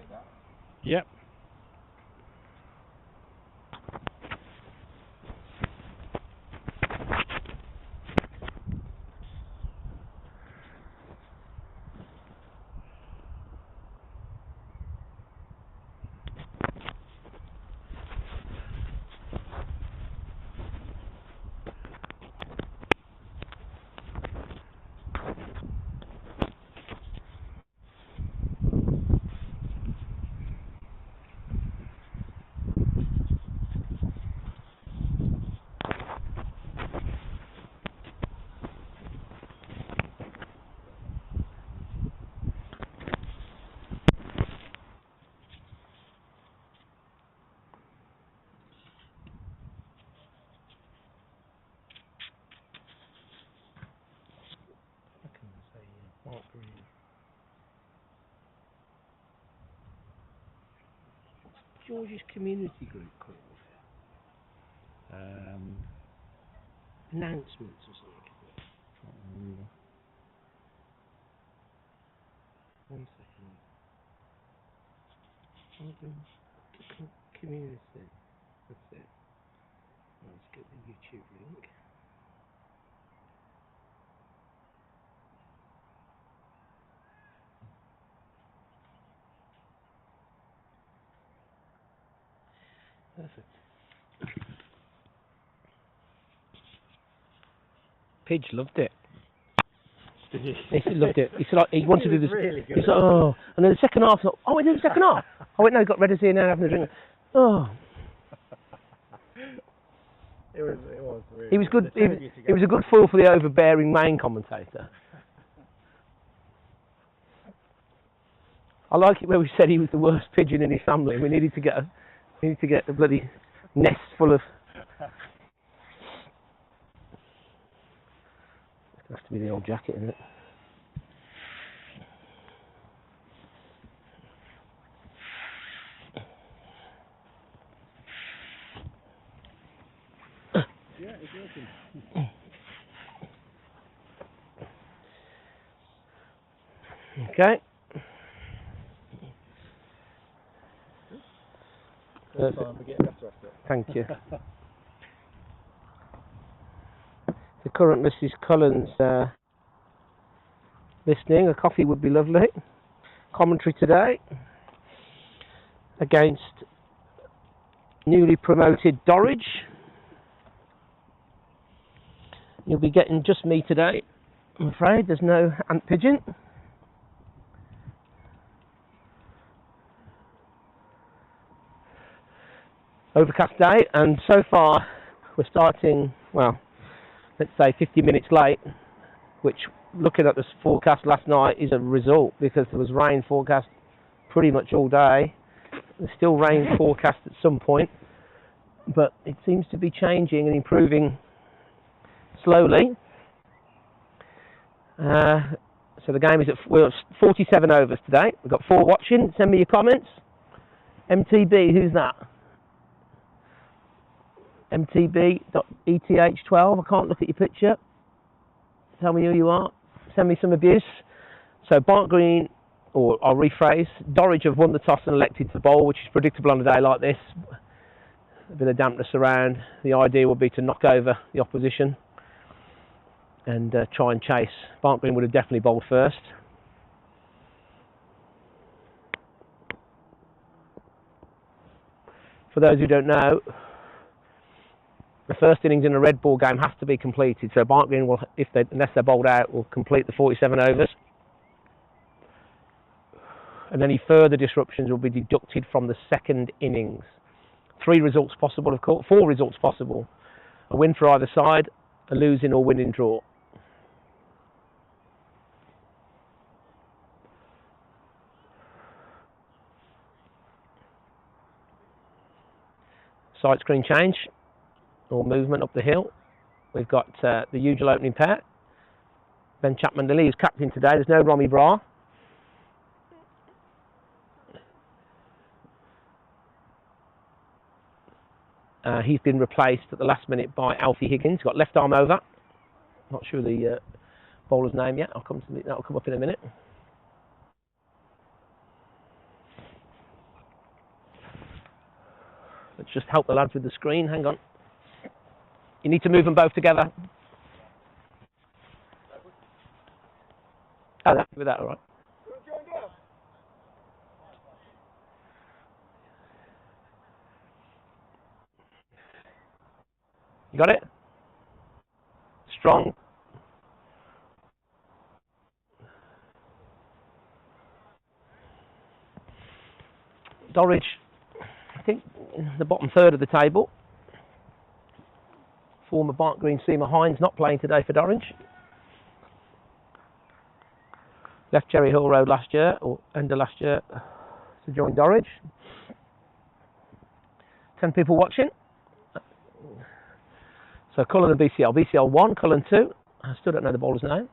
like that. Yep. George's community group called? Announcements or something. One second. Community. That's it. Let's get the YouTube link. Perfect. Pidge loved it. Did you? He loved it. He said like, he wanted to do this. Really good. He said, oh, and then the second half. Oh, we did the second half. I went, no, got Redders here now having a drink. Oh. It was really He was good. He was a good fool for the overbearing main commentator. I like it where we said he was the worst pigeon in his family. We needed to get a bloody nest full of. It has to be the old jacket, isn't it? Yeah, it's working. Okay. First time we're getting better after it. Thank you. The current Mrs. Cullen's listening. A coffee would be lovely. Commentary today against newly promoted Dorridge. You'll be getting just me today. I'm afraid there's no ant pigeon. Overcast day, and so far we're starting, well, let's say 50 minutes late, which, looking at this forecast last night, is a result because there was rain forecast pretty much all day. There's still rain forecast at some point, but it seems to be changing and improving slowly. So the game is we're at 47 overs today. We've got 4 watching. Send me your comments. MTB, who's that? MTB.ETH12. I can't look at your picture. Tell me who you are. Send me some abuse. So Barnt Green, or I'll rephrase, Dorridge have won the toss and elected to bowl, which is predictable on a day like this. A bit of dampness around. The idea would be to knock over the opposition and try and chase. Barnt Green would have definitely bowled first. For those who don't know, the first innings in a red ball game has to be completed. So Barnt Green will, unless they're bowled out, will complete the 47 overs. And any further disruptions will be deducted from the second innings. 3 results possible, of course. 4 results possible. A win for either side, a losing or winning draw. Side screen change or movement up the hill. We've got the usual opening pair. Ben Chapman-Lilly is captain today. There's no Romy Bra. He's been replaced at the last minute by Alfie Higgins. Got left arm over. Not sure the bowler's name yet. That'll come up in a minute. Let's just help the lads with the screen. Hang on. You need to move them both together. Oh, happy with that, all right. You got it? Strong. Dorridge, I think, in the bottom third of the table. Former Barnt Green seamer Hines not playing today for Dorridge. Left Cherry Hill Road last year, or end of last year, to join Dorridge. 10 people watching. So Cullen and BCL. BCL 1, Cullen 2. I still don't know the bowler's name.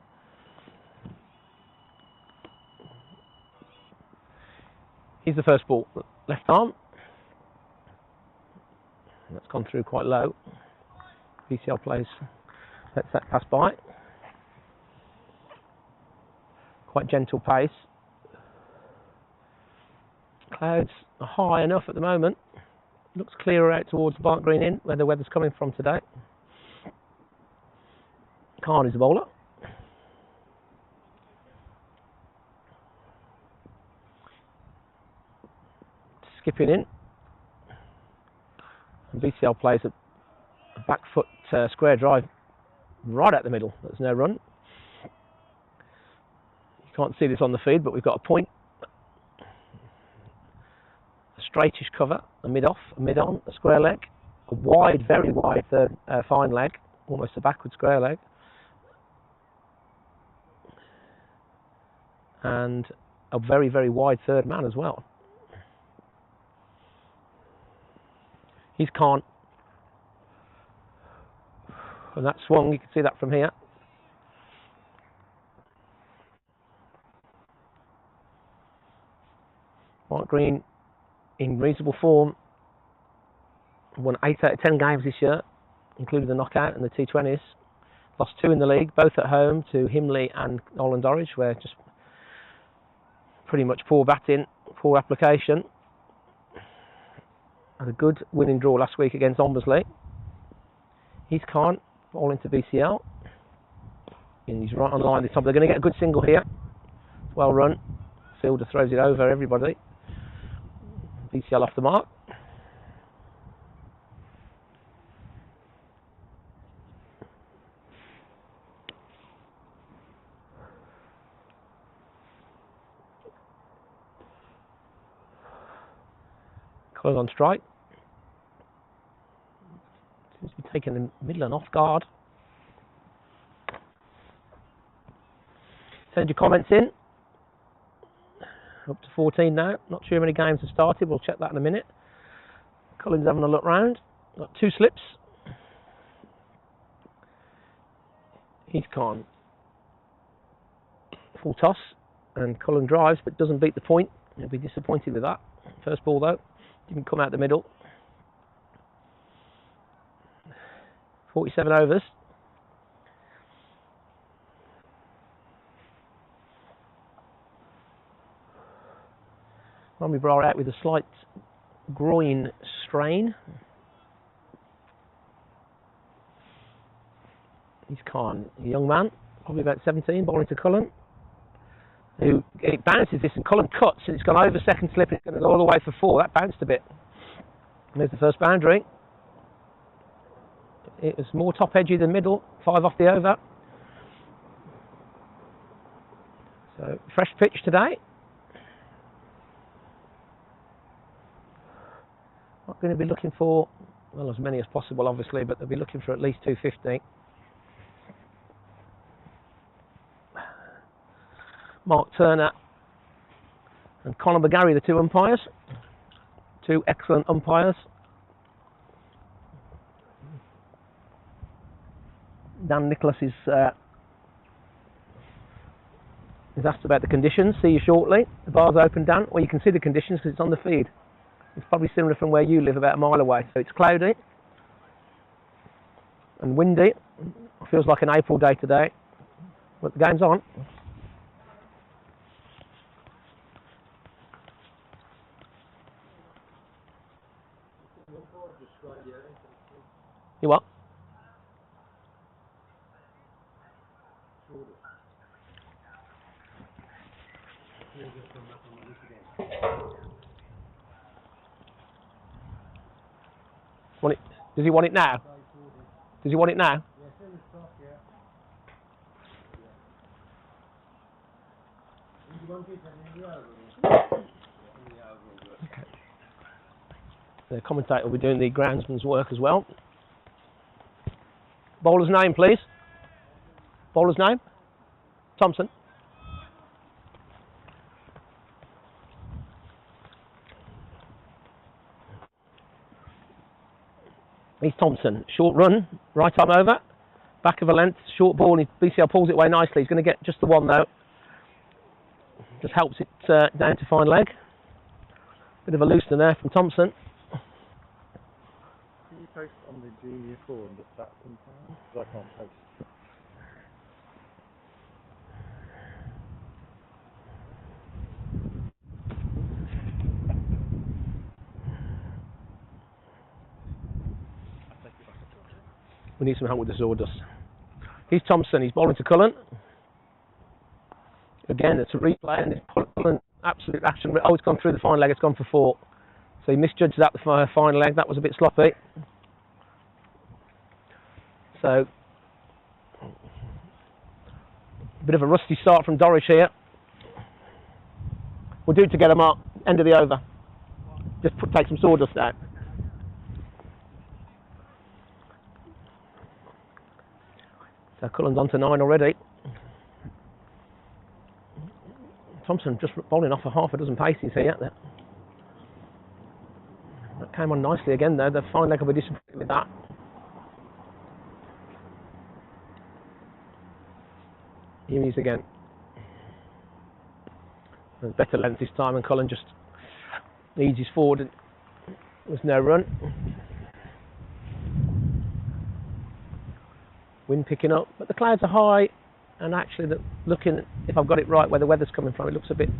He's the first ball. Left arm. That's gone through quite low. BCL plays. Lets that pass by. Quite gentle pace. Clouds are high enough at the moment. Looks clearer out towards Barnt Green Inn, where the weather's coming from today. Khan is the bowler. Skipping in. And BCL plays a back foot square drive right at the middle. There's no run. You can't see this on the feed, but we've got a point, a straightish cover, a mid-off, a mid-on, a square leg, a wide, very wide third fine leg, almost a backward square leg, and a very, very wide third man as well. He's Khan. And that swung, you can see that from here. Barnt Green in reasonable form. Won 8 out of 10 games this year, including the knockout and the T20s. Lost 2 in the league, both at home to Himley and Nolan Dorridge, where just pretty much poor batting, poor application. Had a good winning draw last week against Ombersley. He's Khan, all into BCL. And he's right on line this time. They're going to get a good single here. Well run. Fielder throws it over everybody. BCL off the mark. Cullen on strike. Seems to be taking the middle and off guard. Send your comments in. Up to 14 now. Not sure how many games have started. We'll check that in a minute. Cullen's having a look round. Got 2 slips. He's Khan. Full toss. And Cullen drives but doesn't beat the point. He'll be disappointed with that. First ball though. Didn't come out the middle. 47 overs. Rami Brar out with a slight groin strain. He's Khan, a young man, probably about 17, bowling to Cullen. Who it bounces this and Cullen cuts and it's gone over second slip. It's going to go all the way for 4. That bounced a bit. And there's the first boundary. It was more top edgy than middle. 5 off the over. So fresh pitch today. Not going to be looking for, well, as many as possible obviously, but they'll be looking for at least 250. Mark Turner and Conor McGarry, the 2 umpires. 2 excellent umpires. Dan Nicholas is asked about the conditions. See you shortly. The bar's open, Dan. Well, you can see the conditions because it's on the feed. It's probably similar from where you live, about a mile away. So it's cloudy and windy. It feels like an April day today. But the game's on. You what? Want it? Does he want it now? Does he want it now? The commentator will be doing the groundsman's work as well. Bowler's name, please. Bowler's name? Thompson. He's Thompson. Short run, right arm over, back of a length, short ball. BCL pulls it away nicely. He's going to get just the one though. Just helps it down to fine leg. Bit of a loosener there from Thompson. Can you post on the junior forum the stats sometimes? Because I can't post. We need some help with the sawdust. He's Thompson. He's bowling to Cullen. Again, it's a replay, and it's Cullen absolute action. Oh, it's gone through the fine leg. It's gone for 4. So he misjudged that the fine leg. That was a bit sloppy. So a bit of a rusty start from Dorridge here. We'll do it together, Mark. End of the over. Just take some sawdust out. So Cullen's on to 9 already. Thompson just bowling off a half a dozen paces here. That came on nicely again though. The fine leg will be disappointed with that. Here he is again. There's better length this time, and Cullen just eases forward. And there's no run. Wind picking up, but the clouds are high, and actually looking, if I've got it right where the weather's coming from, it looks a bit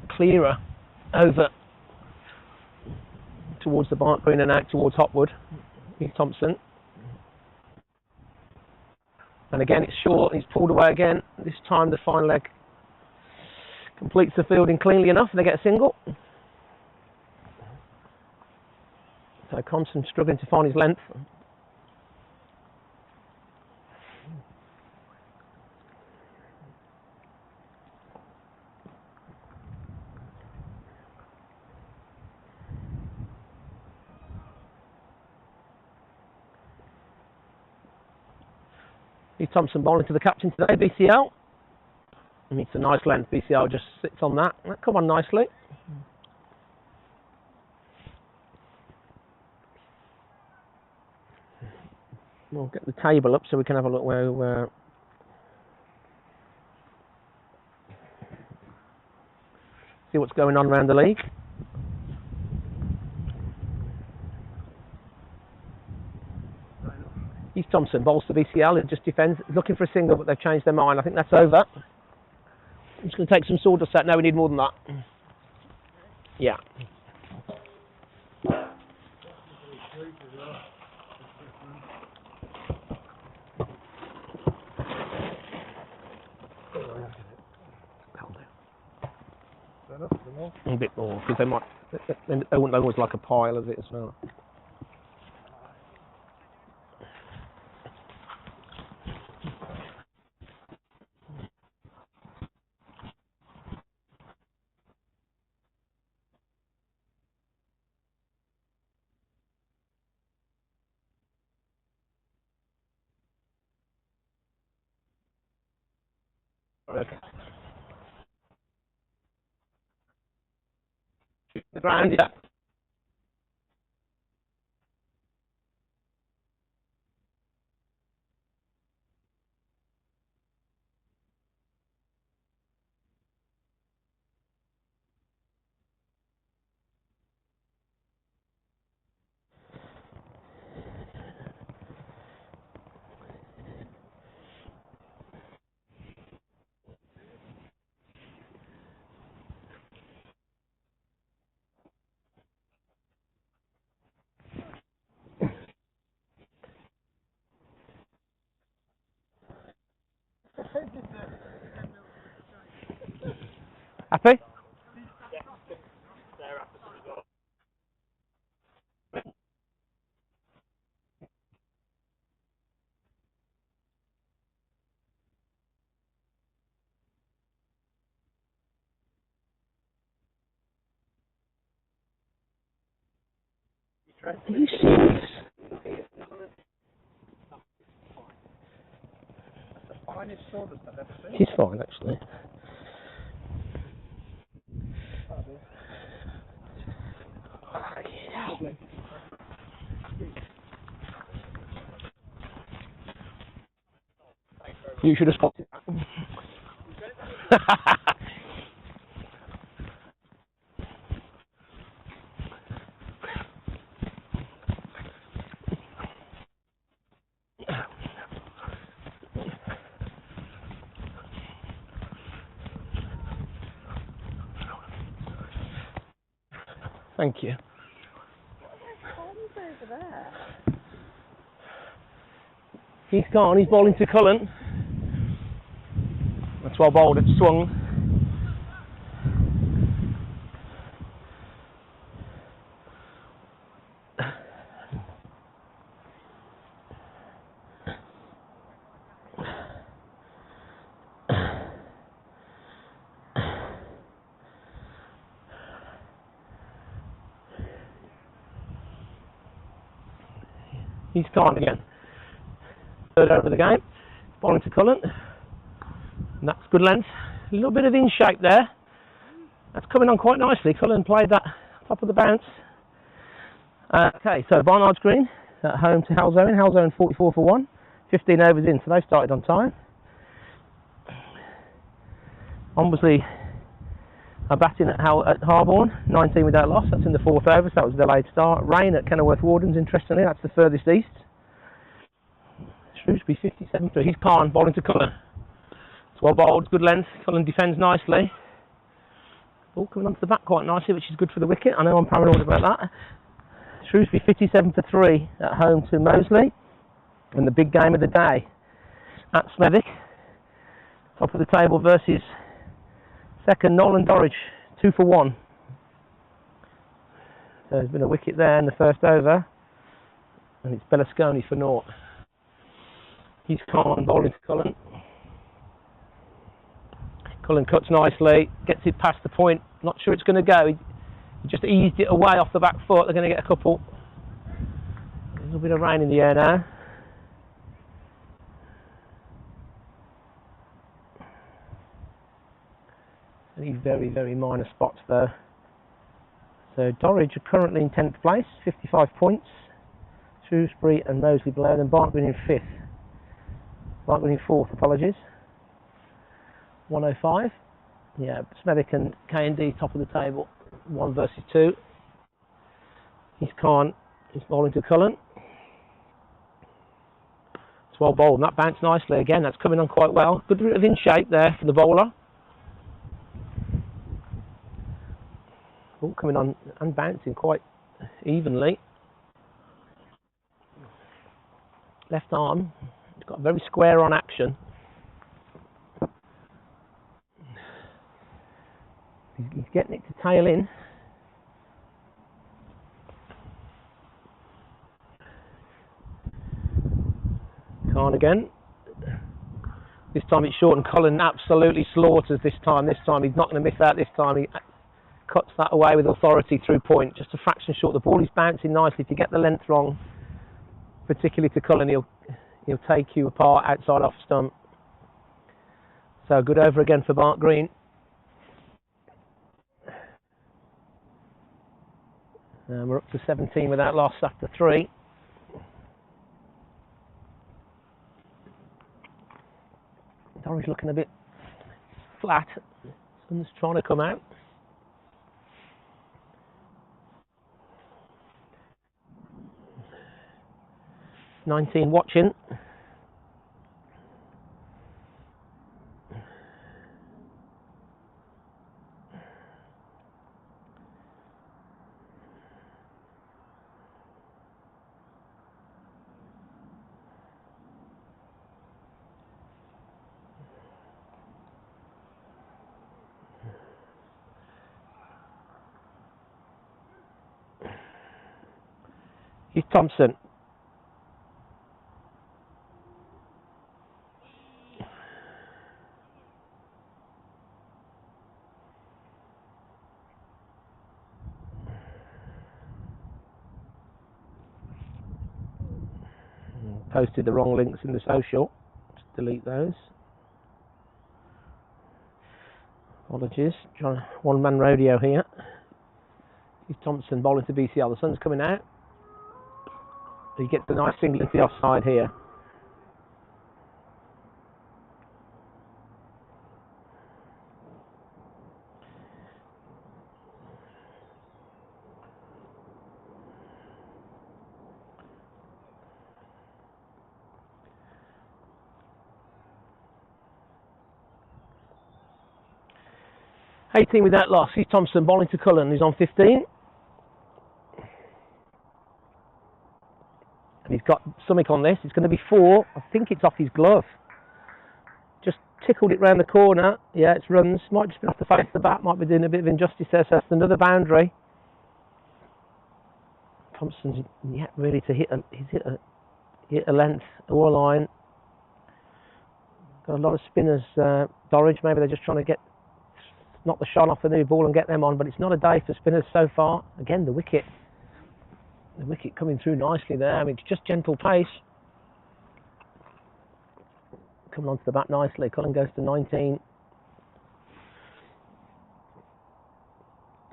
clearer over towards the Barnt Green and out towards Hotwood. Here's Thompson, and again it's short. He's pulled away again. This time the fine leg completes the fielding cleanly enough, and they get a single. So Thompson struggling to find his length. Here's Thompson bowling to the captain today, BCL. And it's a nice length. BCL just sits on that. That come on nicely. We'll get the table up so we can have a look where see what's going on around the league. He's Thompson, bowls to BCL, it just defends, looking for a single, but they've changed their mind. I think that's over. I'm just going to take some sawdust out. No, we need more than that. Yeah. A bit more, because they wouldn't know it's like a pile of it as well. Okay. The ground, yeah. Happy? Are you serious? Finest sawdust I've ever seen. She's fine, actually. You should have stopped it. Thank you. He's gone, he's bowling to Cullen. That's well bowled, it's swung. He's gone again. Third over the game. Bowling to Cullen. And that's good length. A little bit of in shape there. That's coming on quite nicely. Cullen played that top of the bounce. Okay, so Barnard's Green at home to Halzone. Halzone 44 for 1. 15 overs in, so they started on time. Obviously, are batting at Harborne, 19 without loss. That's in the fourth over, so that was a delayed start. Rain at Kenilworth Wardens, interestingly, that's the furthest east. Shrewsbury 57 for he's Khan, bowling to Cullen. It's well bowled, good length. Cullen defends nicely. Ball coming onto the back quite nicely, which is good for the wicket. I know I'm paranoid about that. Shrewsbury 57 for 3 at home to Moseley. And the big game of the day at Smethwick. Top of the table versus second, Nolan Dorridge, 2 for 1. So there's been a wicket there in the first over, and it's Bellasconi for naught. He's Khan bowling to Cullen. Cullen cuts nicely, gets it past the point. Not sure it's going to go. He just eased it away off the back foot. They're going to get a couple. A little bit of rain in the air now. These very, very minor spots though. So Dorridge are currently in 10th place, 55 points. Shrewsbury and Moseley below them. Barnt in 5th. Barnt in 4th, apologies. 105. Yeah, Smethwick and K&D top of the table. 1 versus 2. He's Khan. He's bowling to Cullen. It's well bowled, and that bounced nicely again. That's coming on quite well. Good bit of in shape there for the bowler. All coming on and bouncing quite evenly. Left arm, it's got very square on action. He's getting it to tail in. Khan again. This time it's short and Cullen absolutely slaughters this time. This time he's not going to miss out this time. He cuts that away with authority through point, just a fraction short. The ball is bouncing nicely. If you get the length wrong, particularly to Cullen, he'll take you apart outside off stump. So good over again for Barnt Green. And we're up to 17 without loss after 3. Dorridge looking a bit flat. Sun's trying to come out. "19 watching." Here's Thompson. Posted the wrong links in the social. Just delete those. Apologies. One-man rodeo here. Here's Thompson bowling to BCL. The sun's coming out. He gets a nice single into the offside here. Without loss. Here's Thompson bowling to Cullen, who's on 15. And he's got something on this. It's going to be 4. I think it's off his glove. Just tickled it round the corner. Yeah, it's runs. Might just be off the face of the bat. Might be doing a bit of injustice there. So that's another boundary. Thompson's yet really to hit a length or a line. Got a lot of spinners. Dorridge, maybe they're just trying to knock the shot off the new ball and get them on. But it's not a day for spinners so far. Again, the wicket. The wicket coming through nicely there. I mean, it's just gentle pace. Coming onto the bat nicely. Cullen goes to 19.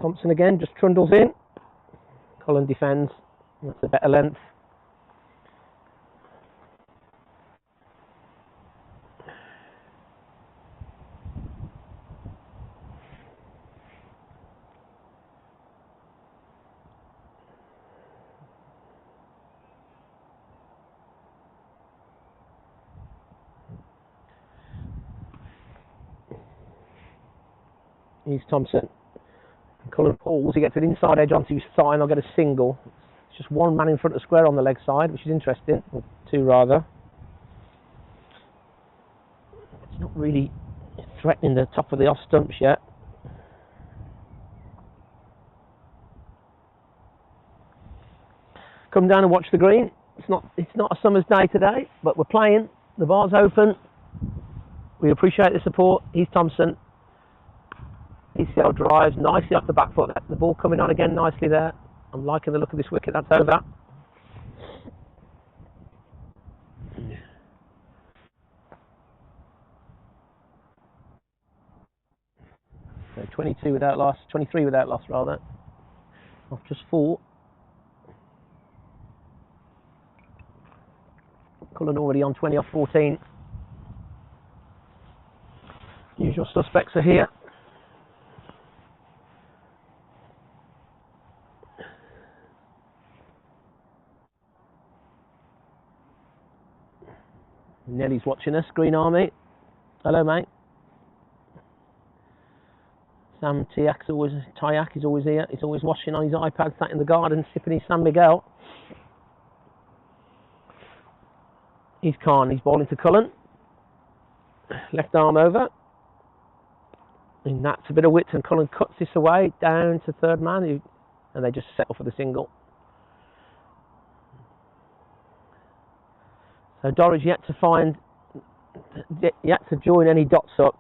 Thompson again, just trundles in. Cullen defends. That's a better length. Here's Thompson. Cullen pulls, he gets an inside edge onto his thigh and I'll get a single. It's just one man in front of square on the leg side, which is interesting. Or 2 rather. It's not really threatening the top of the off stumps yet. Come down and watch the green. It's not a summer's day today, but we're playing. The bar's open. We appreciate the support. Here's Thompson. BCL drives nicely off the back foot. The ball coming on again nicely there. I'm liking the look of this wicket. That's over. So 22 without loss. 23 without loss rather. Off just 4. Cullen already on 20 off 14. Usual suspects are here. Nelly's watching us, Green Army. Hello, mate. Sam Tyak is always here. He's always watching on his iPad, sat in the garden, sipping his San Miguel. He's Khan. He's bowling to Cullen. Left arm over. And that's a bit of width, and Cullen cuts this away down to third man, and they just settle for the single. So Dorridge yet to join any dots up,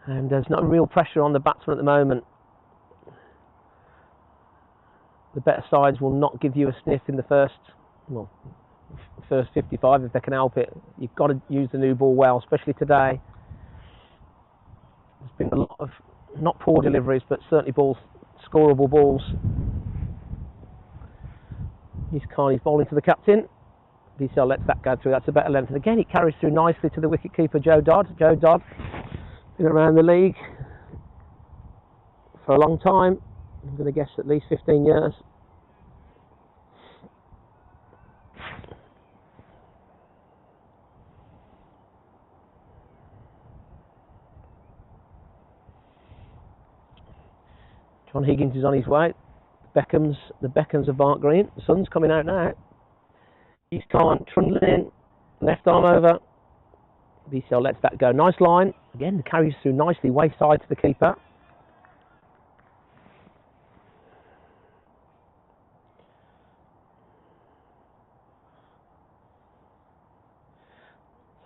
and there's no real pressure on the batsman at the moment. The better sides will not give you a sniff in the first 55 if they can help it. You've got to use the new ball well, especially today. There's been a lot of not poor deliveries, but certainly scoreable balls. He's bowling to the captain. BCL lets that go through. That's a better length. And again, it carries through nicely to the wicketkeeper, Joe Dodd. Joe Dodd, been around the league for a long time. I'm going to guess at least 15 years. John Higgins is on his way. The Beckhams of Barnt Green. The sun's coming out now. He's Khan trundling in, left arm over. BCL lets that go. Nice line. Again, carries through nicely, wayside to the keeper.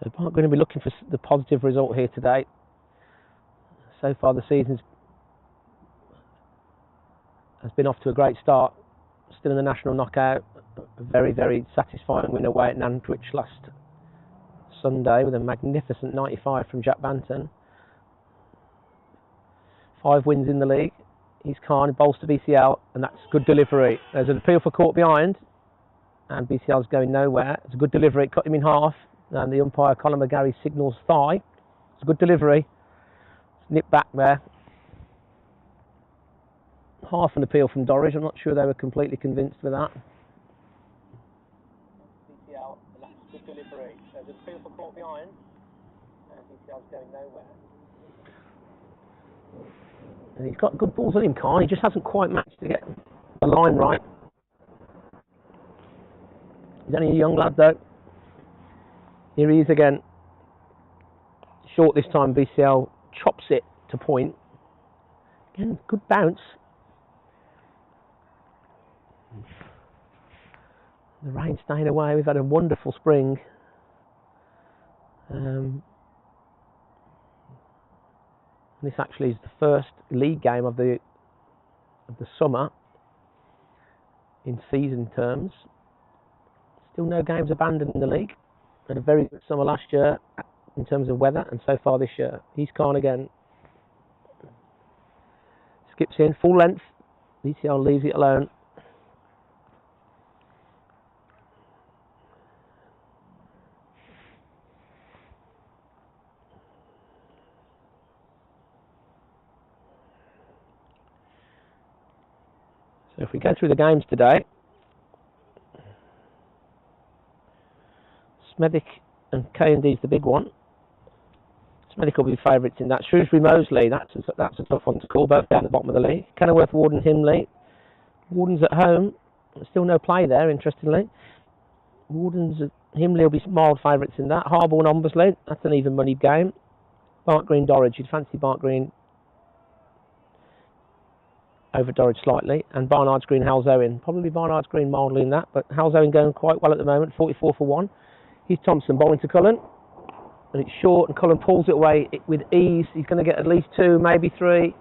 So Barnt going to be looking for the positive result here today. So far the season has been off to a great start. Still in the national knockout. A very, very satisfying win away at Nantwich last Sunday with a magnificent 95 from Jack Banton. 5 wins in the league. He's Khan, bowls to BCL, and that's good delivery. There's an appeal for caught behind, and BCL's going nowhere. It's a good delivery, cut him in half, and the umpire Colin McGarry signals thigh. It's a good delivery. Nip back there. Half an appeal from Dorridge. I'm not sure they were completely convinced with that. BCL, and that's good delivery. There's an appeal for caught behind, and BCL's going nowhere. And he's got good balls on him, Khan. He just hasn't quite managed to get the line right. He's only a young lad, though. Here he is again. Short this time, BCL chops it to point. Again, good bounce. The rain staying away. We've had a wonderful spring. This actually is the first league game of the summer in season terms. Still no games abandoned in the league. Had a very good summer last year in terms of weather, and so far this year. He's Khan again. Skips in, full length. BCL leaves it alone. So if we go through the games today, Smethwick and K&D is the big one. Smethwick will be favourites in that. Shrewsbury Moseley, that's a tough one to call, both down at the bottom of the league. Kenilworth, Warden, Himley. Warden's at home, still no play there, interestingly. Himley will be mild favourites in that. Harborne, Ombersley, that's an even money game. Barnt Green, Dorridge, you'd fancy Barnt Green over Dorridge slightly, and Barnard's Green, Halsowen. Probably Barnard's Green mildly in that, but Halsowen going quite well at the moment, 44 for 1. Here's Thompson bowling to Cullen, and it's short, and Cullen pulls it away with ease. He's going to get at least 2, maybe 3,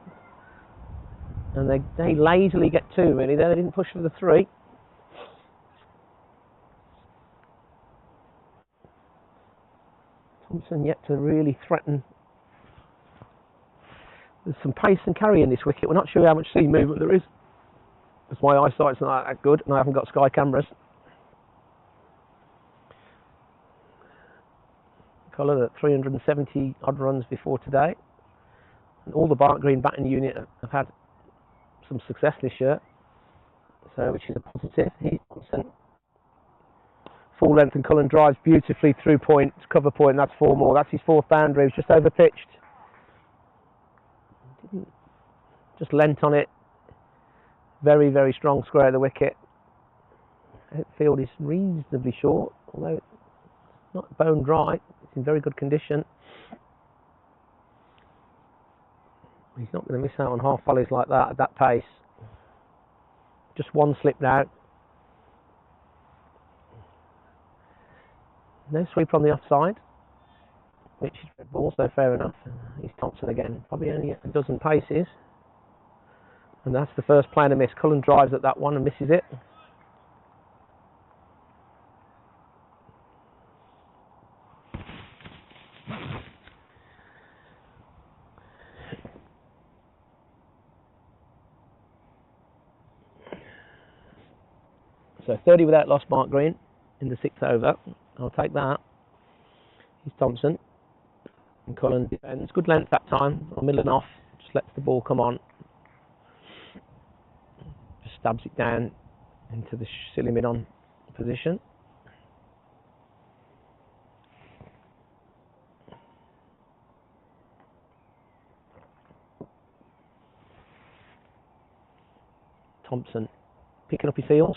and they lazily get 2, really. They didn't push for the 3. Thompson yet to really threaten. There's some pace and carry in this wicket. We're not sure how much sea movement there is, because my eyesight's not that good and I haven't got Sky cameras. Cullen at 370 odd runs before today, and all the Barnt Green batting unit have had some success this year, so which is a positive. He's Thompson. Full length, and Cullen drives beautifully through point, cover point, and that's 4 more. That's his 4th boundary. He was just over pitched. Just lent on it. Very, very strong square of the wicket. Outfield is reasonably short, although it's not bone dry. It's in very good condition. He's not going to miss out on half volleys like that at that pace. Just one slipped out. No sweeper on the offside, which is also fair enough. He's Thompson again, probably only a dozen paces. And that's the first planer miss. Cullen drives at that one and misses it. So 30 without loss, Barnt Green in the 6th over. I'll take that. He's Thompson. And Cullen defends. Good length that time. Middle and off. Just lets the ball come on. Just stabs it down into the silly mid-on position. Thompson picking up his heels.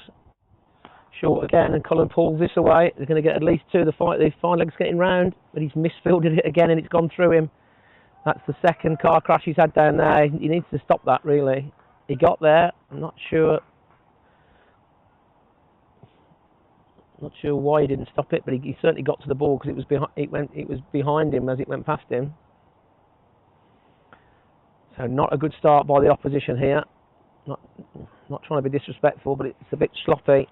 Short again, and Cullen pulls this away. They're going to get at least 2. The fine leg's getting round, but he's misfielded it again and it's gone through him. That's the second car crash he's had down there. He needs to stop that, really. He got there. I'm not Not sure why he didn't stop it, but he certainly got to the ball because it was behind him as it went past him. So not a good start by the opposition here. Not trying to be disrespectful, but it's a bit sloppy.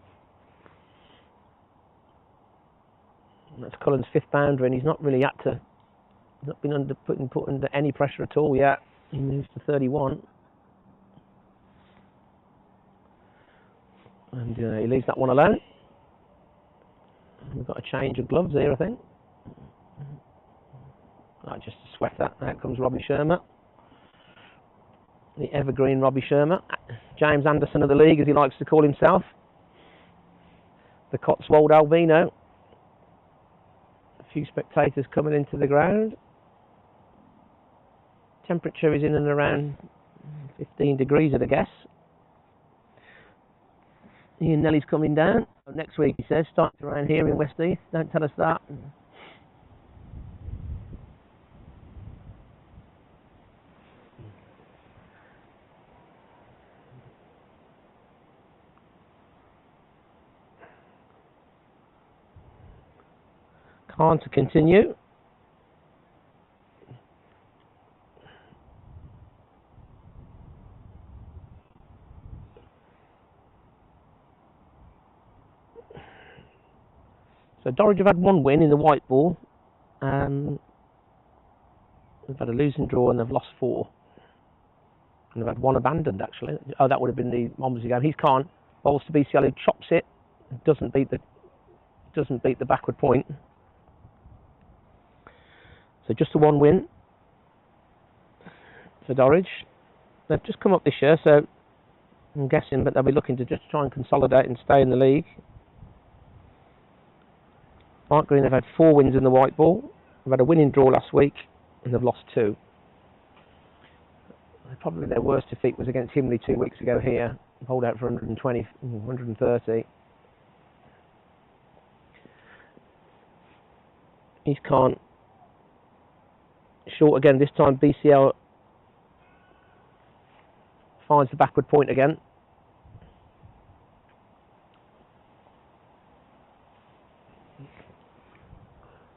And that's Cullen's 5th boundary, and he's not really not been put under any pressure at all yet. He moves to 31. And he leaves that one alone. We've got a change of gloves here, I think. Just a sweater. Out comes Robbie Shermer. The evergreen Robbie Shermer. James Anderson of the league, as he likes to call himself. The Cotswold Albino. A few spectators coming into the ground. Temperature is in and around 15 degrees, I'd guess. Ian Nelly's coming down. Next week, he says, starts around here in West East. Don't tell us that. Khan to continue. So Dorridge have had 1 win in the white ball. They've had a losing draw and they've lost 4. And they've had 1 abandoned actually. Oh, that would have been the Monmouths game. He's Khan. Bowls to BCL, who chops it. Doesn't beat the backward point. So just a 1 win for Dorridge. They've just come up this year, so I'm guessing, but they'll be looking to just try and consolidate and stay in the league. Barnt Green, they've had 4 wins in the white ball. They've had a winning draw last week, and they've lost 2. Probably their worst defeat was against Himley 2 weeks ago here. Hold out for 120, 130. He's Khan. Short again, this time BCL finds the backward point again.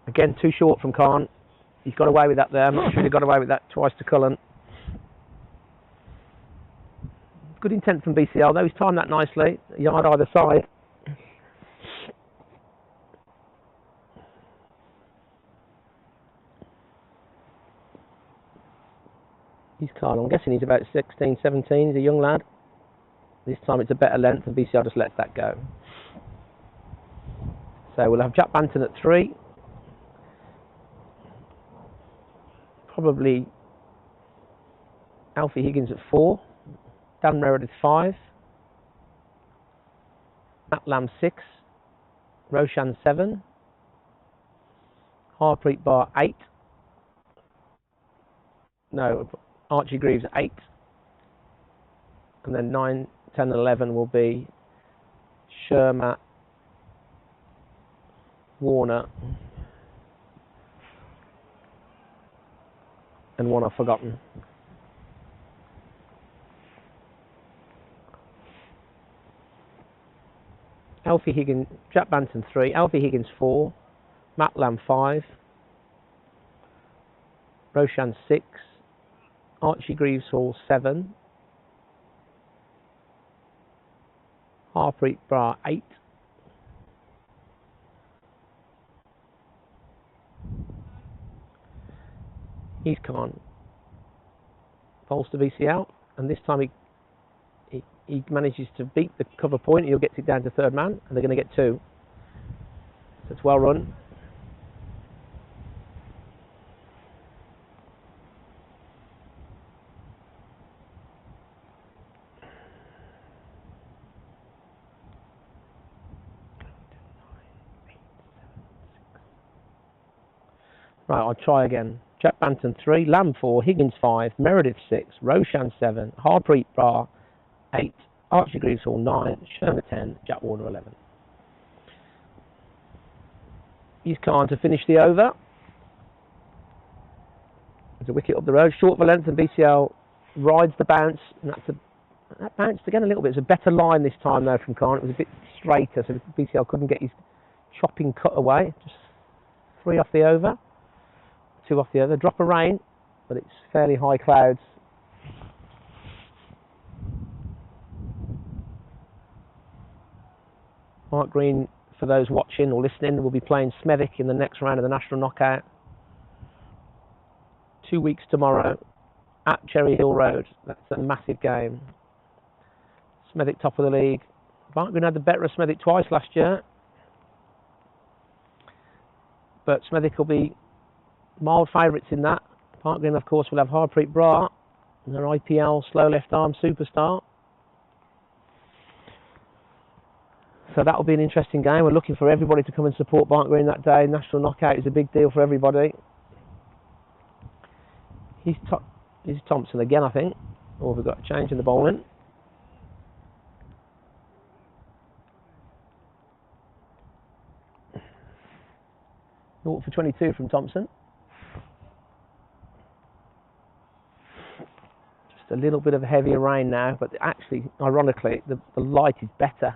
Again, too short from Khan. He's got away with that there. I'm not sure he got away with that twice to Cullen. Good intent from BCL though. He's timed that nicely. A yard either side. He's Khan. I'm guessing he's about 16, 17. He's a young lad. This time it's a better length and BCL just lets that go. So we'll have Jack Banton at 3. Probably Alfie Higgins at 4. Dan Meredith 5. Matt Lamb 6. Roshan 7. Harpreet Bar 8. No, Archie Greaves 8. And then 9, 10 and 11 will be Shermat, Warner, and one I've forgotten. Alfie Higgins, Jack Banton 3, Alfie Higgins 4, Matt Lamb 5, Roshan 6, Archie Greaves Hall 7, Harpreet Bra 8, he's Khan. Bowls to BCL, and this time he manages to beat the cover point. He'll get it down to 3rd man, and they're going to get 2. So it's well run. Right, I'll try again. Jack Banton 3, Lamb 4, Higgins 5, Meredith 6, Roshan 7, Harpreet Bra 8, Archie Greaves Hall 9, Sherman 10, Jack Warner 11. He's Khan to finish the over. There's a wicket up the road, short for length, and BCL rides the bounce, and that bounced again a little bit. It's a better line this time though from Khan. It was a bit straighter, so BCL couldn't get his chopping cutaway, just 3 off the over, 2 off the over. Drop of rain, but it's fairly high clouds. Mark Green, for those watching or listening, will be playing Smethwick in the next round of the National Knockout. 2 weeks tomorrow at Cherry Hill Road. That's a massive game. Smethwick top of the league. Barnt Green had the better of Smethwick twice last year, but Smethwick will be mild favourites in that. Barnt Green, of course, will have Harpreet Bra, their IPL slow left arm superstar. So that will be an interesting game. We're looking for everybody to come and support Barnt Green that day. National Knockout is a big deal for everybody. He's Thompson again, I think. Or we've got a change in the bowling. Naught for 22 from Thompson. Just a little bit of heavier rain now, but actually, ironically, the light is better.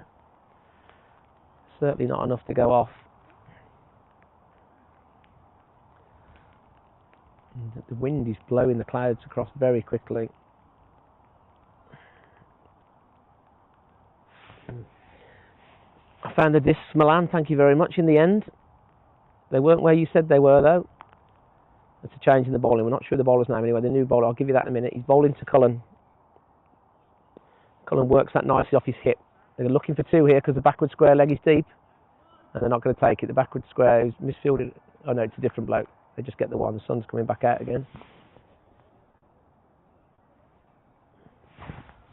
Certainly not enough to go off. And the wind is blowing the clouds across very quickly. I found the discs, Milan, thank you very much, in the end. They weren't where you said they were, though. That's a change in the bowling. We're not sure the bowler's name anyway. The new bowler, I'll give you that in a minute. He's bowling to Cullen. Cullen works that nicely off his hip. They're looking for 2 here because the backward square leg is deep. And they're not going to take it. The backward square is misfielded. Oh no, it's a different bloke. They just get the one. The sun's coming back out again.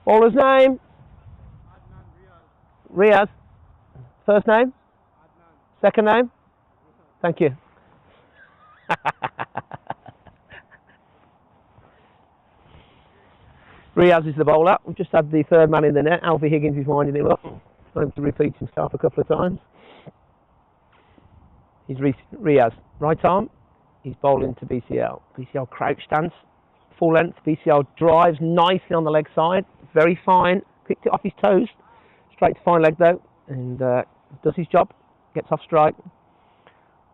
Bowler's name? Riaz. First name? Second name? Thank you. Riaz is the bowler. We've just had the third man in the net. Alfie Higgins is winding him up. Got him to repeat himself a couple of times. He's Riaz. Right arm. He's bowling to BCL. BCL crouch stance. Full length. BCL drives nicely on the leg side. Very fine. Picked it off his toes. Straight to fine leg though. And does his job. Gets off strike.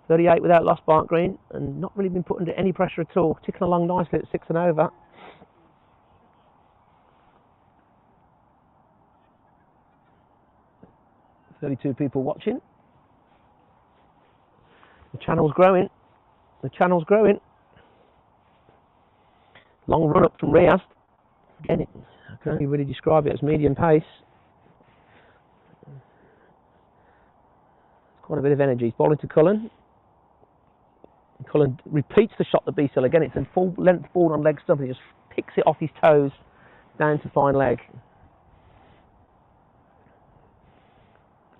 38 without loss, Barnt Green, and not really been put under any pressure at all. Ticking along nicely at 6 and over. "32 people watching. The channel's growing. The channel's growing. Long run up from Riaz. Again, I can only really describe it as medium pace. It's quite a bit of energy. He's bowling to Cullen. Cullen repeats the shot to BCL. Again, it's a full length ball on leg stump. He just picks it off his toes down to fine leg.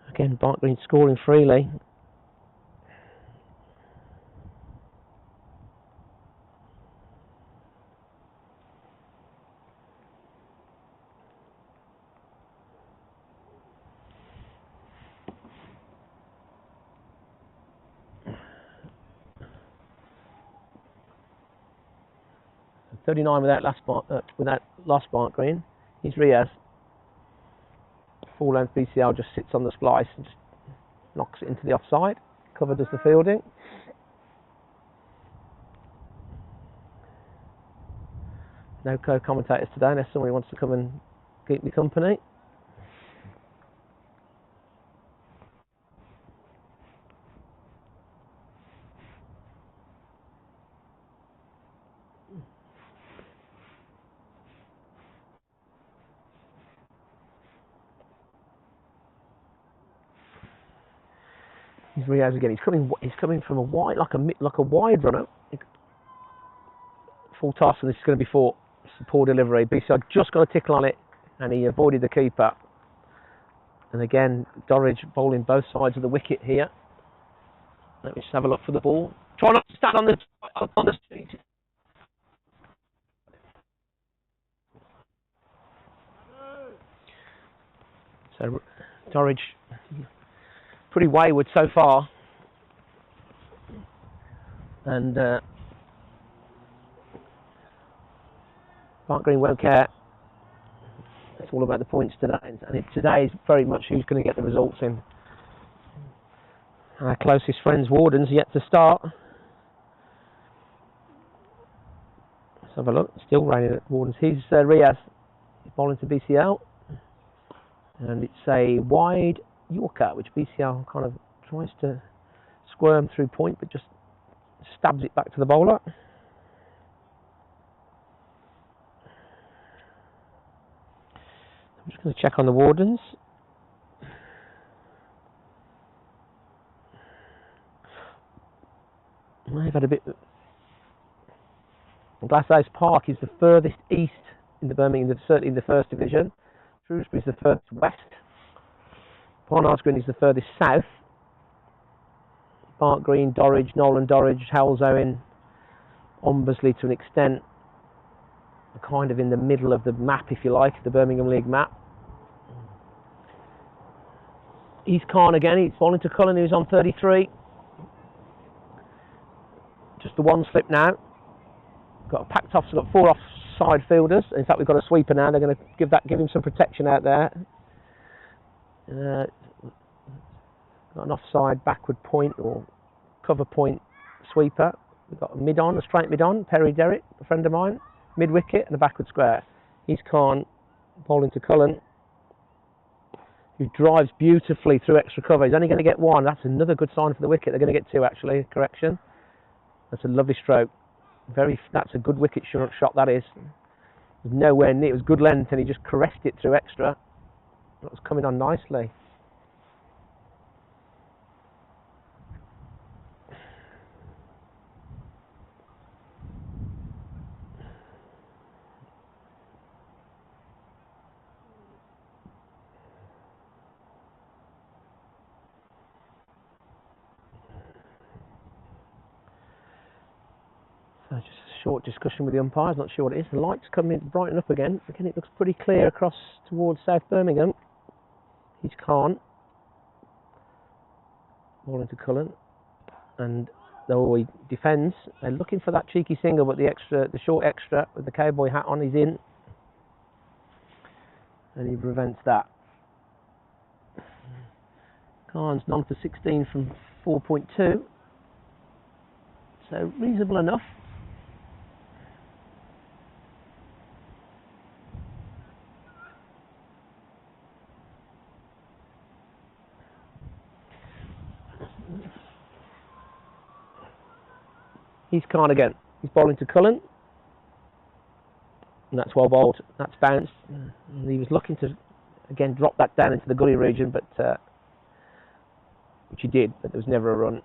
Again, Barnt Green scoring freely. .39 without lost Barnt Green. He's Riaz. Full length BCL just sits on the splice and just knocks it into the offside. Cover does the fielding. No co-commentators today unless somebody wants to come and keep me company. He's Riaz again. He's coming from a wide, like a wide runner. Full toss, and this is going to be for poor delivery. BCL just got a tickle on it, and he avoided the keeper. And again, Dorridge bowling both sides of the wicket here. Let me just have a look for the ball. Try not to stand on the street. So Dorridge, pretty wayward so far, and Barnt Green won't care. It's all about the points today, and today is very much who's going to get the results in. Our closest friends, Warden's, yet to start. Let's have a look. Still raining at Warden's. Here's Riaz. He's bowling to BCL. And it's a wide Yorker, which BCL kind of tries to squirm through point, but just stabs it back to the bowler. I'm just going to check on the Wardens. I've had a bit. Glasshouse Park is the furthest east in the Birmingham, certainly in the first division. Shrewsbury is the furthest west. Barnard's Green is the furthest south. Barnt Green, Dorridge, Nolan Dorridge, Halsowen, Ombersley to an extent, kind of in the middle of the map, if you like, the Birmingham League map. East Khan again, he's fallen to Cullen, who's on 33. Just the one slip now. Got packed off, so got 4 offside fielders. In fact, we've got a sweeper now. They're going to give him some protection out there. Got an offside backward point or cover point sweeper. We've got a mid-on, a straight mid-on, Perry Derrick, a friend of mine, mid-wicket and a backward square. He's Khan bowling to Cullen, who drives beautifully through extra cover. He's only going to get 1. That's another good sign for the wicket. They're going to get 2 actually, correction. That's a lovely stroke. That's a good wicket shot, that is. It was nowhere near, it was good length and he just caressed it through extra. That was coming on nicely. So just a short discussion with the umpires, not sure what it is. The light's coming to brighten up again. Again, it looks pretty clear across towards South Birmingham. He's Khan bowling to Cullen, and though he defends, they're looking for that cheeky single, but the short extra with the cowboy hat on is in, and he prevents that. Khan's none for 16 from 4.2, so reasonable enough. He's Khan again. He's bowling to Cullen. And that's well bowled. That's bounced. And he was looking to, again, drop that down into the gully region, but which he did, but there was never a run.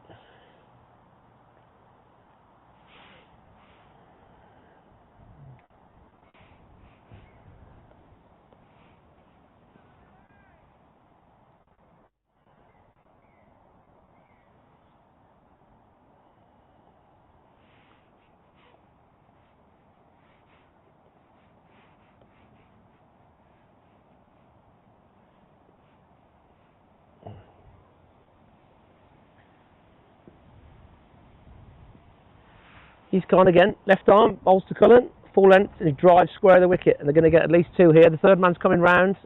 He's Khan again, left arm, bowls to Cullen, full length, and he drives square the wicket, and they're going to get at least 2 here. The third man's coming round,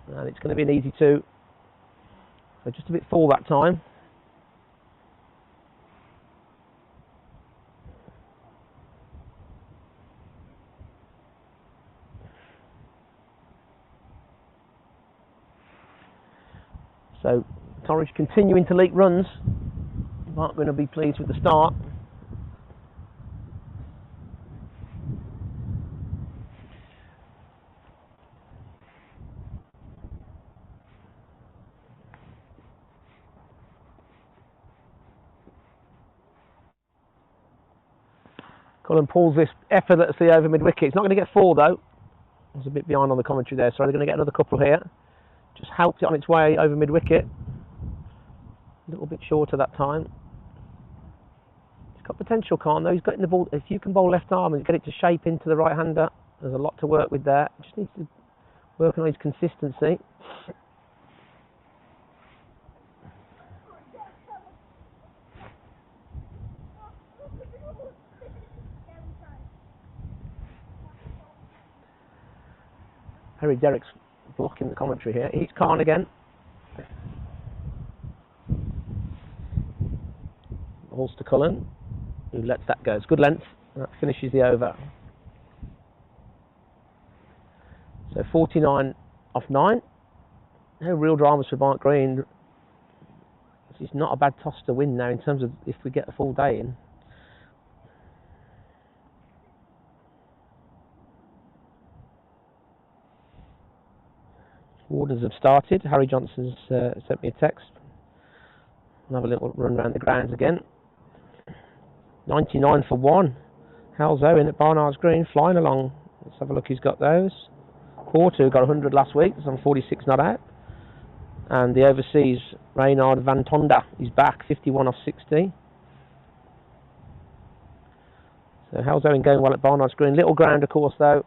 and it's going to be an easy 2. So just a bit full that time. So Dorridge continuing to leak runs. Not going to be pleased with the start. Cullen pulls this effortlessly over mid-wicket. He's not going to get 4 though. I was a bit behind on the commentary there, so they're going to get another couple here. Just helped it on its way over mid-wicket. A little bit shorter that time. He's got potential, Khan though. He's got in the ball. If you can bowl left arm and get it to shape into the right-hander, there's a lot to work with there. Just needs to work on his consistency. Harry Derrick's blocking the commentary here. He's Khan again. Balls to Cullen, who lets that go. It's good length. That finishes the over. So 49 off 9. No real dramas for Barnt Green. It's not a bad toss to win now in terms of if we get a full day in. Wardens have started. Harry Johnson's sent me a text. We'll have a little run around the grounds again. 99 for 1. How's Owen at Barnard's Green flying along. Let's have a look who's got those. Porter got 100 last week. It's on 46 not out. And the overseas Reynard Van Tonda is back, 51 off 60. So how's Owen going well at Barnard's Green? Little ground, of course, though.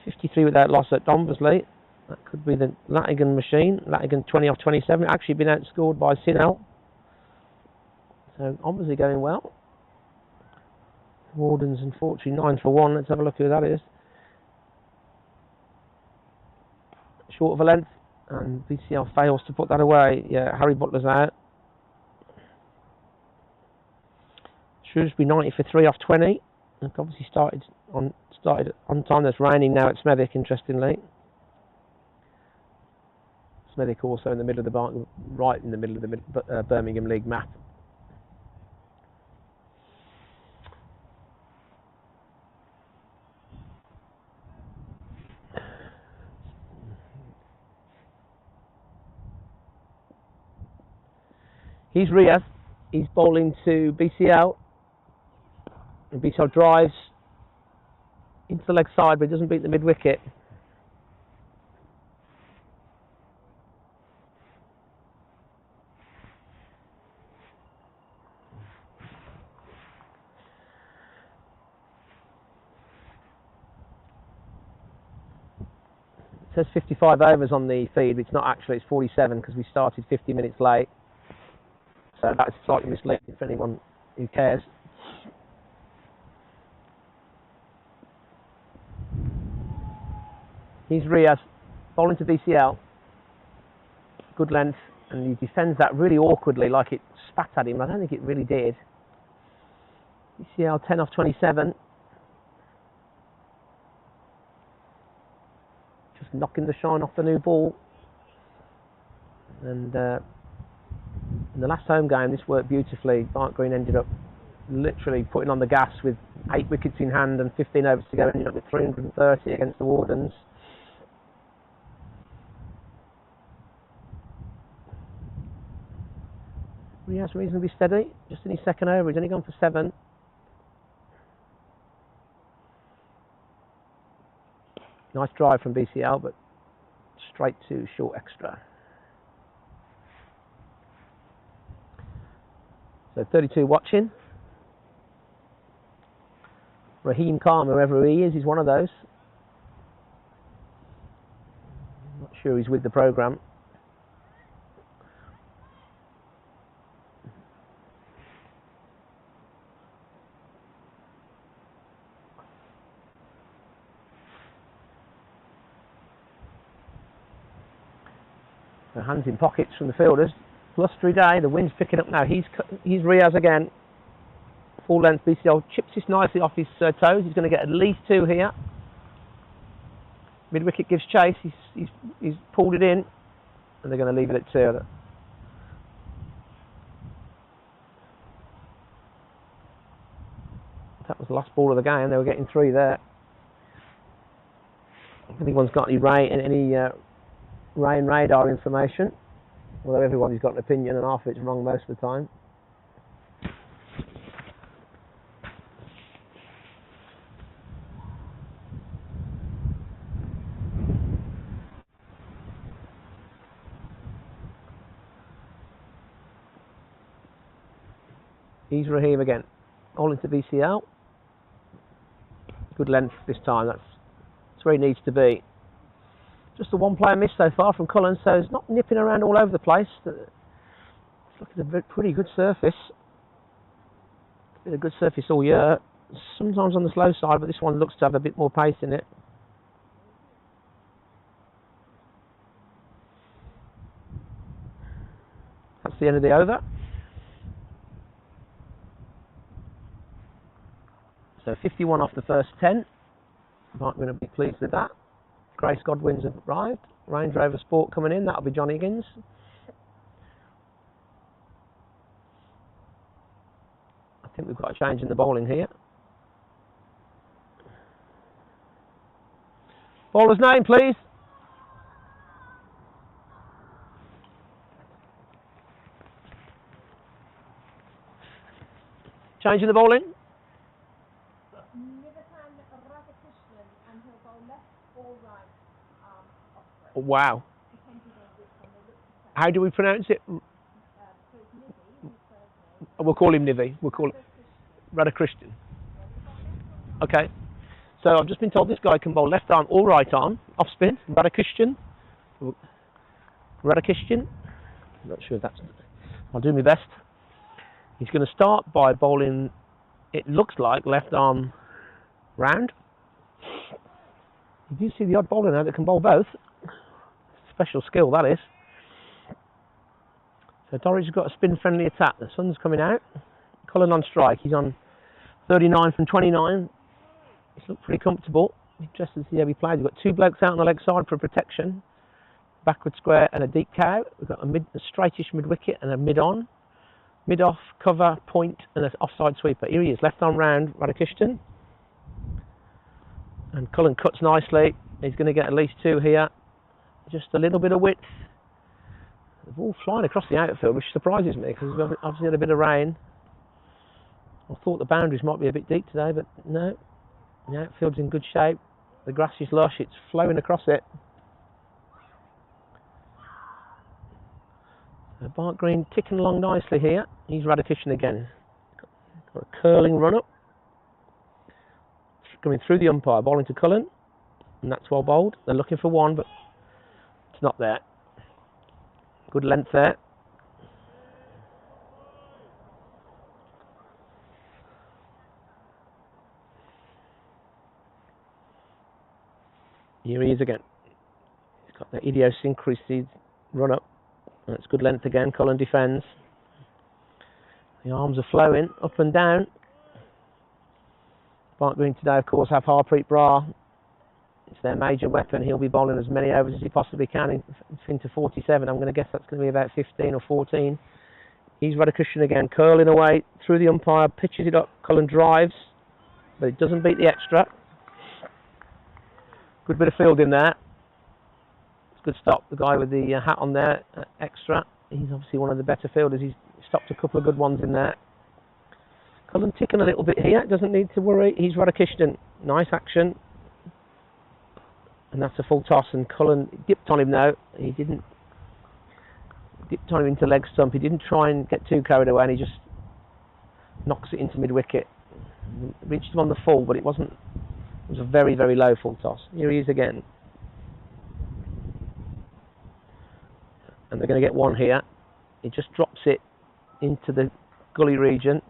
53 without loss at Dombersley. That could be the Latigan machine. Latigan 20 off 27. Actually been outscored by Sinel. So obviously going well. Wardens unfortunately 9 for 1. Let's have a look who that is. Short of a length. And BCL fails to put that away. Yeah, Harry Butler's out. Shrewsbury 90 for 3 off 20. They've obviously started on time. That's raining now at Smethwick, interestingly. Smethwick also in the middle of the Barnt, right in the middle of the Birmingham League map. He's Riaz. He's bowling to BCL. And BCL drives into the leg side, but he doesn't beat the mid wicket. It says 55 overs on the feed, but it's not actually, it's 47 because we started 50 minutes late. So that's slightly misleading for anyone who cares. He's Riaz, bowling to BCL. Good length, and he defends that really awkwardly, like it spat at him. I don't think it really did. BCL 10 off 27. Just knocking the shine off the new ball. And in the last home game, this worked beautifully. Barnt Green ended up literally putting on the gas with 8 wickets in hand and 15 overs to go, ended up with 330 against the Wardens. Riaz reasonably steady, just in his second over. He's only gone for 7. Nice drive from BCL, but straight to short extra. So 32 watching. Raheem Khan, whoever he is, he's one of those. I'm not sure he's with the programme. So hands in pockets from the fielders. Blustery day, the wind's picking up now. He's Riaz again. Full length BCL chips this nicely off his toes. He's going to get at least 2 here. Mid wicket gives chase. He's pulled it in, and they're going to leave it at 2. That was the last ball of the game. They were getting 3 there. If anyone's got any rain radar information, although everyone's got an opinion and half of it's wrong most of the time. He's Raheem again, all into BCL. Good length this time, that's where he needs to be. Just a 1-player miss so far from Cullen, so it's not nipping around all over the place. It's looking a pretty good surface. It's been a good surface all year. Sometimes on the slow side, but this one looks to have a bit more pace in it. That's the end of the over. So 51 off the first 10. I'm going to be pleased with that. Grace Godwin's have arrived. Range Rover Sport coming in. That'll be John Higgins. I think we've got a change in the bowling here. Bowler's name, please. Change in the bowling. Wow. How do we pronounce it? We'll call him Nivi. We'll call it Radhakrishnan. Okay. So I've just been told this guy can bowl left arm or right arm, off spin. Radhakrishnan. Radhakrishnan. I'm not sure if that's... I'll do my best. He's going to start by bowling, it looks like, left arm round. You do see the odd bowler now that can bowl both. Special skill, that is. So Dorridge has got a spin-friendly attack. The sun's coming out. Cullen on strike. He's on 39 from 29. He's looked pretty comfortable. Just to see how he plays. We've got two blokes out on the leg side for protection. Backward square and a deep cow. We've got a straightish mid-wicket and a mid-on. Mid-off, cover, point, and an offside sweeper. Here he is, left arm round, Radhakrishnan. And Cullen cuts nicely. He's going to get at least two here. Just a little bit of width. They're all flying across the outfield, which surprises me because we've obviously had a bit of rain. I thought the boundaries might be a bit deep today, but no. The outfield's in good shape. The grass is lush, it's flowing across it. Barnt Green ticking along nicely here. He's Radhakrishnan again. Got a curling run up. Coming through the umpire, bowling to Cullen. And that's well bowled. They're looking for one, but it's not there. Good length there. Here he is again. He's got the idiosyncrasy run up. And it's good length again. Cullen defends. The arms are flowing up and down. Barnt Green today, of course, have Harpreet Brar. It's their major weapon. He'll be bowling as many overs as he possibly can into 47. I'm going to guess that's going to be about 15 or 14. He's Radhakrishnan again, curling away through the umpire, pitches it up. Cullen drives, but it doesn't beat the extra. Good bit of fielding there. Good stop, the guy with the hat on there, extra. He's obviously one of the better fielders. He's stopped a couple of good ones in there. Cullen ticking a little bit here, doesn't need to worry. He's Radhakrishnan, nice action. And that's a full toss, and Cullen dipped on him now. He didn't dipped on him into leg stump. He didn't try and get too carried away, and he just knocks it into mid-wicket. Reached him on the full, but it was a very, very low full toss. Here he is again. And they're going to get one here. He just drops it into the gully region.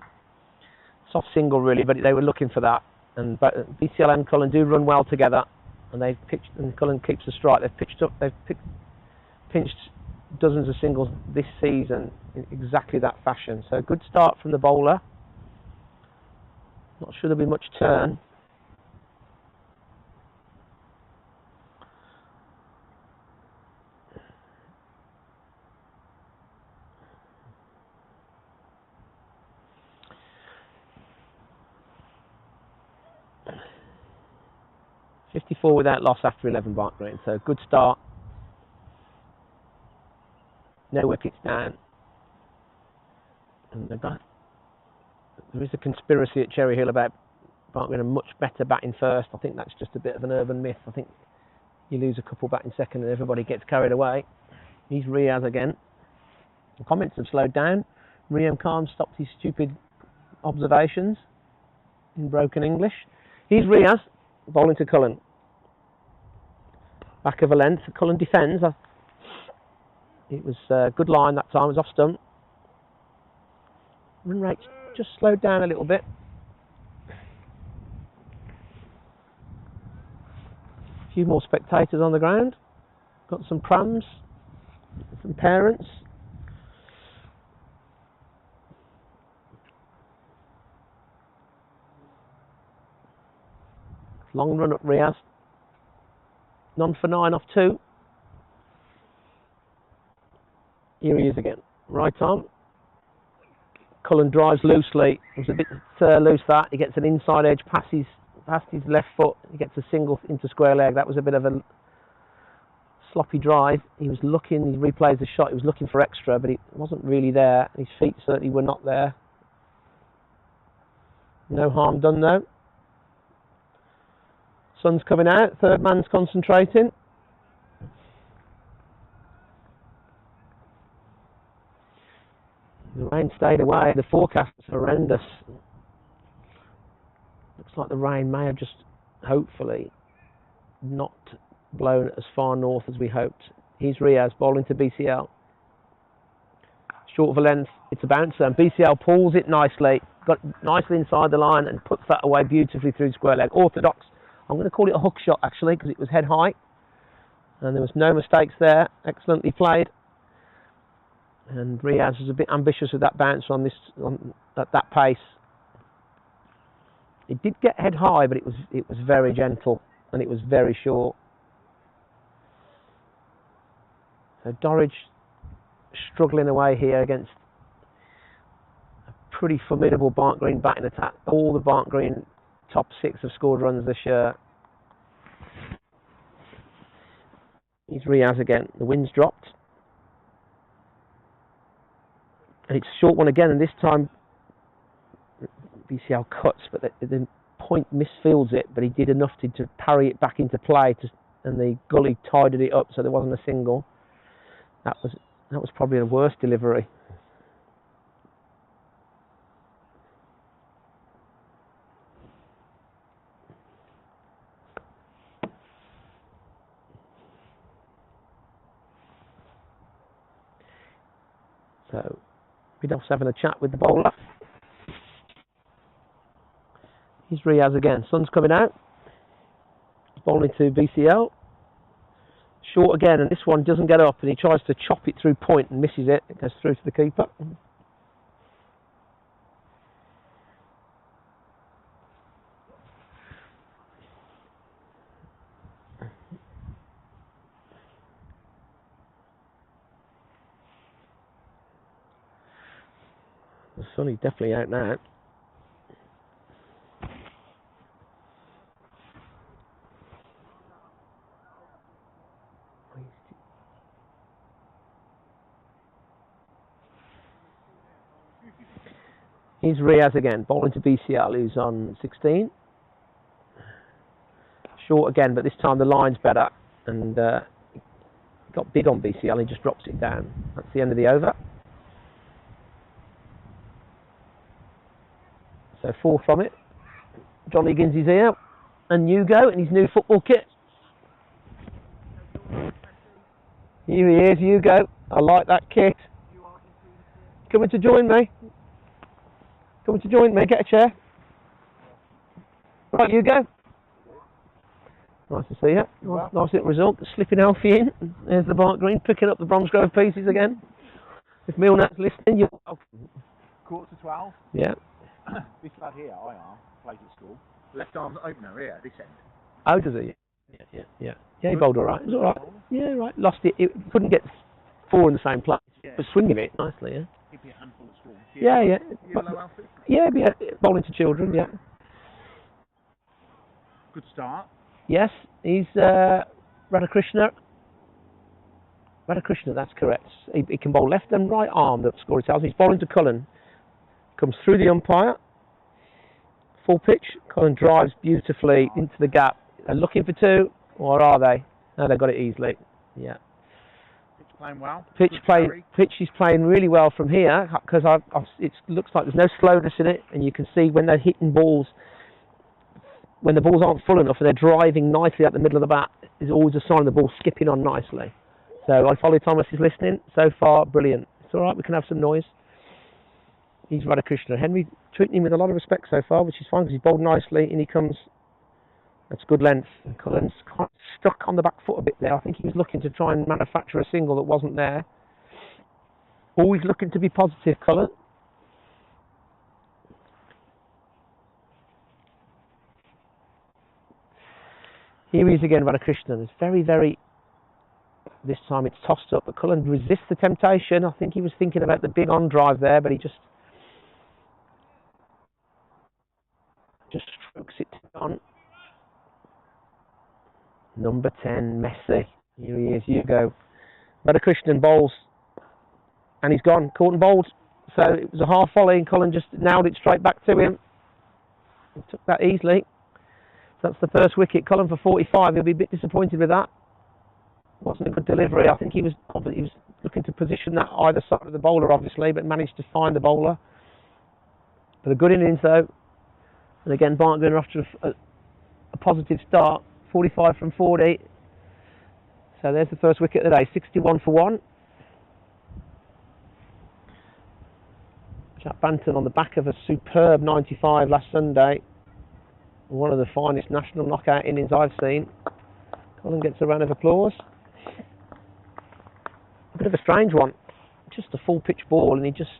Soft single really, but they were looking for that. And BCL and Cullen do run well together. And they've pitched, and Cullen keeps the strike. They've pinched dozens of singles this season in exactly that fashion. So a good start from the bowler. Not sure there'll be much turn. .54 without loss after 11 Barnt Green, so good start. No wickets down. And there is a conspiracy at Cherry Hill about Barnt Green a much better batting first. I think that's just a bit of an urban myth. I think you lose a couple batting second and everybody gets carried away. He's Riaz again. The comments have slowed down. Riam Khan stopped his stupid observations in broken English. He's Riaz. Bowling to Cullen. Back of a length. Cullen defends. It was a good line that time. It was off stump. Run rate just slowed down a little bit. A few more spectators on the ground. Got some prams. Some parents. Long run up Riaz. None for 9 off 2. Here he is again. Right arm. Cullen drives loosely. It was a bit loose that. He gets an inside edge past his left foot. He gets a single into square leg. That was a bit of a sloppy drive. He was looking, he replays the shot, he was looking for extra, but it wasn't really there. His feet certainly were not there. No harm done though. Sun's coming out, third man's concentrating. The rain stayed away, the forecast was horrendous. Looks like the rain may have just, hopefully, not blown as far north as we hoped. Here's Riaz bowling to BCL. Short of a length, it's a bouncer, and BCL pulls it nicely, got nicely inside the line and puts that away beautifully through square leg. Orthodox. I'm going to call it a hook shot actually because it was head high and there was no mistakes there. Excellently played. And Riaz was a bit ambitious with that bounce at that pace. It did get head high, but it was very gentle and it was very short. So Dorridge struggling away here against a pretty formidable Barnt Green batting attack. All the Barnt Green top 6 have scored runs this year. Here's Riaz again. The wind's dropped. And it's a short one again, and this time BCL cuts, but the point misfields it, but he did enough to parry it back into play, and the gully tidied it up so there wasn't a single. That was probably the worst delivery. So Bidoff's having a chat with the bowler. Here's Riaz again. Sun's coming out. Bowling to BCL. Short again, and this one doesn't get up, and he tries to chop it through point and misses it. It goes through to the keeper. The sun is definitely out now. Here's Riaz again, bowling to BCL, who's on 16. Short again, but this time the line's better, and got big on BCL, he just drops it down. That's the end of the over. So 4 from it. John Higgins is here, and Hugo in his new football kit. Here he is, Hugo. I like that kit. Coming to join me. Coming to join me, get a chair. Right, Hugo. Nice to see you. Nice little result. Slipping Alfie in. There's the Barnt Green, picking up the Bromsgrove pieces again. If Milner's listening, you're welcome. 11:45. Yeah. This lad here, IR, plays at school. Left arm opener here, this end. Oh, does he? Yeah, he bowled all right. It was all right. Yeah, right. Lost it. It couldn't get 4 in the same place. Yeah. But swinging it nicely, yeah. He'd be a handful at school. Yeah. Yellow outfit. Yeah, bowling to children, yeah. Good start. Yes, he's Radhakrishna. Radhakrishna, that's correct. He can bowl left and right arm, the score tells me. He's bowling to Cullen. Comes through the umpire. Full pitch. Cullen drives beautifully into the gap. They're looking for 2, or are they? No, they got it easily. Yeah. Pitch playing well. Pitch is playing really well from here because it looks like there's no slowness in it, and you can see when they're hitting balls, when the balls aren't full enough and they're driving nicely at the middle of the bat, is always a sign the ball's skipping on nicely. So Ollie Thomas is listening. So far, brilliant. It's all right. We can have some noise. He's Radhakrishna. Henry treating him with a lot of respect so far, which is fine because he's bowled nicely, and he comes. That's good length. And Cullen's quite stuck on the back foot a bit there. I think he was looking to try and manufacture a single that wasn't there. Always looking to be positive, Cullen. Here he is again, Radhakrishnan. It's very, very... This time it's tossed up, but Cullen resists the temptation. I think he was thinking about the big on drive there, but he just strokes it on. Number 10, Messi. Here he is, Hugo. Radhakrishnan bowls, and he's gone. Caught and bowled. So it was a half volley, and Cullen just nailed it straight back to him. He took that easily. So that's the first wicket. Cullen for 45. He'll be a bit disappointed with that. Wasn't a good delivery. I think he was looking to position that either side of the bowler, obviously, but managed to find the bowler. But a good innings, though. And again, Barnt going off to a positive start. 45 from 40. So there's the first wicket of the day. 61 for 1. Jack Banton on the back of a superb 95 last Sunday. One of the finest national knockout innings I've seen. Colin gets a round of applause. A bit of a strange one. Just a full pitch ball, and he just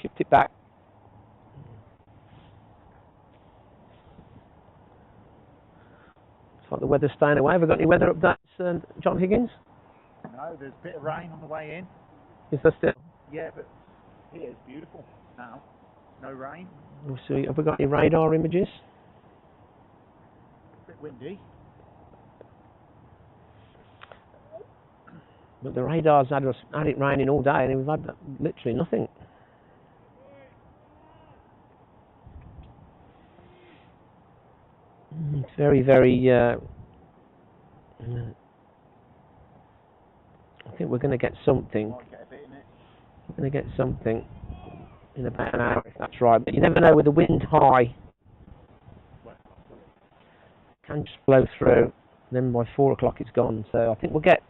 chipped it back. It's like the weather's staying away. Have we got any weather updates, John Higgins? No, there's a bit of rain on the way in. Is there still? Yeah, but here it's beautiful now. No rain. We'll see. Have we got any radar images? A bit windy. But the radar's had it raining all day, and we've had literally nothing. It's very, very... I think we're going to get something. We're going to get something in about an hour, if that's right. But you never know with the wind high. It can just blow through. Then by 4 o'clock it's gone. So I think we'll get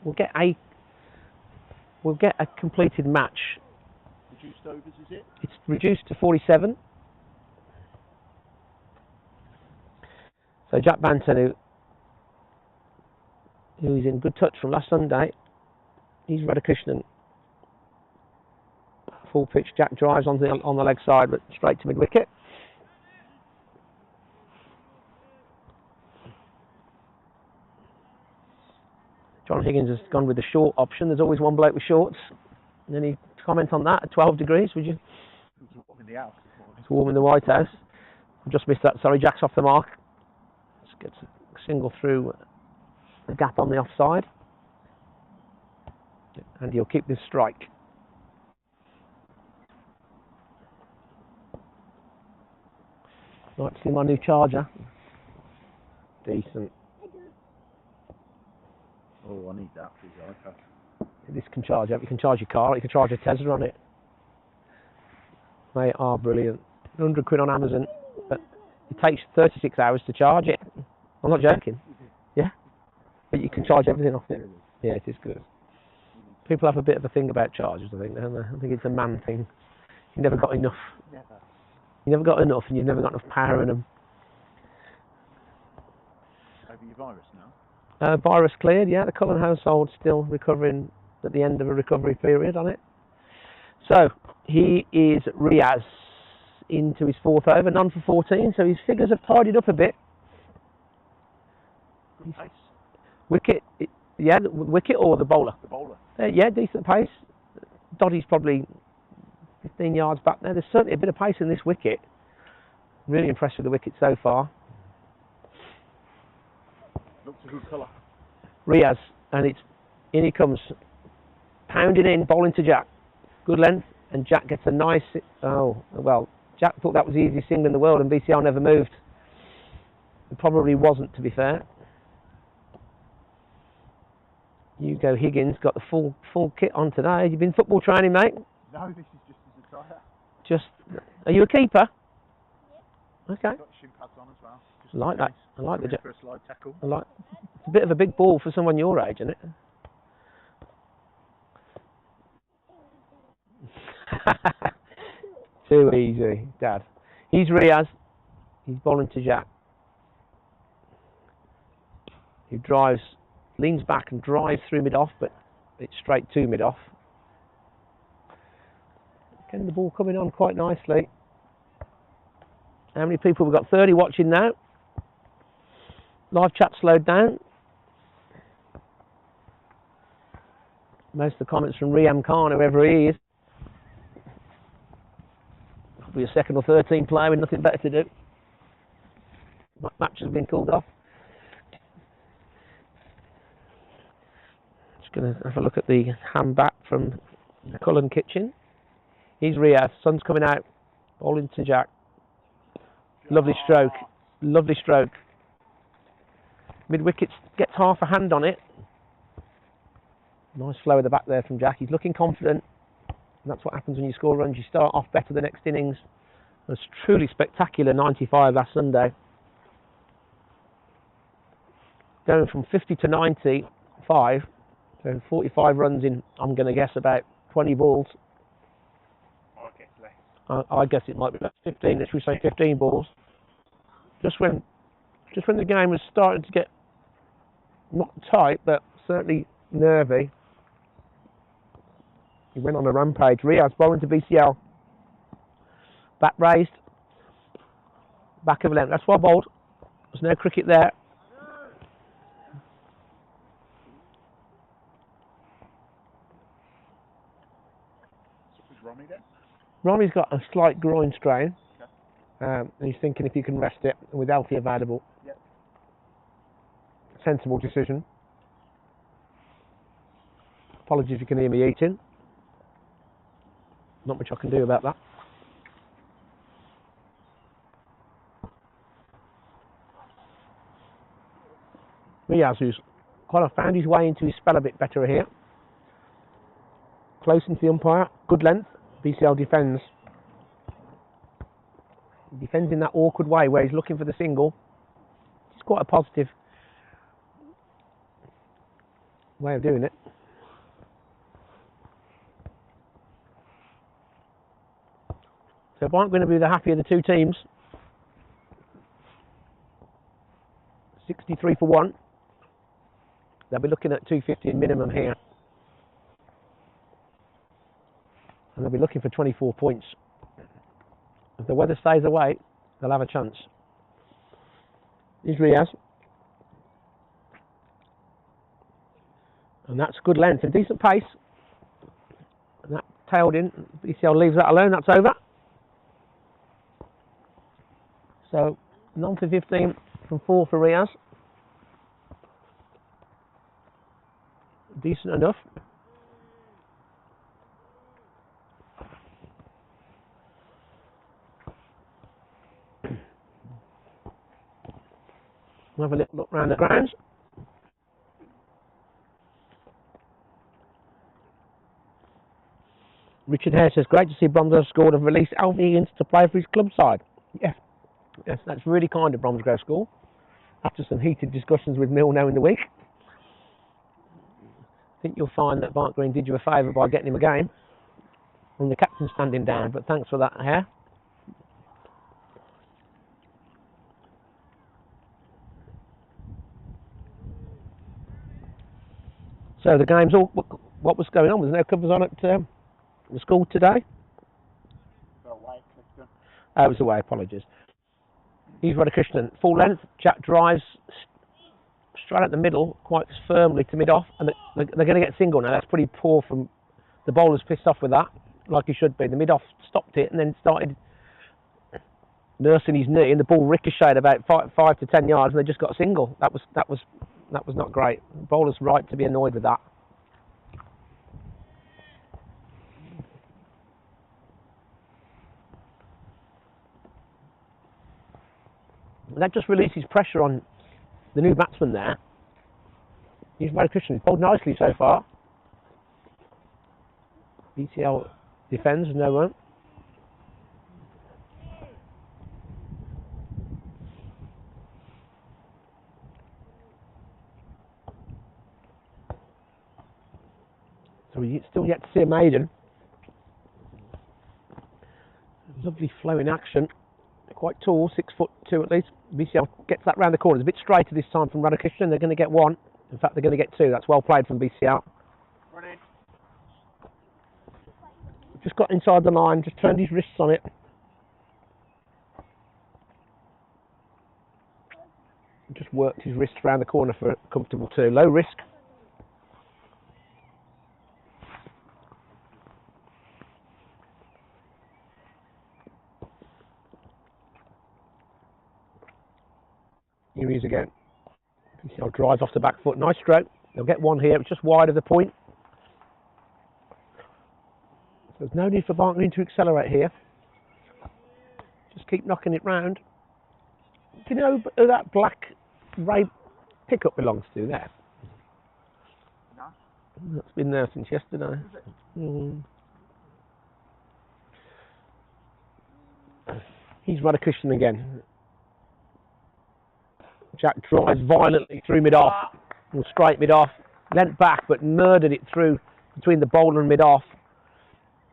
a completed match. Reduced overs, is it? It's reduced to 47. So Jack Banton, who is in good touch from last Sunday, he's Radhakrishnan. Full pitch, Jack drives on the leg side, but straight to mid wicket. John Higgins has gone with the short option. There's always one bloke with shorts. And any comment on that? At 12 degrees, would you? It's warm in the house. It's warm in the White House. Just missed that. Sorry, Jack's off the mark. Just gets a single through the gap on the offside. And he'll keep this strike. Right, see my new charger. Decent. Oh, I need that for his iPad. This can charge. You can charge your car. You can charge a Tesla on it. They are brilliant. 100 quid on Amazon, but it takes 36 hours to charge it. I'm not joking. Yeah, but you can charge everything off it. Yeah, it is good. People have a bit of a thing about chargers, I think, don't they? I think it's a man thing. You never got enough. Never. You never got enough, and you've never got enough power in them. Over your virus now? Virus cleared, yeah. The Cullen household still recovering at the end of a recovery period on it. So, he is Riaz into his 4th over, none for 14, so his figures have tidied up a bit. Good pace. Wicket, yeah, the wicket or the bowler? The bowler. Yeah, decent pace. Doddy's probably 15 yards back there. There's certainly a bit of pace in this wicket. Really impressed with the wicket so far. Looks a good colour. Riaz, and in he comes, pounding in, bowling to Jack. Good length, and Jack gets a nice... Oh, well, Jack thought that was the easiest thing in the world, and BCL never moved. It probably wasn't, to be fair. Hugo Higgins got the full kit on today. Have you been football training, mate? No, this is just as a trial. Just... Are you a keeper? Yeah. Okay. Got shin pads on as well. I like that. I like the... For a slide tackle. It's a bit of a big ball for someone your age, isn't it? Too easy, Dad. He's Riaz. He's bowling to Jack. He leans back and drives through mid-off, but it's straight to mid-off. Getting the ball coming on quite nicely. How many people? We've got 30 watching now. live chat slowed down. Most of the comments from Riam Khan, whoever he is. Probably a second or third team player with nothing better to do. Match has been called off. Just going to have a look at the hand back from the Cullen kitchen. He's Riaz. Sun's coming out. Ball into Jack. Lovely stroke. Lovely stroke. Mid wicket gets half a hand on it. Nice flow at the back there from Jack. He's looking confident. And that's what happens when you score runs. You start off better the next innings. It was truly spectacular 95 last Sunday. Going from 50 to 95, so 45 runs in, I'm going to guess, about 20 balls. I guess less. I guess it might be about 15, let's say 15 balls. Just when the game was starting to get not tight, but certainly nervy, he went on a rampage. Riaz bowling to BCL. Back raised. Back of length. That's why I bowled. There's no cricket there. Romy then? Romy's got a slight groin strain. And he's thinking if he can rest it with Alfie available. Yep. Sensible decision. Apologies if you can hear me eating. Not much I can do about that. Riaz, who's kind of found his way into his spell a bit better here. Close into the umpire, good length. BCL defends. He defends in that awkward way where he's looking for the single. It's quite a positive way of doing it. So Barnt going to be the happier of the two teams. 63 for 1. They'll be looking at 250 minimum here. And they'll be looking for 24 points. If the weather stays away, they'll have a chance. Here's Riaz. And that's good length and decent pace. And that tailed in. BCL leaves that alone. That's over. So, none for 15 from 4 for Riaz. Decent enough. We'll have a little look round the grounds. Richard Hare says, great to see Bromsgrove scored and released Alfie Higgins to play for his club side. Yes, that's really kind of Bromsgrove School. After some heated discussions with Mill now in the week. I think you'll find that Barnt Green did you a favour by getting him a game. And the captain standing down, but thanks for that, Hare. So the game's all, what was going on? Was there no covers on at the school today? Away, Clifton. It was away, apologies. He's Radhakrishnan. Full length, Jack drives straight at the middle, quite firmly to mid-off, and they're going to get single now. That's pretty poor from the bowler's pissed off with that, like he should be. The mid-off stopped it and then started nursing his knee, and the ball ricocheted about 5 to 10 yards, and they just got a single. That was not great. The bowler's right to be annoyed with that. That just releases pressure on the new batsman there. He's Radhakrishnan. He's bowled nicely so far. BCL defends, no run. So we still yet to see a maiden. Lovely flowing action. Quite tall, 6'2" at least. BCL gets that round the corner. It's a bit straighter this time from Radhakrishnan. They're going to get 1. In fact, they're going to get 2. That's well played from BCL. Running. Just got inside the line, just turned his wrists on it. Just worked his wrist around the corner for a comfortable two. Low risk. Here he is again. You see how drives off the back foot. Nice stroke. They'll get one here. It's just wide of the point. So there's no need for Barnt Green to accelerate here. Just keep knocking it round. Do you know who that black ray pickup belongs to there? No. That's been there since yesterday. He's Radicushion again. Jack drives violently through mid-off. And straight mid-off. Leant back but murdered it through between the bowler and mid-off.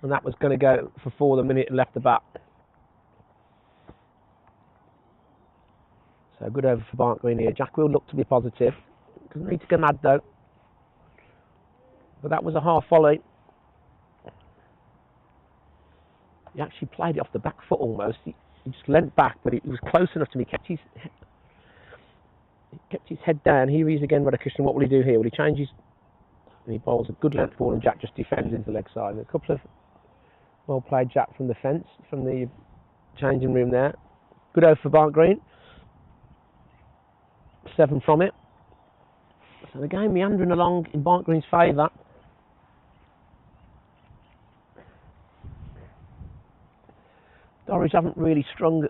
And that was going to go for 4 the minute it left the bat. So good over for Barnt Green here. Jack will look to be positive. Doesn't need to go mad though. But that was a half volley. He actually played it off the back foot almost. He just leant back, but it was close enough to me. He kept his head down. Here he is again, Radicushion. What will he do here? Will he change his... And he bowls a good length ball and Jack just defends into the leg side. And a couple of well played Jack from the fence, from the changing room there. Good over for Barnt Green. 7 from it. So the game meandering along in Barnt Green's favour. Dorridge haven't really strung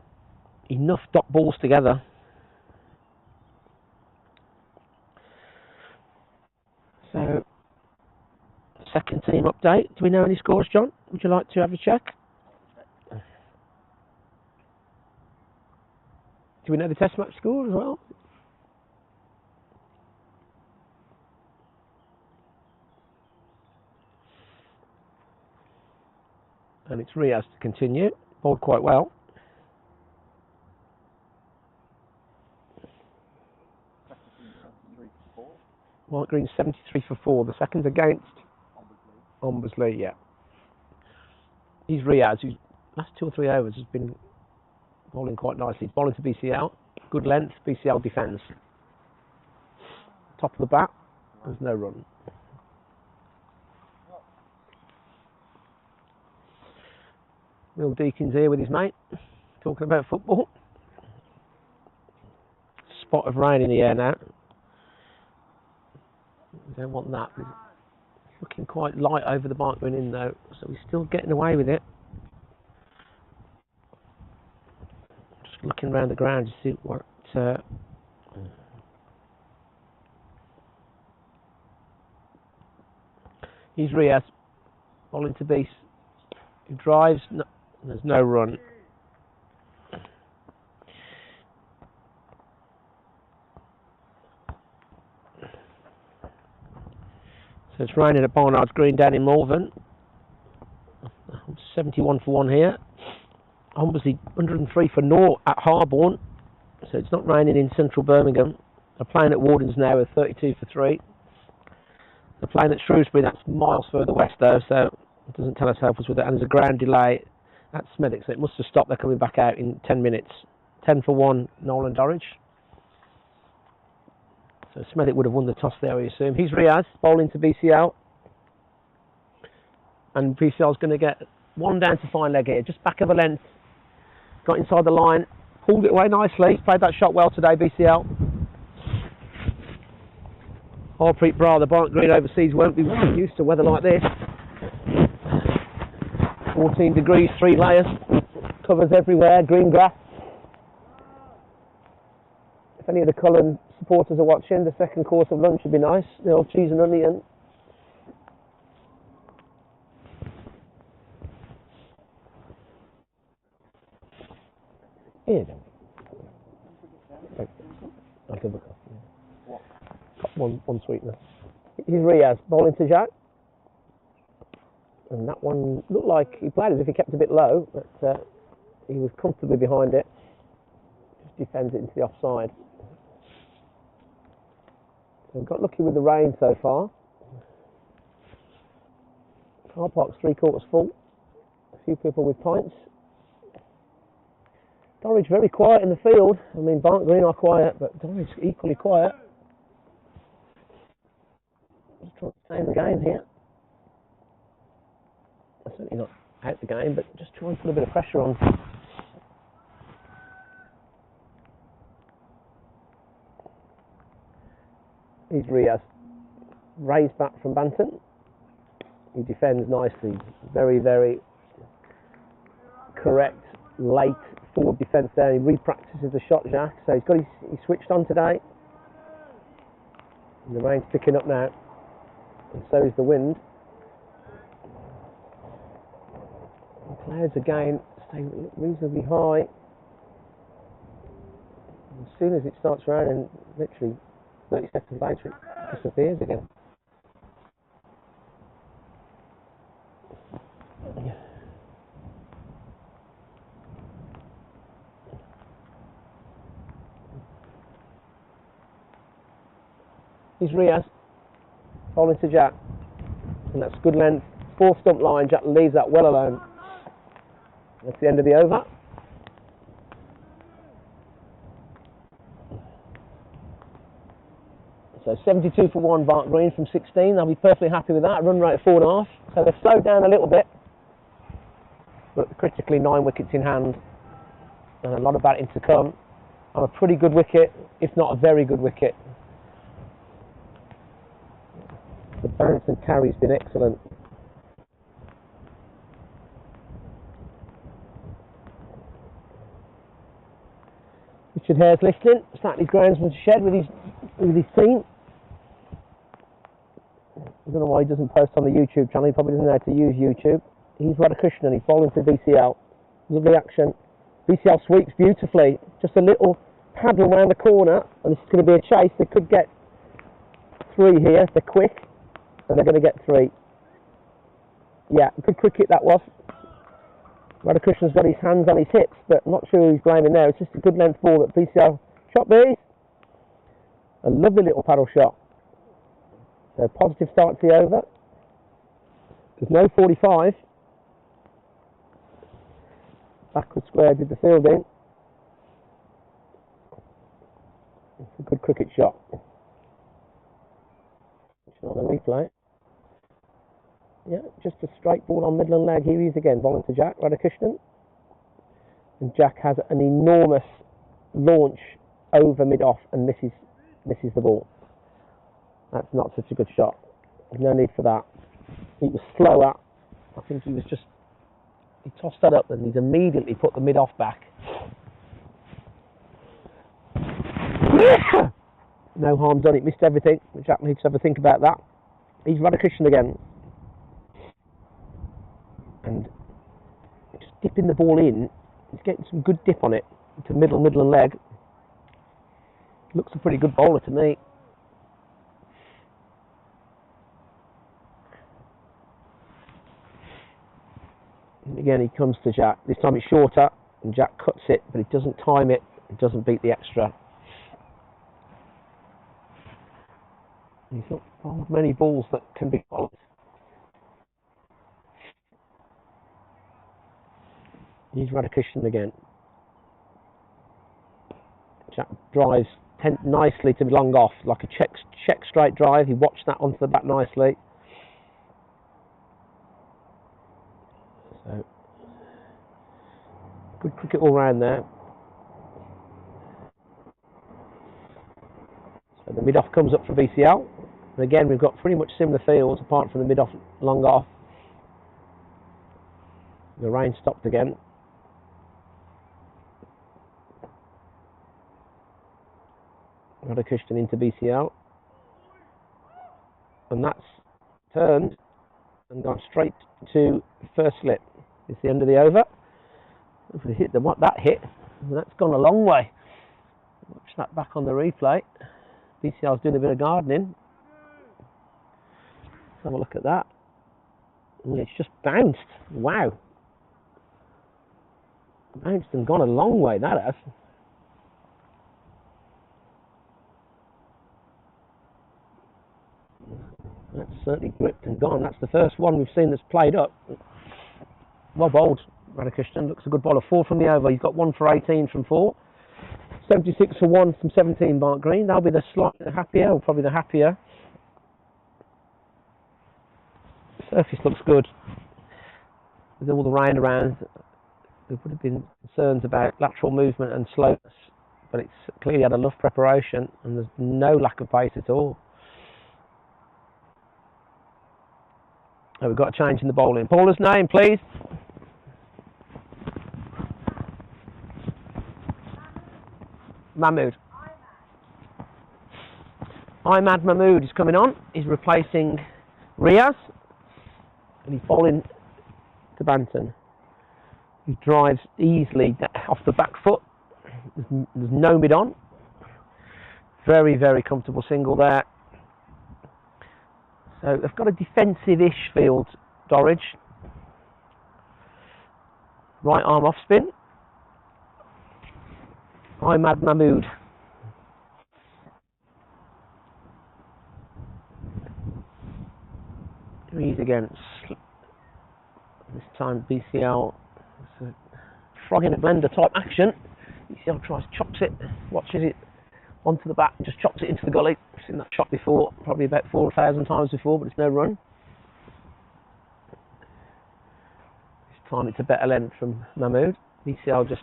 enough dot balls together. So, second team update. Do we know any scores, John? Would you like to have a check? Do we know the test match score as well? And it's Riaz to continue. Bowled quite well. Barnt Green 73 for 4. The second's against Ombersley, yeah. He's Riaz, who's last 2 or 3 overs has been bowling quite nicely. He's bowling to BCL. Good length, BCL defends. Top of the bat, there's no run. Will Deakin's here with his mate, talking about football. Spot of rain in the air now. We don't want that. It's looking quite light over the Barnt Green in though, so he's still getting away with it. Just looking around the ground to see what... He's Riaz, bowling to Beast. He drives... No, there's no run. So it's raining at Barnard's Green down in Malvern. 71 for 1 here. Obviously 103 for 0 at Harborne. So it's not raining in central Birmingham. They're playing at Wardens now with 32 for 3. They're playing at Shrewsbury, that's miles further west though, so it doesn't tell us help us with it. And there's a ground delay at Smethwick, so it must have stopped. They're coming back out in 10 minutes. 10 for 1, Nolan Dorridge. So Smethwick would have won the toss there, we assume. He's Riaz, bowling to BCL. And BCL's going to get 1 down to fine leg here, just back of a length. Got inside the line, pulled it away nicely. He's played that shot well today, BCL. Harpreet Bra, the Barnt Green overseas, won't be used to weather like this. 14 degrees, 3 layers, covers everywhere, green grass. If any of the Cullen supporters are watching, the second course of lunch would be nice. The old cheese and onion. Here then. I'll give a cup. One sweetener. Here's Riaz, bowling to Jack. And that one looked like he played as if he kept a bit low, but he was comfortably behind it. Just defends it into the offside. So we've got lucky with the rain so far. Car park's 3/4 full. A few people with pints. Dorridge very quiet in the field. I mean, Barnt Green are quiet, but Dorridge equally quiet. Just trying to stay in the game here. Certainly not out the game, but just try and put a bit of pressure on. Here's Riaz. Raised back from Banton. He defends nicely. Very, very correct, late forward defence there. He repractices the shot, Jack. So he's switched on today. And the rain's picking up now. And so is the wind. The clouds again stay reasonably high. As soon as it starts raining, literally 30 seconds later, it disappears again. Here's Riaz, falling to Jack, and that's good length, 4 stump line. Jack leaves that well alone. That's the end of the over. So 72 for 1, Barnt Green from 16. They'll be perfectly happy with that. Run rate of 4.5. So they've slowed down a little bit, but critically 9 wickets in hand, and a lot of batting to come on a pretty good wicket, if not a very good wicket. The bounce and carry's been excellent. Richard Hare's listening, sat in his groundsman's shed with his team. I don't know why he doesn't post on the YouTube channel. He probably doesn't know how to use YouTube. He's Radhakrishnan. He's falling to BCL. Lovely action. BCL sweeps beautifully. Just a little paddle around the corner, and this is going to be a chase. They could get 3 here. They're quick, and they're going to get 3. Yeah, good cricket that was. Radhakrishnan's got his hands on his hips, but I'm not sure who he's blaming there. It's just a good length ball that BCL shot bees. A lovely little paddle shot. So positive start to the over. There's no 45. Backward square did the fielding. It's a good cricket shot. It's not a replay. Yeah, just a straight ball on Midland leg. Here he is again, bowling to Jack Radhakrishnan. And Jack has an enormous launch over mid-off and misses the ball. That's not such a good shot. There's no need for that. He was slower. I think he tossed that up and he's immediately put the mid-off back. No harm done, it missed everything. Jack needs to have a think about that. He's Radhakrishnan again. And just dipping the ball in, he's getting some good dip on it to middle and leg. Looks a pretty good bowler to me. And again, he comes to Jack. This time it's shorter, and Jack cuts it, but he doesn't time it. It doesn't beat the extra. He's not bowled many balls that can be bowled. He's Radhakrishnan again. Jack drives nicely to long off, like a check straight drive. He watched that onto the bat nicely. So, good cricket all round there. So the mid-off comes up for BCL. And again, we've got pretty much similar fields, apart from the mid-off, long off. The rain stopped again. Radhakrishnan into BCL, and that's turned and gone straight to first slip. It's the end of the over. If we hit what that hit, that's gone a long way. Watch that back on the replay. BCL's doing a bit of gardening. Let's have a look at that. And it's just bounced. Wow. Bounced and gone a long way, that has. That's certainly gripped and gone. That's the first one we've seen that's played up. Well bowled. Radhakrishnan looks a good bowler. 4 from the over. He's got 1 for 18 from 4. 76 for 1 from 17, Barnt Green. That'll be the slightly happier, or probably the happier. Surface looks good. With all the rain around, there would have been concerns about lateral movement and slowness, but it's clearly had enough preparation and there's no lack of pace at all. Oh, we've got a change in the bowling. Bowler's name, please. Mahmood. Imad Mahmood is coming on. He's replacing Riaz, and he's bowling to Banton. He drives easily off the back foot. There's no mid on. Very, very comfortable single there. So they've got a defensive-ish field, Dorridge. Right arm off spin. Imad Mahmood. He's against. This time BCL. It's a frog in a blender type action. BCL tries, chops it, watches it onto the bat, just chops it into the gully. I've seen that shot before, probably about 4,000 times before, but it's no run. This time it's a better length from Mahmood. BCL just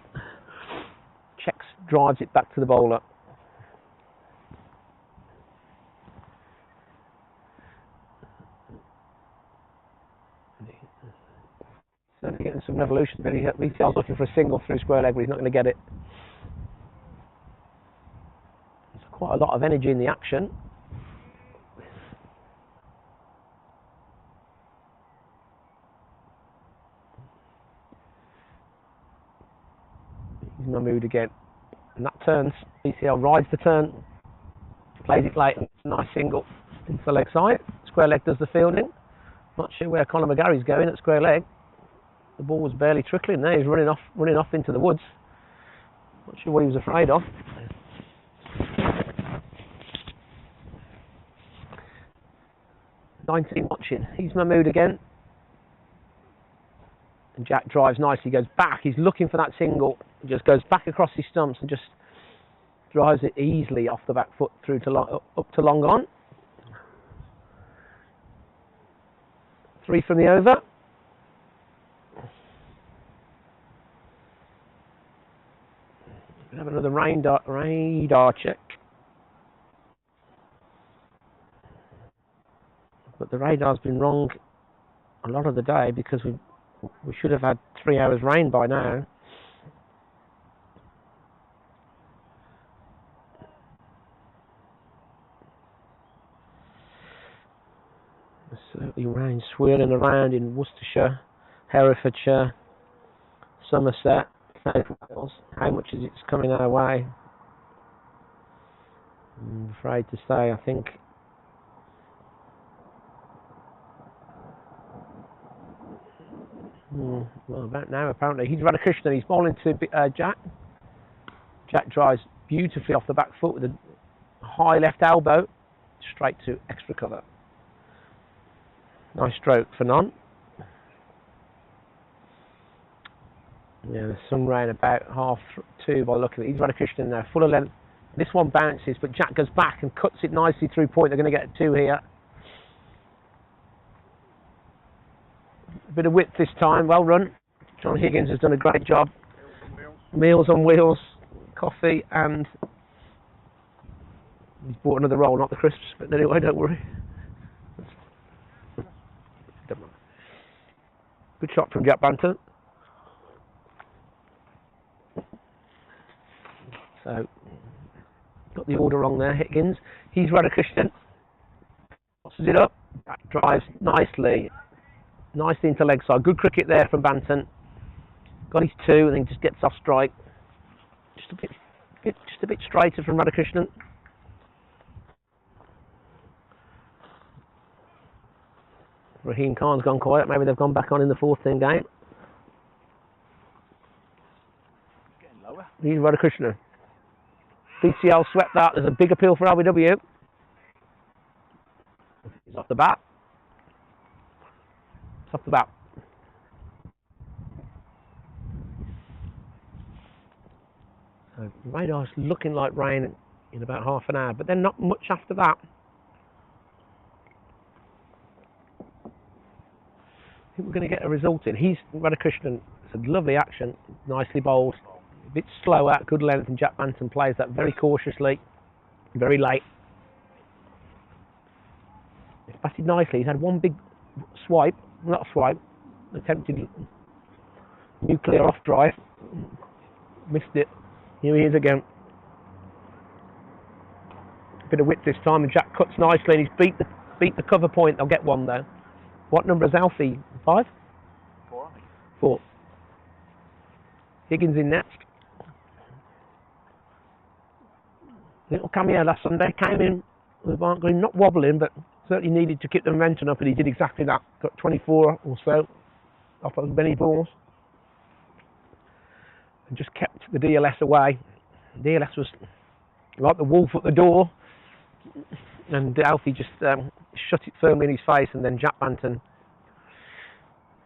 checks, drives it back to the bowler. So getting some revolution, but BCL's looking for a single through square leg, but he's not going to get it. There's quite a lot of energy in the action. Here's Mahmood again, and that turns. BCL rides the turn, plays it late, and it's a nice single into the leg side. Square leg does the fielding. Not sure where Conor McGarry's going at square leg. The ball was barely trickling there. He's running off into the woods. Not sure what he was afraid of. "19 watching." He's Mahmood again. And Jack drives nicely. He goes back. He's looking for that single. He just goes back across his stumps and just drives it easily off the back foot through to up to long on. 3 from the over. Have another radar check. But the radar's been wrong a lot of the day because we should have had 3 hours rain by now. There's certainly rain swirling around in Worcestershire, Herefordshire, Somerset, South Wales. How much is it coming our way? I'm afraid to say, I think well, about now apparently. He's Radhakrishnan. He's bowling to Jack. Jack drives beautifully off the back foot with a high left elbow straight to extra cover. Nice stroke for none. Yeah, there's some rain about 2:30 by looking at it. He's Radhakrishnan now, full of length. This one bounces, but Jack goes back and cuts it nicely through point. They're going to get 2 here. A bit of width this time, well run. John Higgins has done a great job. Meals on Wheels, coffee, and he's bought another roll, not the crisps, but anyway, don't worry. Good shot from Jack Banton. So, got the order wrong there, Higgins. He's Radhakrishnan. Tosses it up. Back drives nicely into leg side. Good cricket there from Banton. Got his 2 and then just gets off strike. Just a bit straighter from Radhakrishnan. Raheem Khan's gone quiet. Maybe they've gone back on in the 14 game. Getting lower. He's Radhakrishnan. BCL swept that. There's a big appeal for LBW. He's off the bat. It's off the bat. So the radar's looking like rain in about half an hour, but then not much after that. I think we're going to get a result in. Radhakrishnan, it's a lovely action, nicely bowled, a bit slower, good length, and Jack Banton plays that very cautiously, very late. He's batted nicely. He's had one big swipe, not a swipe, attempted nuclear off drive, missed it. Here he is again. A bit of width this time, and Jack cuts nicely, and he's beat the cover point. They'll get one though. What number is Alfie? 5? 4, I think. 4. Higgins in next. Little cameo last Sunday, came in with Barnt Green, not wobbling, but certainly needed to keep the momentum up, and he did exactly that. Got 24 or so off those many balls, and just kept the DLS away. DLS was like the wolf at the door, and Alfie just shut it firmly in his face, and then Jack Banton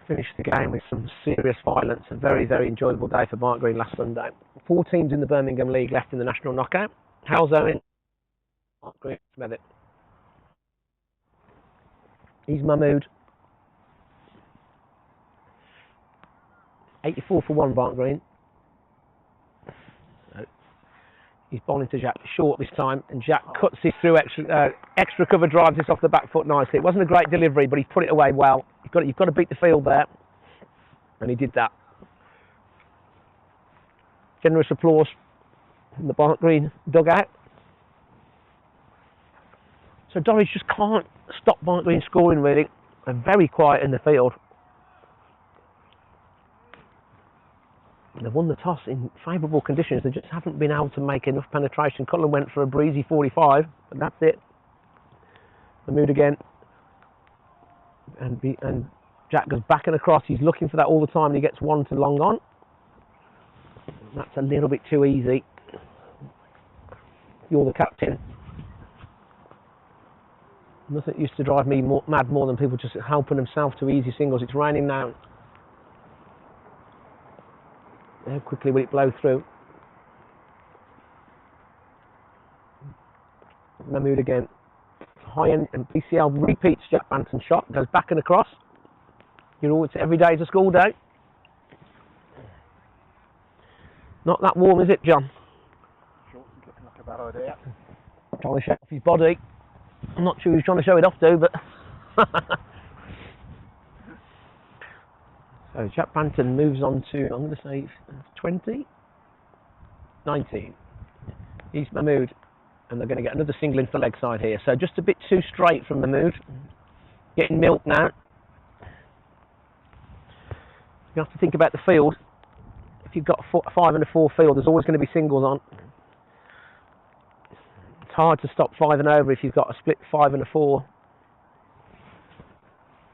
finished the game with some serious violence. A very, very enjoyable day for Barnt Green last Sunday. 4 teams in the Birmingham League left in the national knockout. How's Owen? Barnt Green, smell it. He's Mahmood. 84 for 1, Barnt Green. He's bowling to Jack short this time, and Jack cuts this through extra cover, drives this off the back foot nicely. It wasn't a great delivery, but he's put it away well. You've got to beat the field there, and he did that. Generous applause from the Barnt Green dugout. So Dorridge just can't stop Barnt Green scoring really. They're very quiet in the field. They've won the toss in favourable conditions. They just haven't been able to make enough penetration. Cullen went for a breezy 45, but that's it. Mahmood again. And Jack goes back and across. He's looking for that all the time, and he gets one to long on. That's a little bit too easy. You're the captain. Nothing used to drive me mad more than people just helping themselves to easy singles. It's raining now. How quickly will it blow through? Mahmood again. High end, and BCL repeats Jack Banton's shot. Goes back and across. You know, it's every day is a school day. Not that warm, is it, John? Shorts is looking like a bad idea. Trying to show off his body. I'm not sure he's trying to show it off to, but so Jack Banton moves on to, I'm going to say 20, 19. He's Mahmood, and they're going to get another single in for leg side here. So just a bit too straight from Mahmood. Getting milked now. You have to think about the field. If you've got a 5 and a 4 field, there's always going to be singles on. It's hard to stop 5 and over if you've got a split 5 and a 4.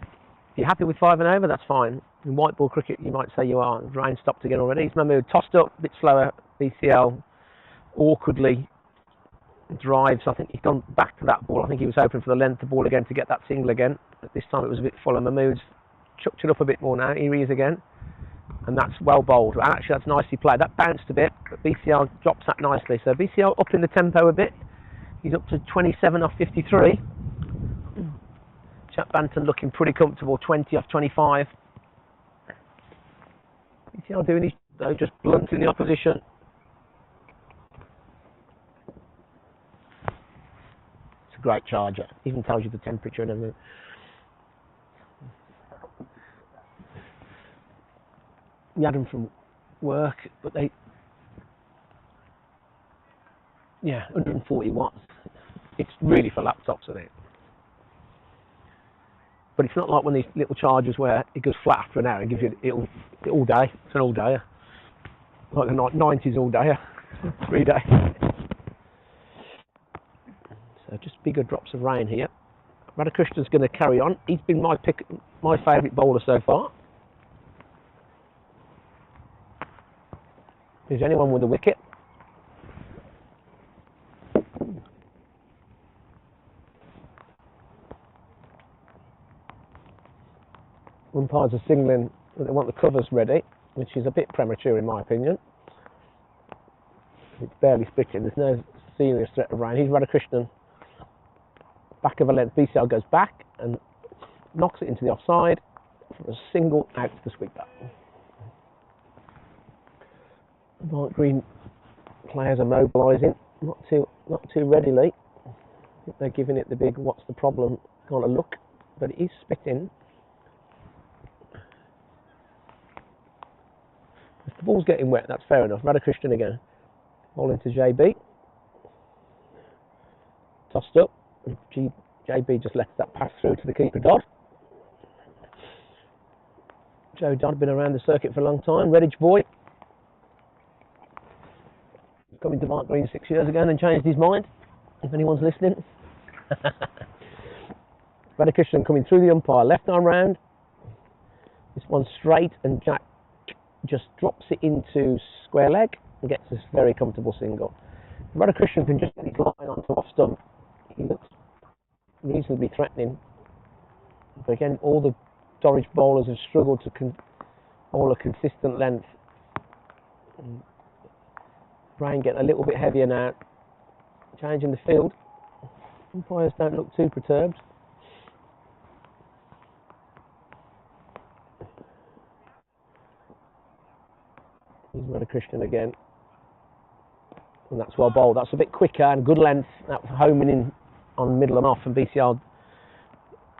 If you're happy with 5 and over, that's fine. In white ball cricket, you might say you are. The rain stopped again already. It's Mahmood tossed up, a bit slower. BCL awkwardly drives. I think he's gone back to that ball. I think he was hoping for the length of the ball again to get that single again. But this time it was a bit fuller. Mahmood's chucked it up a bit more now. Here he is again. And that's well bowled. Actually, that's nicely played. That bounced a bit, but BCL drops that nicely. So BCL up in the tempo a bit. He's up to 27 off 53. Jack Banton looking pretty comfortable, 20 off 25. BCL doing his, though, just blunting the opposition. It's a great charger. Even tells you the temperature and everything. We had them from work, but they, 140 watts. It's really for laptops, isn't it? But it's not like one of these little chargers where it goes flat after an hour and gives you it all day. It's an all dayer. Like the 90s all dayer. 3 day. So just bigger drops of rain here. Radhakrishnan's going to carry on. He's been my favourite bowler so far. Is anyone with a wicket? Umpires are signalling that they want the covers ready, which is a bit premature in my opinion. It's barely spitting. There's no serious threat of rain. He's Radhakrishnan. Back of a length. BCL goes back and knocks it into the offside for a single out to the sweeper. Barnt Green players are mobilising, not too readily. I think they're giving it the big "what's the problem" kind of look, but it is spitting. If the ball's getting wet, that's fair enough. Radhakrishnan again. Ball into JB. Tossed up. JB just lets that pass through to the keeper, Dodd. Joe Dodd, been around the circuit for a long time. Dorridge boy. Coming to Barnt Green 6 years ago and then changed his mind, if anyone's listening. Radhakrishnan coming through the umpire, left arm round. This one's straight and Jack just drops it into square leg and gets a very comfortable single. Radhakrishnan can just get his line onto off stump. He looks reasonably threatening. But again, all the Dorridge bowlers have struggled to bowl a consistent length. Rain getting a little bit heavier now. Changing the field. Umpires don't look too perturbed. Here's Radhakrishnan again. And that's well bowled. That's a bit quicker and good length. That's homing in on middle and off, and BCL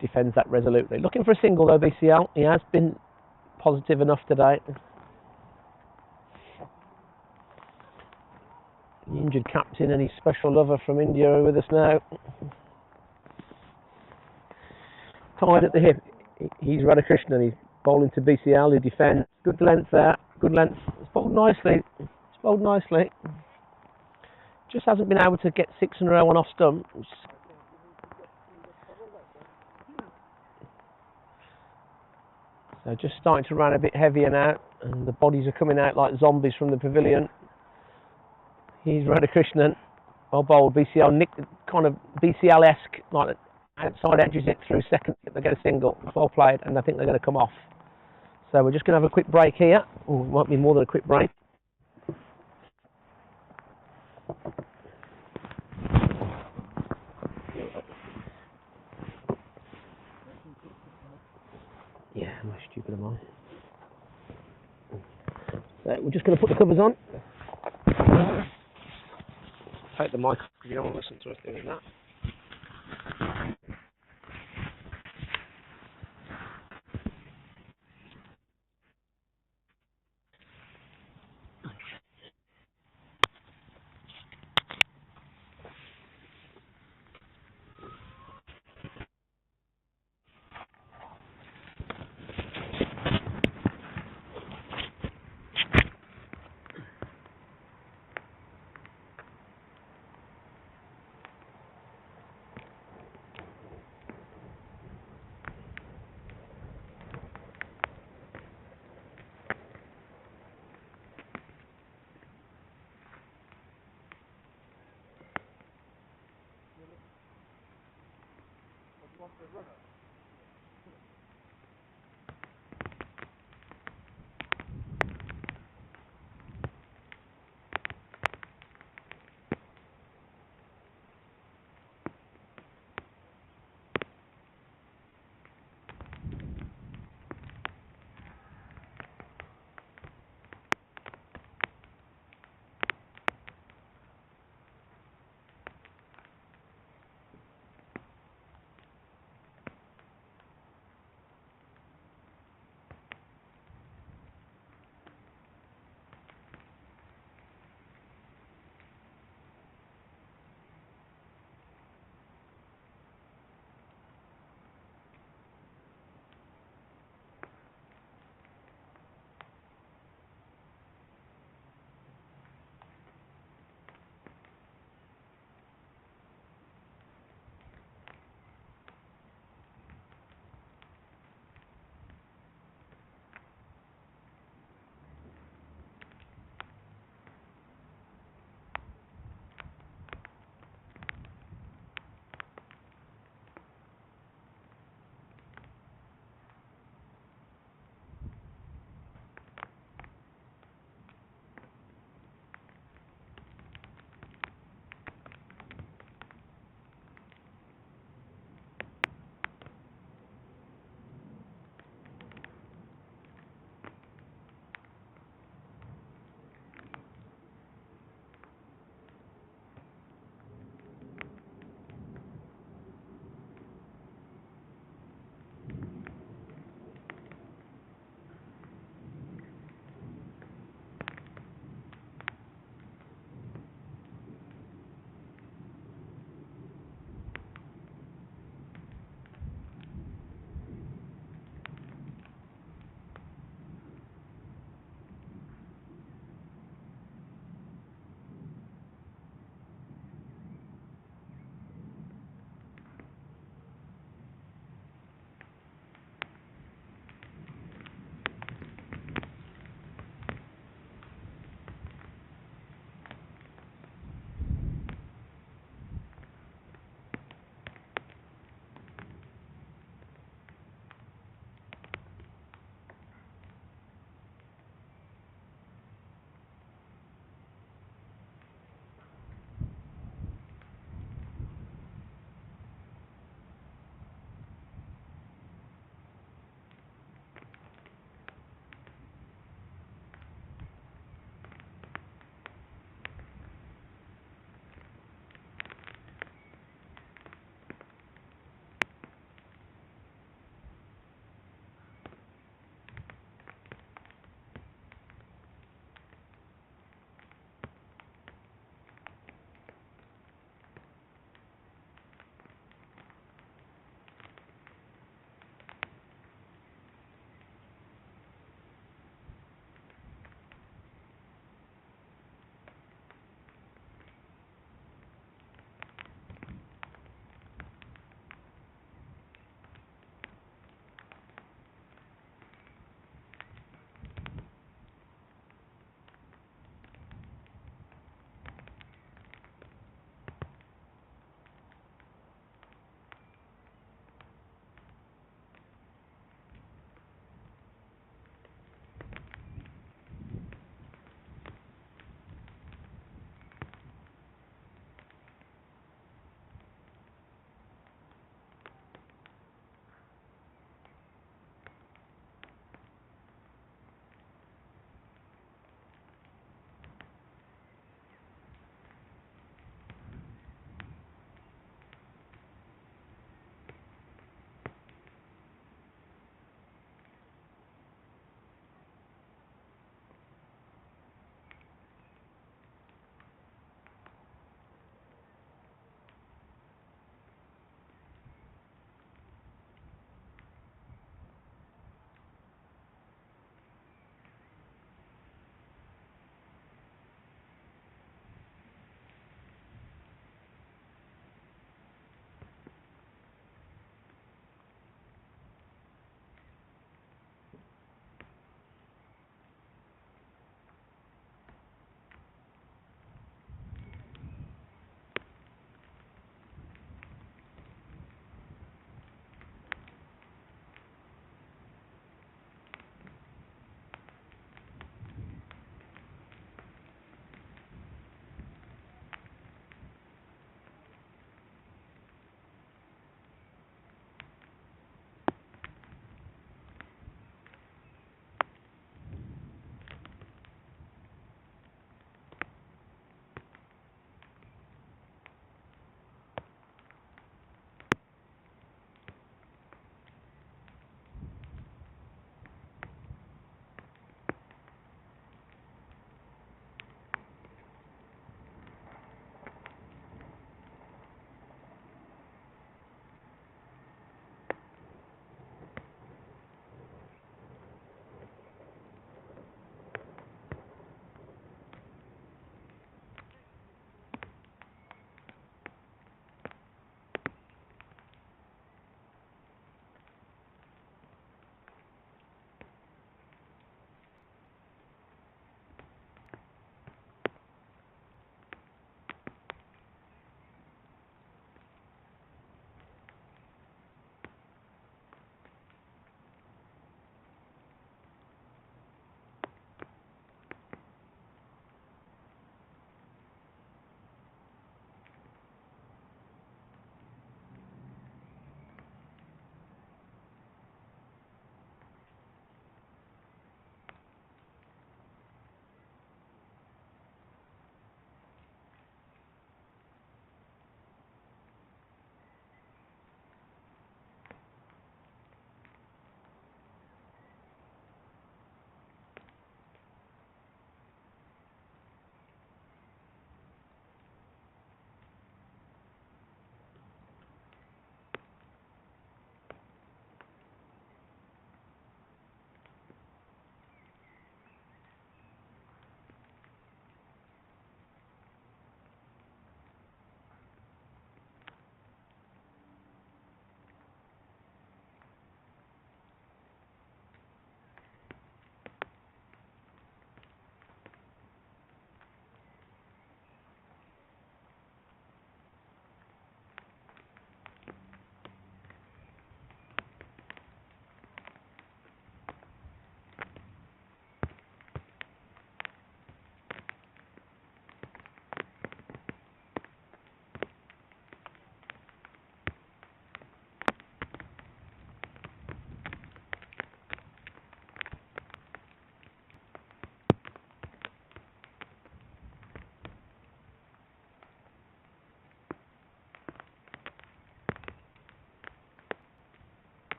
defends that resolutely. Looking for a single though, BCL. He has been positive enough today. The injured captain and his special lover from India are with us now. Tied at the hip. He's Radhakrishnan. He's bowling to BCL. He defends. Good length there. Good length. It's bowled nicely. It's bowled nicely. Just hasn't been able to get 6 in a row on off stump. So just starting to run a bit heavier now, and the bodies are coming out like zombies from the pavilion. He's Radhakrishnan, well bowled. BCL nick, kind of BCL-esque, like outside edges it through second. They get a single. Well played, and I think they're going to come off. So we're just going to have a quick break here. Or it might be more than a quick break. Yeah, how stupid am I? So we're just going to put the covers on. Take the mic off if you don't want to listen to us doing that.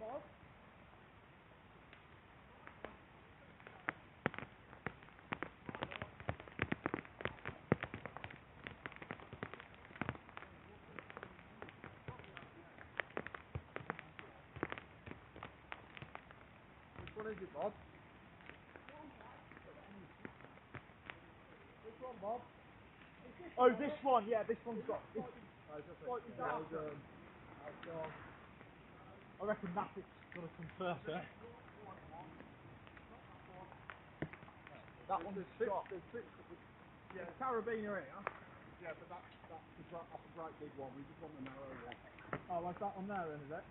Which one is it, Bob? Oh, this one, yeah, this one's got. This, I reckon that's gonna come first, eh? That one's got. Yeah, the carabiner here. Yeah, but that's a great big one. We just want the narrow one. Oh, like that one there, then, is it?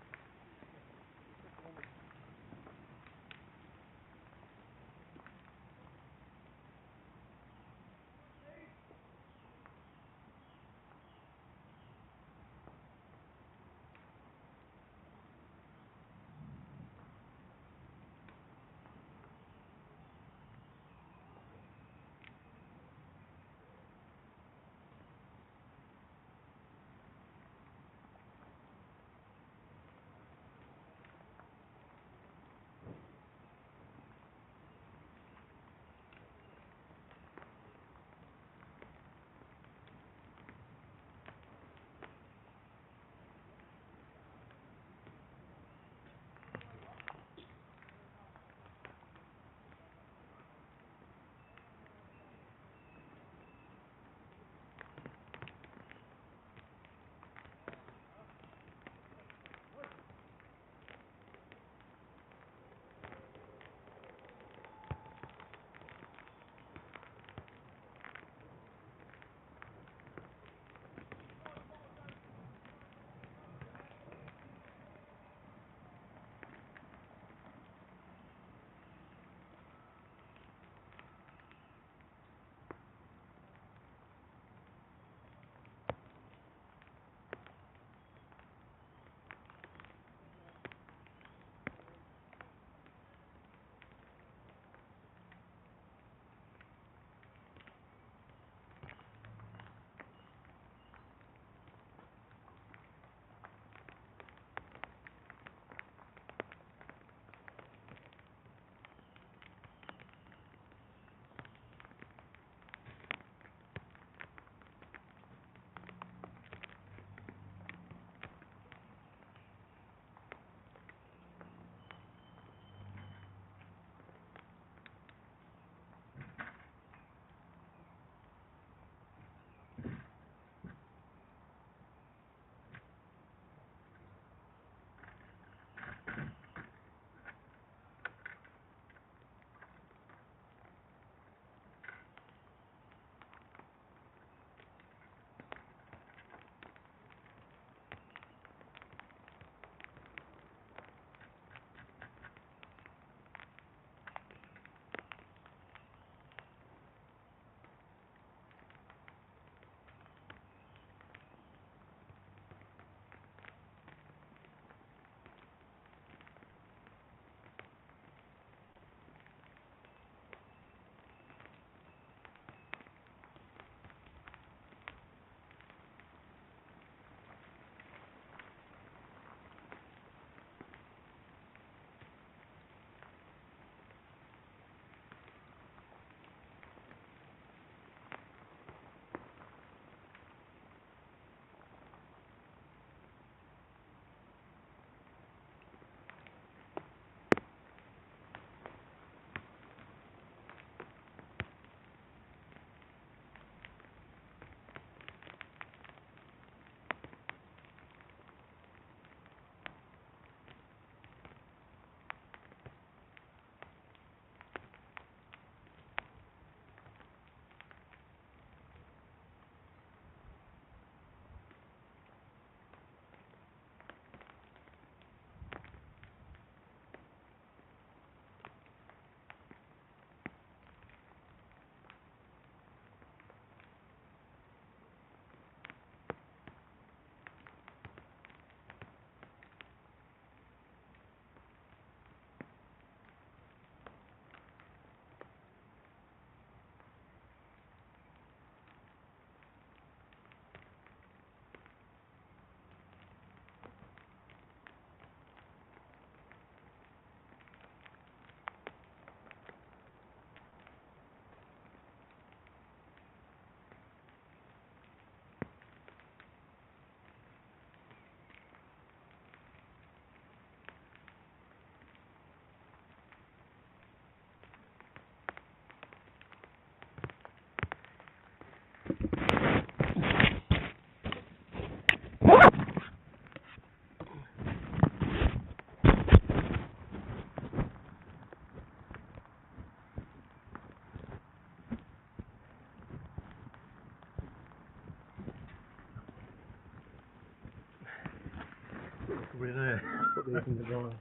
over in there. Put these in the dry.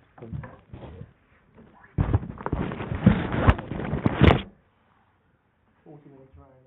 40 minutes rain.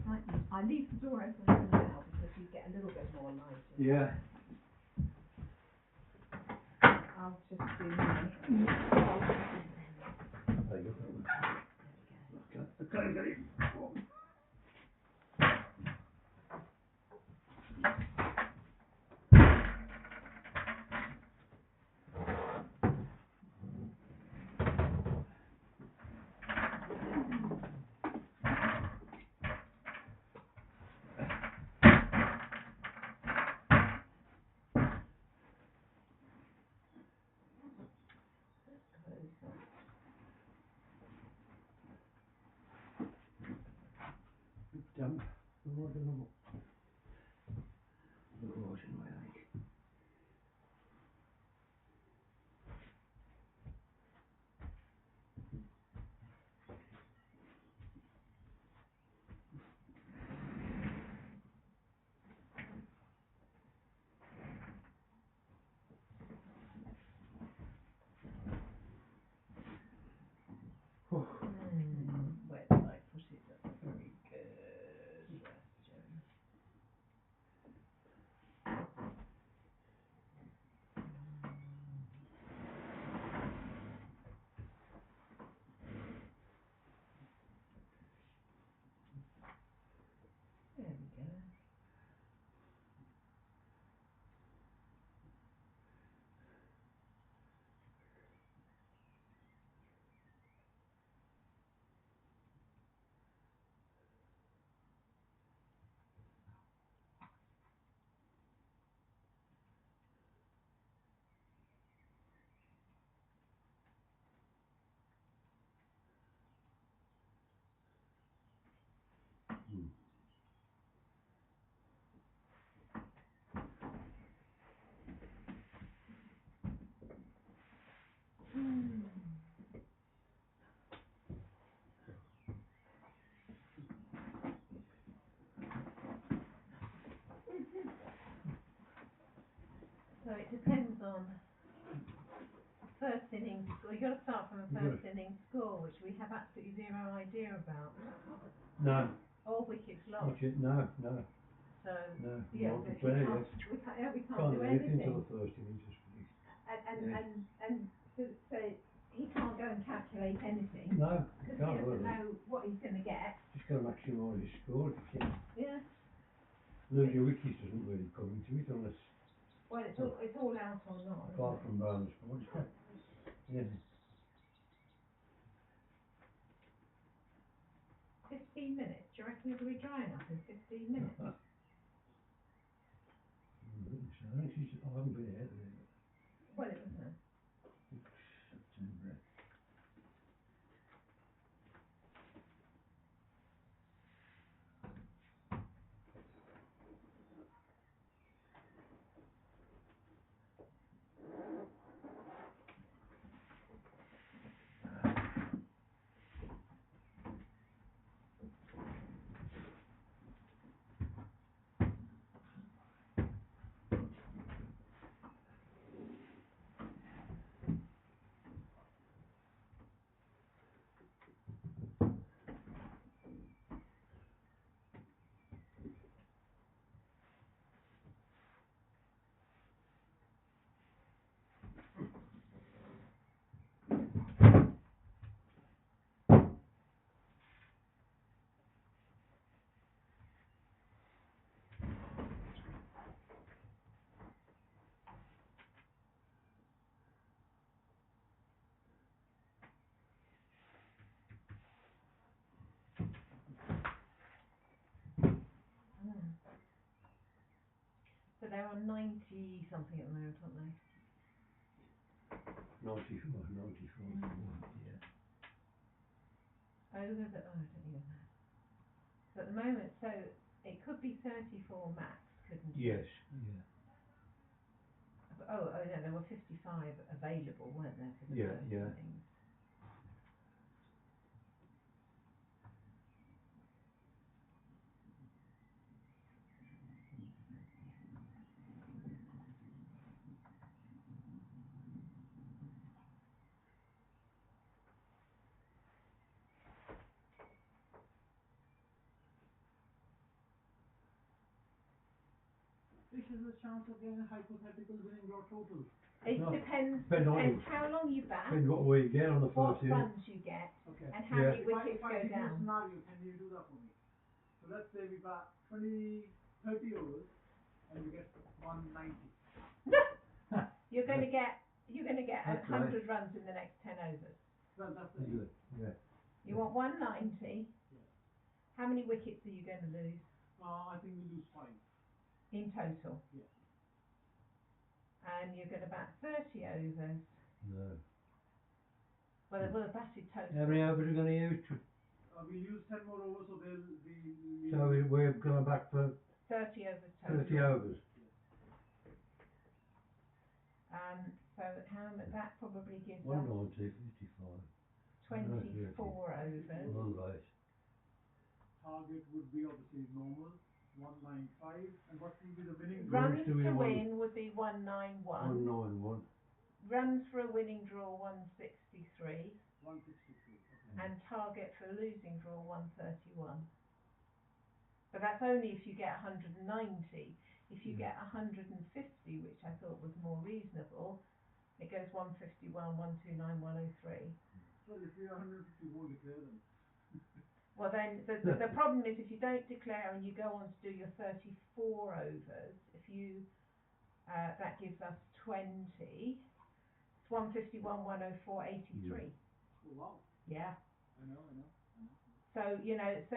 Right, son. I leave the door open for now because you get a little bit more light. Yeah. I'll just do mine. There you go. Okay. Damn. I don't know. The horse in my eye. Where did I put it? That's a very good question. There we go. So it depends on first innings score. You've got to start from a first innings score, which we have absolutely zero idea about. No. Or wickets lost. No. So No. yeah, Not but to play, yes. we can't Can't do do anything anything. till the first innings is finished. And so he can't go and calculate anything No, because he can't doesn't really. know what he's going to get. Just got to maximise his score if you can. Yeah. Lose your wickets doesn't really come into it unless, Well, it's all out or not. apart from bonus points. Yeah. 15 minutes. Do you reckon it'll be dry enough in 15 minutes? I haven't been ahead of it. Well, it was a September. So they're on 90 something at the moment, aren't they? 94, yeah. I don't even know. So at the moment, so it could be 34 max, couldn't it? Yes, yeah. Oh no, there were 55 available, weren't there, for the first innings? This is the chance of getting a hypothetical winning draw total. It No, depends depends on how long you bat, Depends what way you get on the what first inning. runs you get, Okay. and how Yeah. many If wickets I go give you a down. scenario, can you do that for me? So let's say we bat 30 overs and we get 190. You're going to get 100 That's right. runs in the next 10 overs. That's the Good. Yeah. You want 190. Yeah. How many wickets are you going to lose I think we lose 5. in total? Yeah. And you're going to bat 30 overs. No. Well, they will have batted total. How many overs are we going to use? We use 10 more overs, so they'll be. So we're going back for 30 overs total. 30 overs. So that probably gives us 190, 55. 24 overs. All right. Target would be obviously normal, 195. And what will be the winning Runs do we to want? win would be 191. 191. Runs for a winning draw 163. 163. Okay. And target for a losing draw 131. But that's only if you get 190. If you get 150, which I thought was more reasonable, it goes 151, 129, 103. Well, if we are 150, we won't declare them. Well then, the problem is if you don't declare and you go on to do your 34 overs, if you, that gives us 20, it's 151, 104, 83. Oh, wow. Yeah. I know. So, so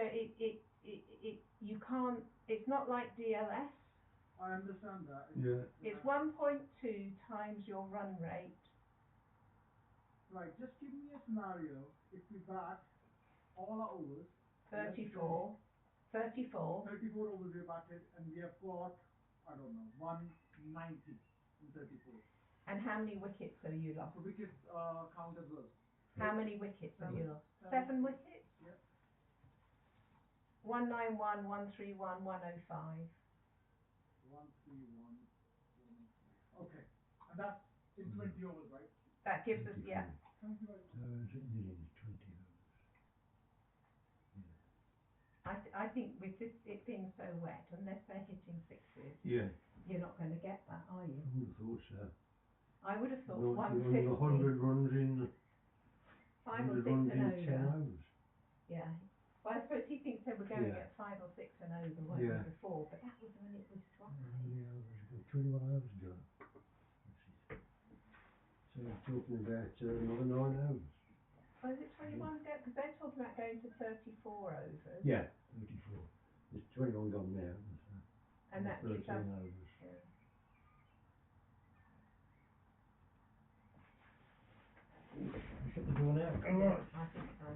you can't, it's not like DLS. I understand that. Yeah. It's 1.2 times your run rate. Right, just give me a scenario. If we bat all our overs. 34. 34 overs we batted, and we have got, I don't know, 190 in 34. And how many wickets have you lost? So wickets count as well. How many wickets have you lost? 7 wickets? Yeah. 191, 131, 105. 131. Okay, and that's in 20 overs, right? That gives us, yeah. Thank you very much. 20 overs. I think with it being so wet, unless they're hitting sixes, Yeah. you're not going to get that, are you? I would have thought so. I would have thought 100 150. runs in 5 or 6 runs and in 10 over. overs. Yeah. Well, I suppose he thinks they were going Yeah. at 5 or 6 and over, weren't Yeah. they, before? But that was when it was dry. 21 overs ago. So we're talking about another 9 overs. Oh, is it 21 go? Because they're talking about going to 34 overs. Yeah, 34. There's 21 gone now. And that gives 13 us... overs. Shut the door now. Yeah, I think so.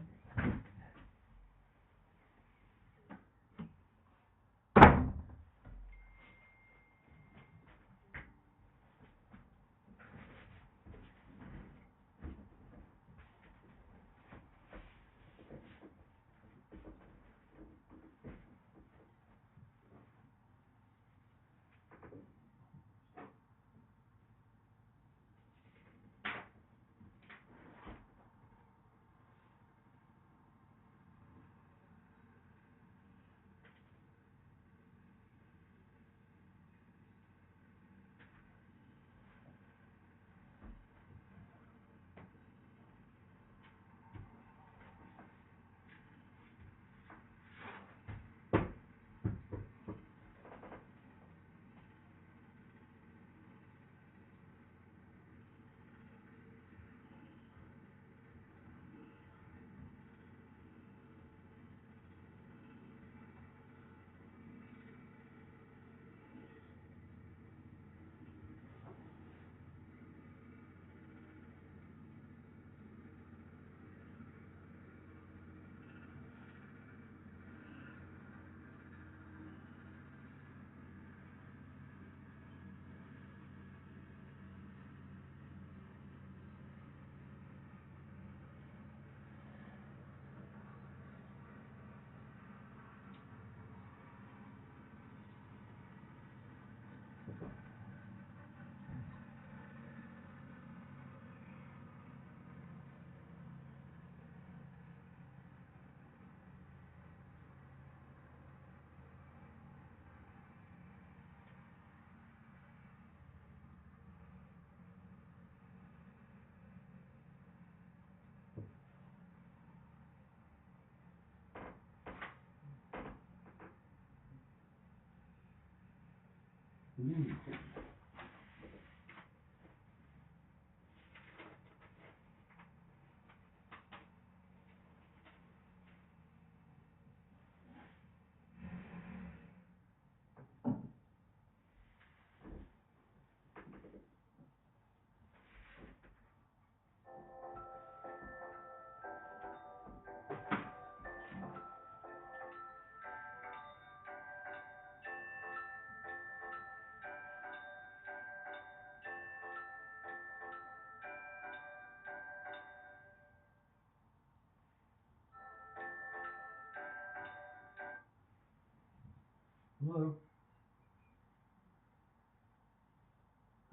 Hello.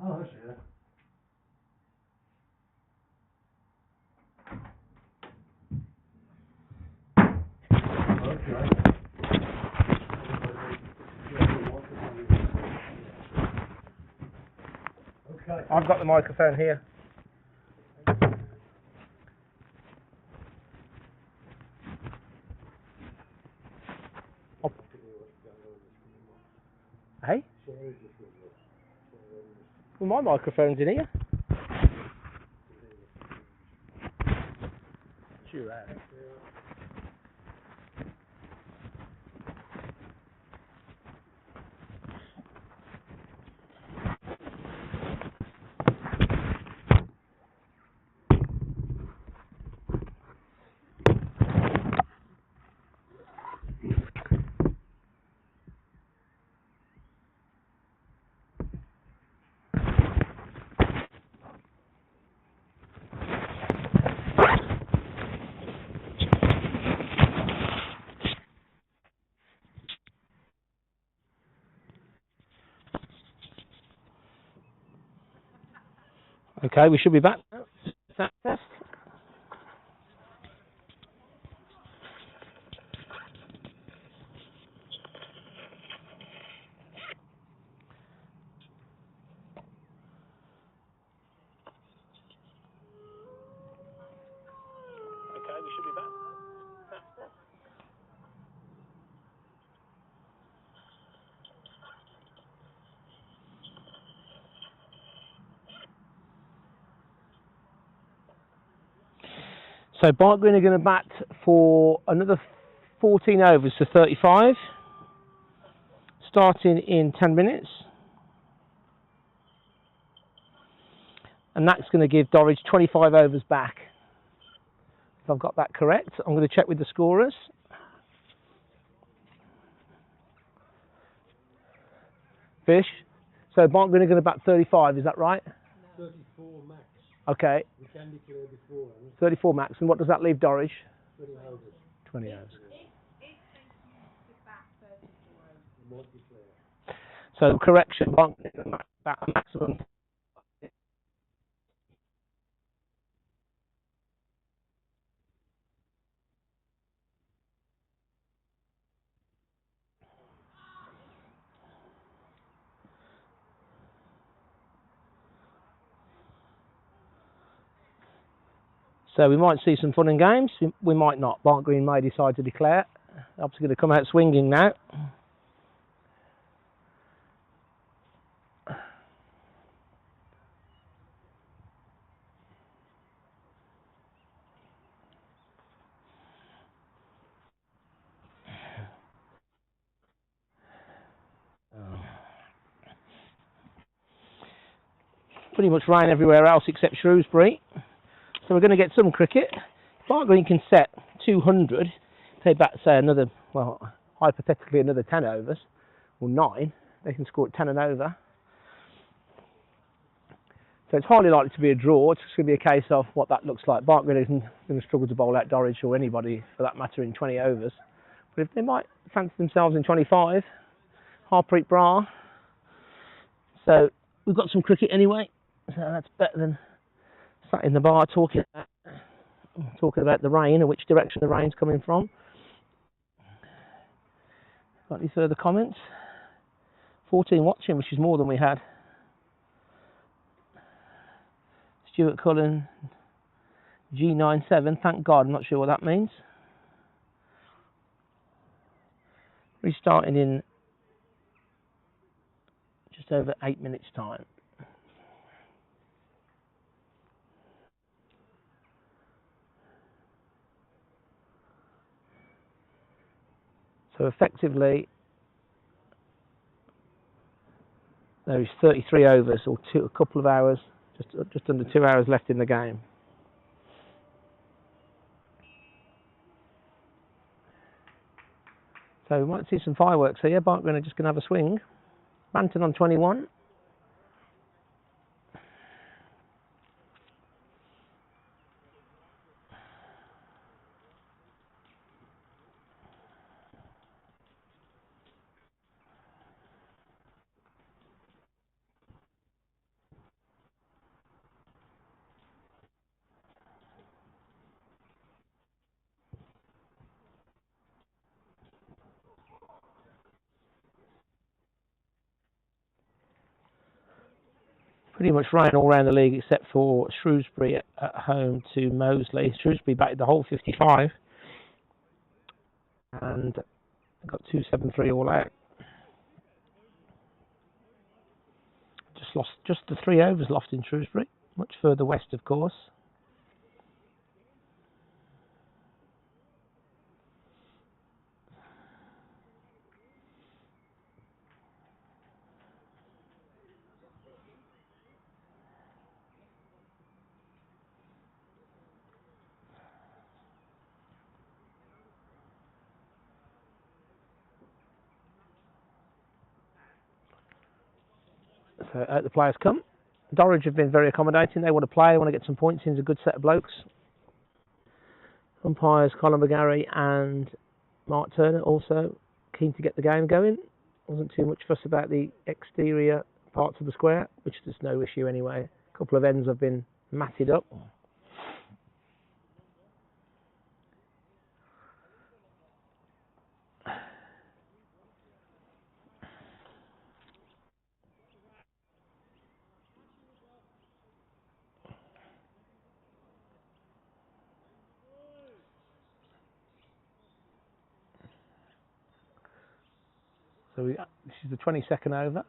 Oh, I see that. Okay. Okay. I've got the microphone here. Hey? Well, my microphone's in here. Sure. Okay, we should be back now. Test. Okay, we should be back. So Barnt Green are going to bat for another 14 overs to 35, starting in 10 minutes. And that's going to give Dorridge 25 overs back. If I've got that correct, I'm going to check with the scorers. Fish. So Barnt Green are going to bat 35, is that right? 34 max. Okay. We can declare before. 34 max. And what does that leave Dorridge? 20 overs. 20 overs. So correction, Barnt Green are going to bat a maximum. So we might see some fun and games, we might not. Barnt Green may decide to declare. Obviously going to come out swinging now. Pretty much rain everywhere else except Shrewsbury. So we're going to get some cricket. Barnt Green can set 200. They bat, say, another, well, hypothetically another 10 overs, or 9. They can score at 10 and over. So it's highly likely to be a draw. It's going to be a case of what that looks like. Barnt Green isn't going to struggle to bowl out Dorridge or anybody, for that matter, in 20 overs. But if they might fancy themselves in 25, Harpreet Bra. So we've got some cricket anyway. So that's better than sat in the bar talking about the rain and which direction the rain's coming from. Got any further comments? 14 watching, which is more than we had. Stuart Cullen, G97, thank God, I'm not sure what that means. Restarting in just just over 8 minutes time. So effectively, there is 33 overs, or a couple of hours, just under 2 hours left in the game. So we might see some fireworks here. Barnt are just going to have a swing. Barnt on 21. Pretty much rain all around the league except for Shrewsbury at home to Moseley. Shrewsbury batted the whole 55 and got 273 all out. Just the 3 overs lost in Shrewsbury, much further west, of course. So out the players come. Dorridge have been very accommodating. They want to play, they want to get some points in. It's a good set of blokes. Umpires Colin McGarry and Mark Turner also keen to get the game going. Wasn't too much fuss about the exterior parts of the square, which there's no issue anyway. A couple of ends have been matted up. So this is the 22nd over.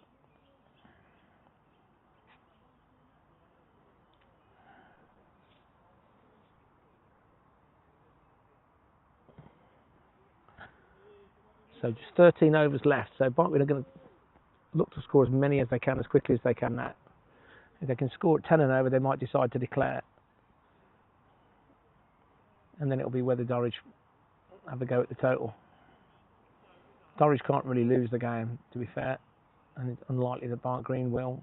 So just 13 overs left. So Barnt are going to look to score as many as they can, as quickly as they can now. If they can score at 10 and over, they might decide to declare. And then it'll be whether Dorridge have a go at the total. Dorridge can't really lose the game, to be fair, and it's unlikely that Barnt Green will.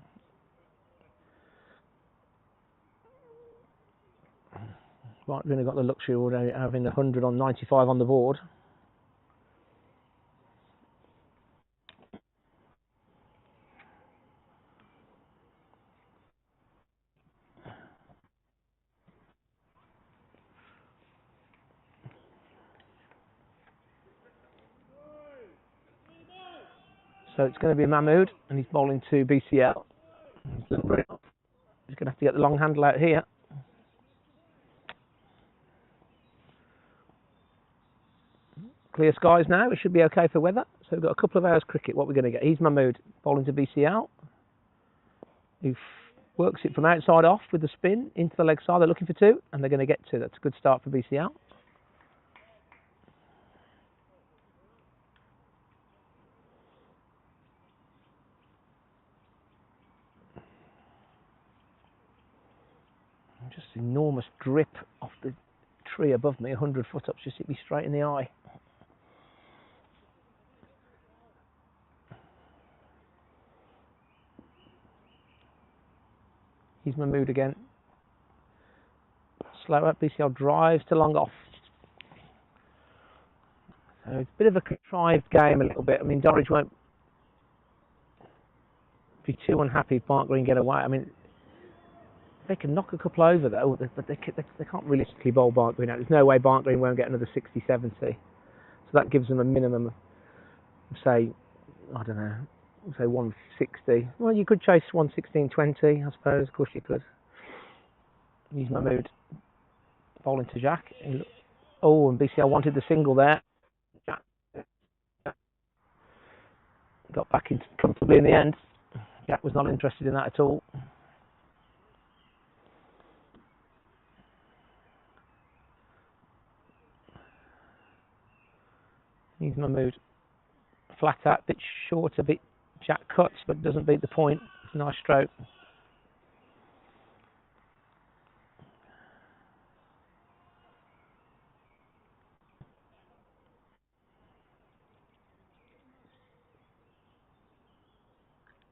Barnt Green have got the luxury of having 100 on 95 on the board. So it's going to be Mahmood, and he's bowling to BCL. He's going to have to get the long handle out here. Clear skies now, it should be okay for weather. So we've got a couple of hours cricket. What we're going to get, he's Mahmood bowling to BCL. He works it from outside off with the spin into the leg side. They're looking for 2, and they're going to get 2. That's a good start for BCL. Just enormous drip off the tree above me, 100 foot up, just hit me straight in the eye. He's Mahmood again. Slow up, BCL drives to long off. So it's a bit of a contrived game a little bit. I mean, Dorridge won't be too unhappy if Barnt Green get away. I mean, they can knock a couple over though, but they can't realistically bowl Barnt Green out. There's no way Barnt Green won't get another 60, 70. So that gives them a minimum of, say, I don't know, say 160. Well, you could chase 116.20, I suppose. Of course you could. He's Mahmood bowling to Jack. Oh, and BCL wanted the single there. Jack got back in comfortably in the end. Jack was not interested in that at all. He's Mahmood. Flat out, bit short, a bit Jack cuts, but doesn't beat the point. Nice stroke.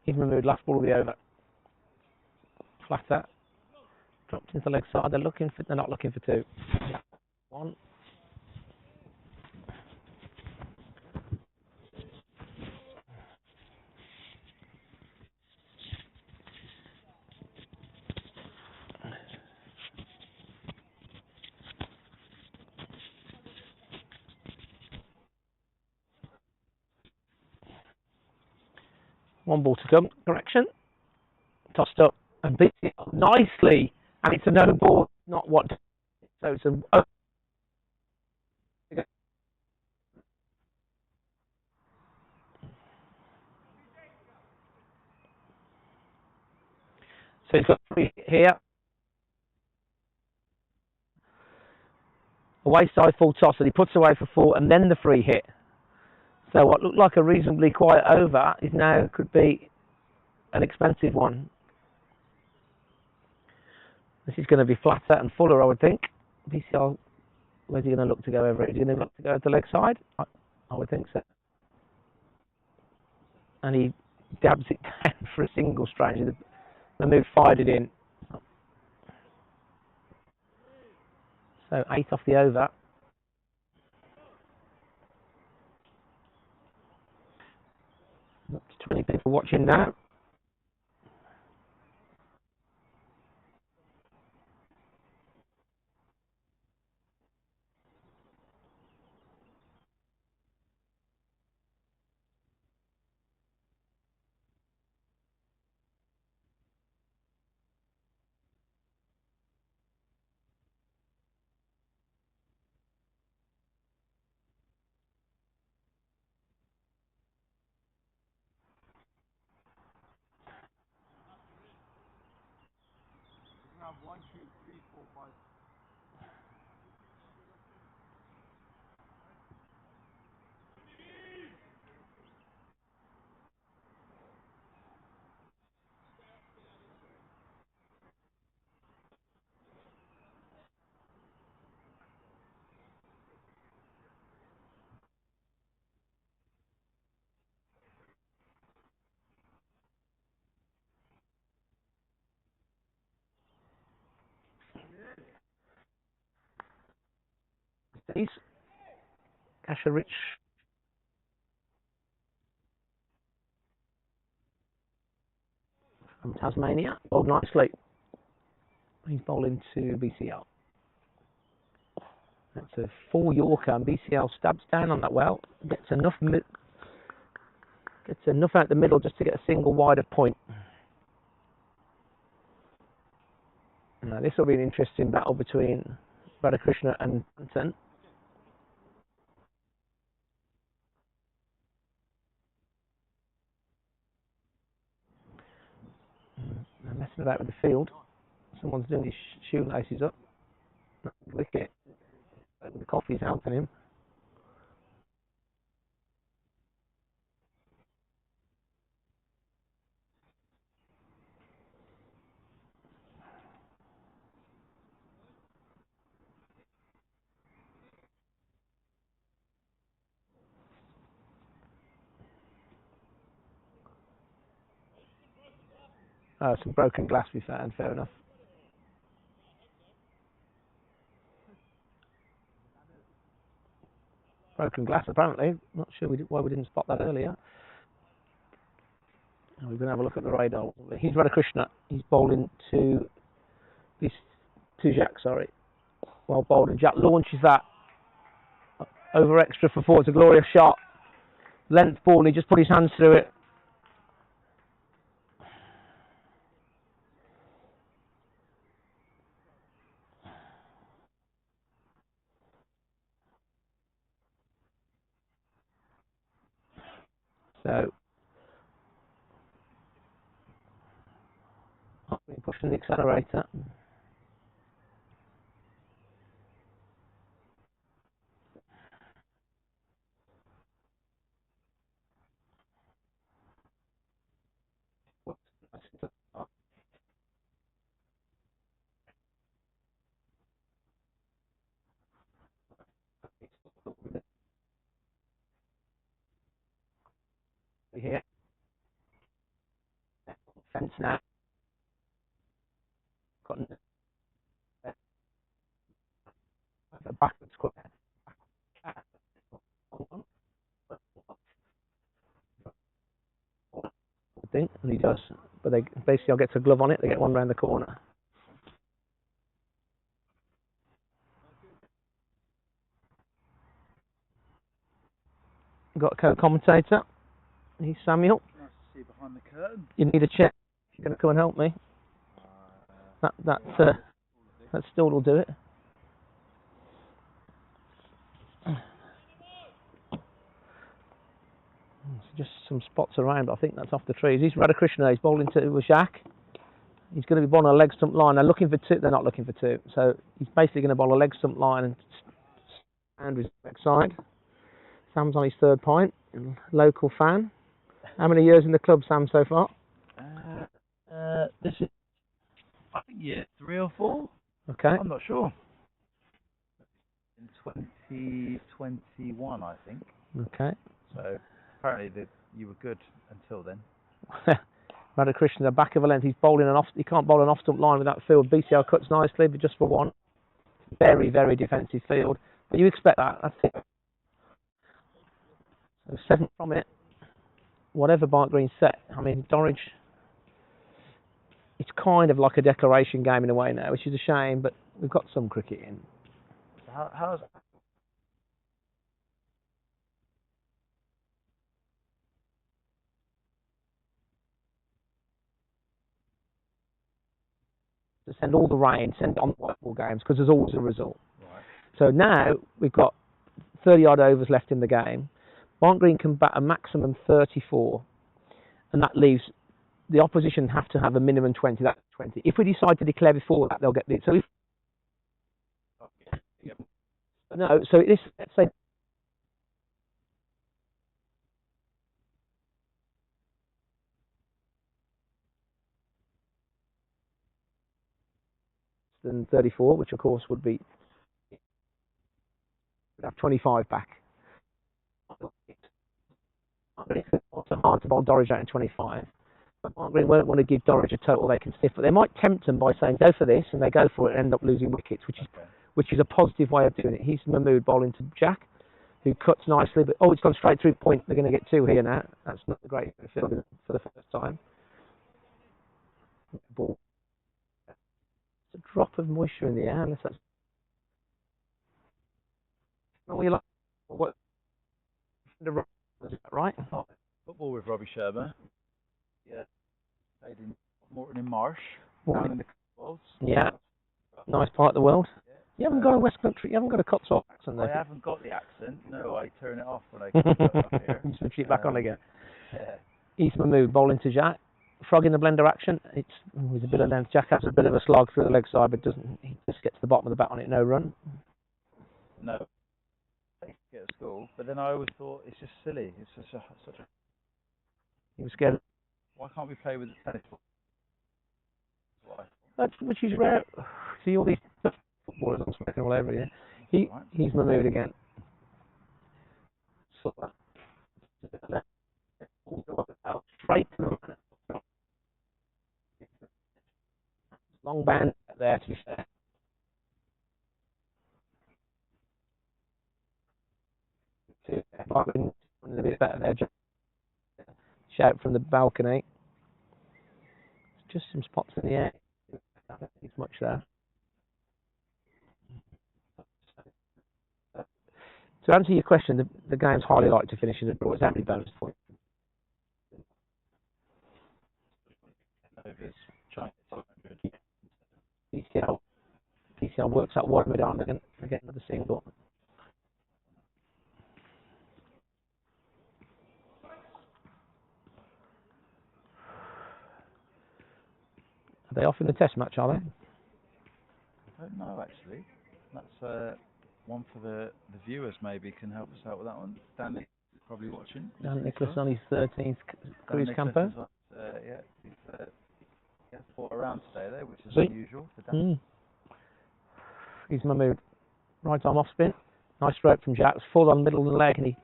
He's Mahmood, last ball of the over. Flat out. Dropped into the leg side. They're not looking for two. One. One ball to come. Correction. Tossed up and beat it up nicely. And it's a no ball, not what. So it's a. So he's got free hit here. Away side full toss that he puts away for four and then the free hit. So what looked like a reasonably quiet over is now could be an expensive one. This is going to be flatter and fuller, I would think. BCL, where's he going to look to go over it? Is he going to look to go to the leg side? I would think so. And he dabs it down for a single strange. The move fired it in. So 8 off the over. Up to 20 people watching now. Have 1, 2, 3, 4, 5. These Kasha Rich from Tasmania bowled nicely. He's bowling to BCL. That's a 4 Yorker and BCL stabs down on that well. Gets enough out the middle just to get a single wide of point. Now this will be an interesting battle between Radhakrishna and Barnt. They're messing about with the field. Someone's doing his shoelaces up. Wicket. The coffee's helping him. Oh, some broken glass we found, fair enough. Broken glass apparently. Not sure why we didn't spot that earlier. We're going to have a look at the radar. He's Radhakrishna. He's bowling to Jack, sorry. Well bowled, and Jack launches that over extra for 4. It's a glorious shot. Length ball, he just put his hands through it. So pushing the accelerator. Here. Fence now. Got the backwards cut. Thing, and he does. But they basically, I'll get a glove on it. They get one round the corner. Got a co-commentator. He's Samuel. Nice to see behind the curtain. You need a check. If you're going to come and help me. That still will do it. Just some spots around, but I think that's off the trees. He's Radhakrishna. He's bowling to Jacques. He's going to be bowling a leg stump line. They're looking for two. They're not looking for two. So he's basically going to bowl a leg stump line and his leg side. Sam's on his third pint. Local fan. How many years in the club, Sam, so far? This is, I think, year 3 or 4. Okay. I'm not sure. In 2021, I think. Okay. So apparently you were good until then. Radhakrishna, the back of a length. He's bowling an off. He can't bowl an off stump line without field. BCL cuts nicely, but just for one. Very, very defensive field. But you expect that. That's it. So 7 from it. Whatever Barnt Green set. I mean, Dorridge. It's kind of like a declaration game in a way now, which is a shame. But we've got some cricket in. So how's To send all the rain, send it on the white ball games, because there's always a result. right? So now we've got 30 odd overs left in the game. Barnt Green can bat a maximum 34, and that leaves the opposition have to have a minimum 20. That's 20. If we decide to declare before that, they'll get it. So if no, so this, let's say than 34, which of course would be have 25 back. It's hard to bowl Dorridge out in 25. But Barnt Green won't want to give Dorridge a total they can sniff, but they might tempt them by saying go for this, and they go for it and end up losing wickets, which is a positive way of doing it. He's Mahmood bowling to Jack, who cuts nicely, but it's gone straight through point. They're going to get 2 here now. That's not a great field for the first time. Ball. It's a drop of moisture in the air, unless that's not you like. What? Is that right? Football with Robbie Shermer. Yeah. Played in Morton in Marsh. Morton. Down in the Cotswolds. Yeah. Nice part of the world. Yeah. You haven't got a West Country. You haven't got a Cotswold accent, though. I haven't got the accent. No, I turn it off when I come up here. Switch it back on again. Yeah. He's Mahmood bowling to Jack. Frog in the blender action. It's with a bit of length. Jack has a bit of a slog through the leg side, but doesn't. He just gets to the bottom of the bat on it. No run. No. They get a score, but then I always thought it's just silly. It's just such a. He was scared. Why can't we play with the tennis ball? Which is rare. See all these footballers on smacking all over here. He's Mahmood again. So, straight to the long band there to be fair. A bit better there. Shout from the balcony. Just some spots in the air. I don't think much there. To answer your question, the game's highly likely to finish in a draw. It's how many bonus points? PCL works out one mid arm. They're going to get another single. Are they off in the test match, are they? I don't know actually. That's one for the viewers. Maybe can help us out with that one. Dan is probably watching. Dan Nicholas on his 13th cruise camper. Yeah, he's fought around today though, which is See? unusual for Dan. He's moved right arm off spin. Nice stroke from Jack. It's full on middle of the leg, and he's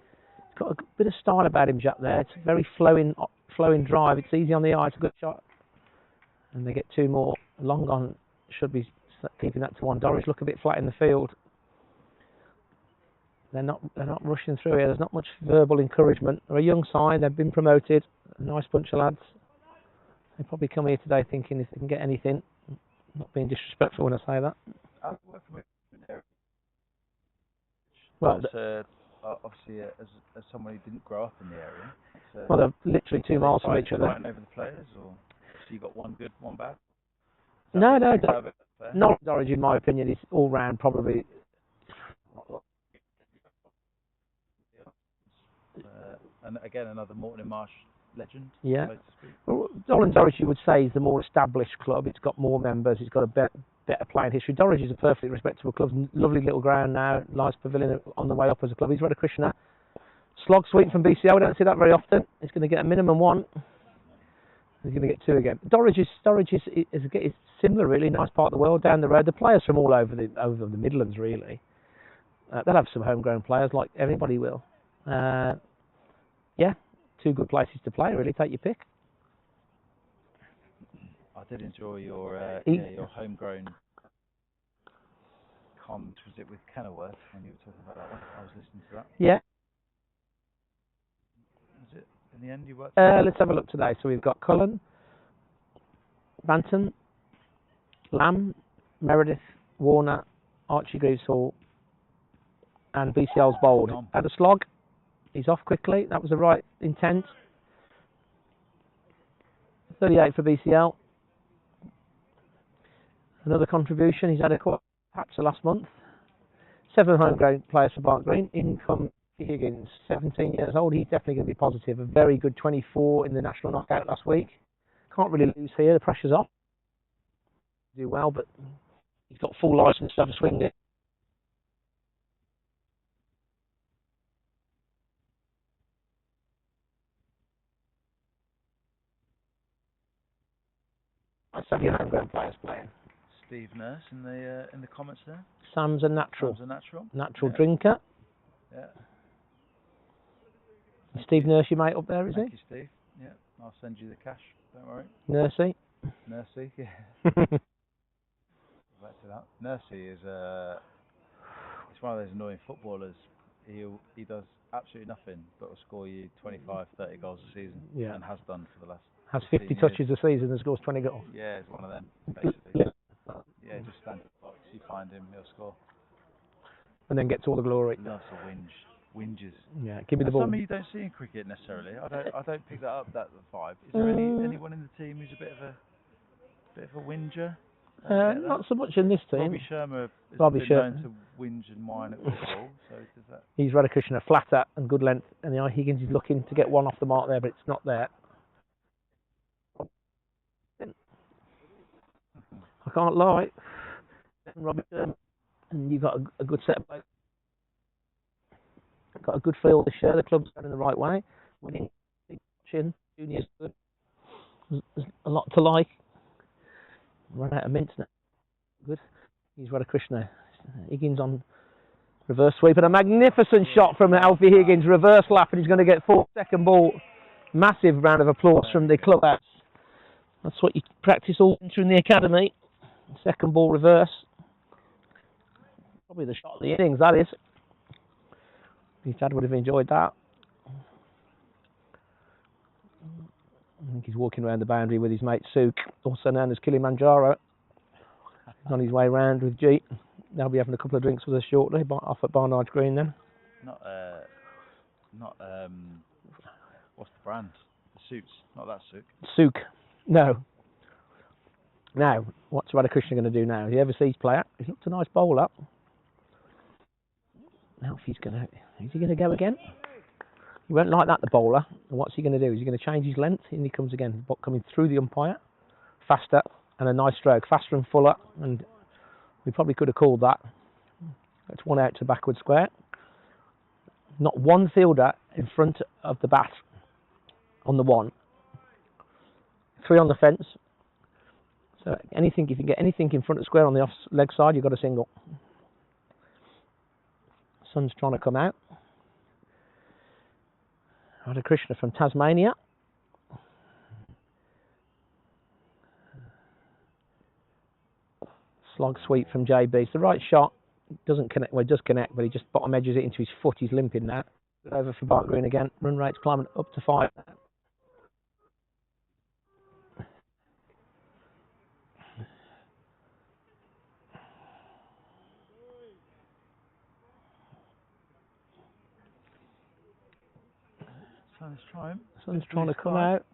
got a bit of style about him, Jack. There, it's a very flowing drive. It's easy on the eye. It's a good shot. And they get 2 more. Long on should be keeping that to 1. Dorridge look a bit flat in the field. They're not rushing through here. There's not much verbal encouragement. They're a young side. They've been promoted. A nice bunch of lads. They probably come here today thinking if they can get anything. Not being disrespectful when I say that. I've worked with Derek. Well, obviously, as someone who didn't grow up in the area. Well, they're literally 2 miles from each other. Fighting over the players, or so you got one good, one bad? No. Not Dorridge, in my opinion, is all round probably. And again, another Morton and Marsh legend. Yeah. So to speak. Well, Dorridge, you would say, is the more established club. It's got more members. It's got a better playing history. Dorridge is a perfectly respectable club. Lovely little ground now. Nice pavilion on the way up as a club. He's Radha Krishna. Slog sweep from BCL. We don't see that very often. He's going to get a minimum 1. He's going to get 2 again. Dorridge is similar, really. Nice part of the world down the road. The players from all over the Midlands, really. They'll have some homegrown players, like everybody will. Yeah, 2 good places to play, really. Take your pick. I did enjoy your homegrown comment. Was it with Kenilworth when you were talking about that one? I was listening to that. Yeah. Was it in the end you worked? Let's have a look today. So we've got Cullen, Banton, Lamb, Meredith, Warner, Archie Greaveshall, and BCL's Bold. Had a slog. He's off quickly. That was the right intent. 38 for BCL. Another contribution. He's had a quite patch last month. 7 homegrown players for Barnt Green. In come Higgins, 17 years old. He's definitely going to be positive. A very good 24 in the national knockout last week. Can't really lose here. The pressure's off. Do well, but he's got full licence to have a swing it. Let's have your homegrown players playing. Steve Nurse in the comments there. Sam's a natural. Natural drinker. Yeah. Steve Nurse, your mate up there, is he? Thank you, Steve. Yeah, I'll send you the cash. Don't worry. Nursey. Nursey, yeah. Back to that. Nursey is it's one of those annoying footballers. He does absolutely nothing but will score you 25, 30 goals a season, and has done for the last. Has 50 touches a season and scores 20 goals. Yeah, it's one of them, basically. Yeah, just stand in the box. You find him, he'll score. And then gets all the glory. Loves a whinges. Yeah, give me the ball. Something you don't see in cricket necessarily. I don't pick that up. That the 5. Is there anyone in the team who's a bit of a whinger? Not so much in this team. Robbie Shermer is known to whinge and whine at football. So does that? He's Radha Krishna, flatter and good length, and the Higgins is looking to get 1 off the mark there, but it's not there. I can't lie. Robbie Sherman, and you've got a good set of players. Got a good feel this year. The club's going in the right way. Winning, watching, juniors good. There's a lot to like. Run out of mints now. Good. He's Radha Krishna. Higgins on reverse sweep, and a magnificent shot from Alfie Higgins. Reverse lap, and he's going to get 4 second ball. Massive round of applause from the clubhouse. That's what you practice all through the academy. Second ball reverse. Probably the shot of the innings, that is. His dad would have enjoyed that. I think he's walking around the boundary with his mate Suk, also known as Kilimanjaro. He's on his way round with G. They'll be having a couple of drinks with us shortly, off at Barnard Green then. What's the brand? The Suits, not that Suk. Suk, no. Now, what's Radha Krishna going to do now? Is he overseas player? He's looked a nice bowler. Now, is he going to go again? He won't like that, the bowler. And what's he going to do? Is he going to change his length? And he comes again, coming through the umpire. Faster. and a nice stroke, faster and fuller, and we probably could have called that. That's one out to backward square. Not one fielder in front of the bat on the one. 3 on the fence. So anything, if you get anything in front of square on the off leg side, you've got a single. Sun's trying to come out. Radha Krishna from Tasmania. Slog sweep from JB. It's the right shot. It doesn't connect. Well, it does connect, but he just bottom edges it into his foot. He's limping now. Over for Barnt Green again. Run rate's climbing up to 5. Sun's trying. Sun's trying to come out.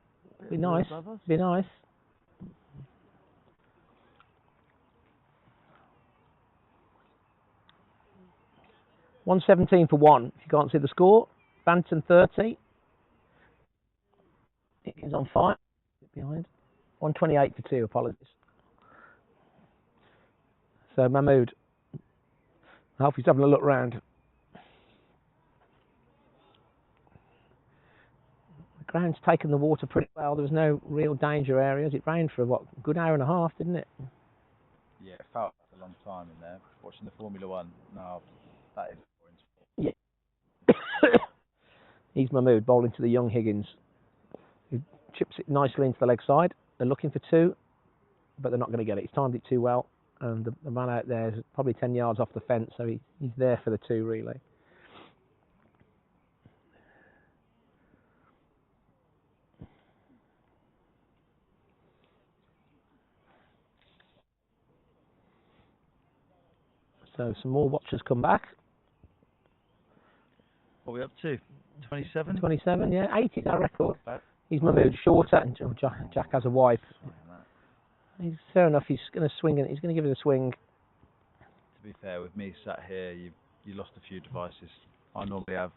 Be nice. Be nice. $117 for 1. If you can't see the score, Banton 30. It is on 5. Behind. 128 for 2. Apologies. So Mahmood. I hope he's having a look round. The ground's taken the water pretty well. There was no real danger areas. It rained for what, a good hour and a half, didn't it? Yeah, it felt like a long time in there. Watching the Formula One. No, that is. Yeah. He's Mahmood bowling to the young Higgins, who chips it nicely into the leg side. They're looking for 2, but they're not going to get it. He's timed it too well, and the man out there is probably 10 yards off the fence, so he's there for the 2 really. So some more watchers come back. What are we up to? 27? 27, yeah. 80 is our record. He's Mahmood shorter, and Jack has a wipe. He's fair enough. He's going to swing, and he's going to give it a swing. To be fair, with me sat here, you lost a few devices. I normally have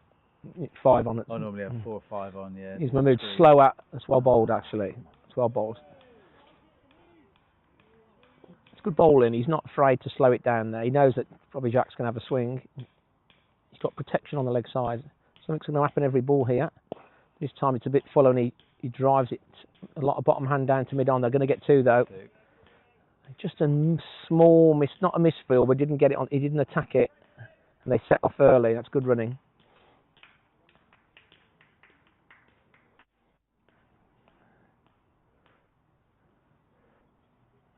5 on it. I normally have 4 or 5 on. Yeah. He's Mahmood slow at. That's well bowled actually. It's well bowled. It's good bowling. He's not afraid to slow it down there. He knows that probably Jack's going to have a swing. He's got protection on the leg side. Something's going to happen every ball here. This time it's a bit full, and he drives it a lot of bottom hand down to mid on. They're going to get 2 though. Just a small miss, not a misfield, but didn't get it on. He didn't attack it, and they set off early. That's good running.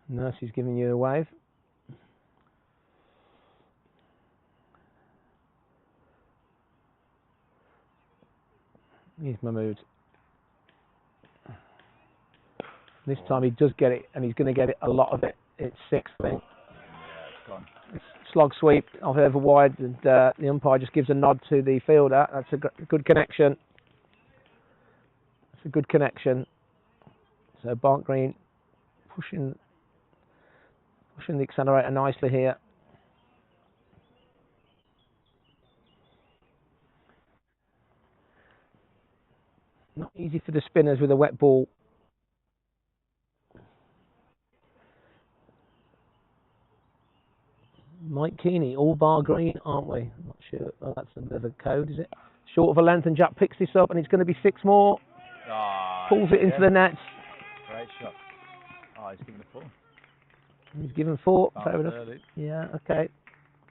Nurse is giving you a wave. Here's Mahmood. This time he does get it, and he's going to get it, a lot of it. It's 6, I think. Yeah, it's gone. It's slog sweep off over wide, and the umpire just gives a nod to the fielder. That's a good connection. It's a good connection. So Barnt Green pushing the accelerator nicely here. Not easy for the spinners with a wet ball. Mike Keeney, all bar green, aren't we? I'm not sure. Oh, that's a bit of a code, is it? Short of a length, and Jack picks this up, and it's going to be 6 more. Pulls it into the nets. Great shot. Oh, he's given a 4. He's given 4. Fair enough. Early. Yeah, okay.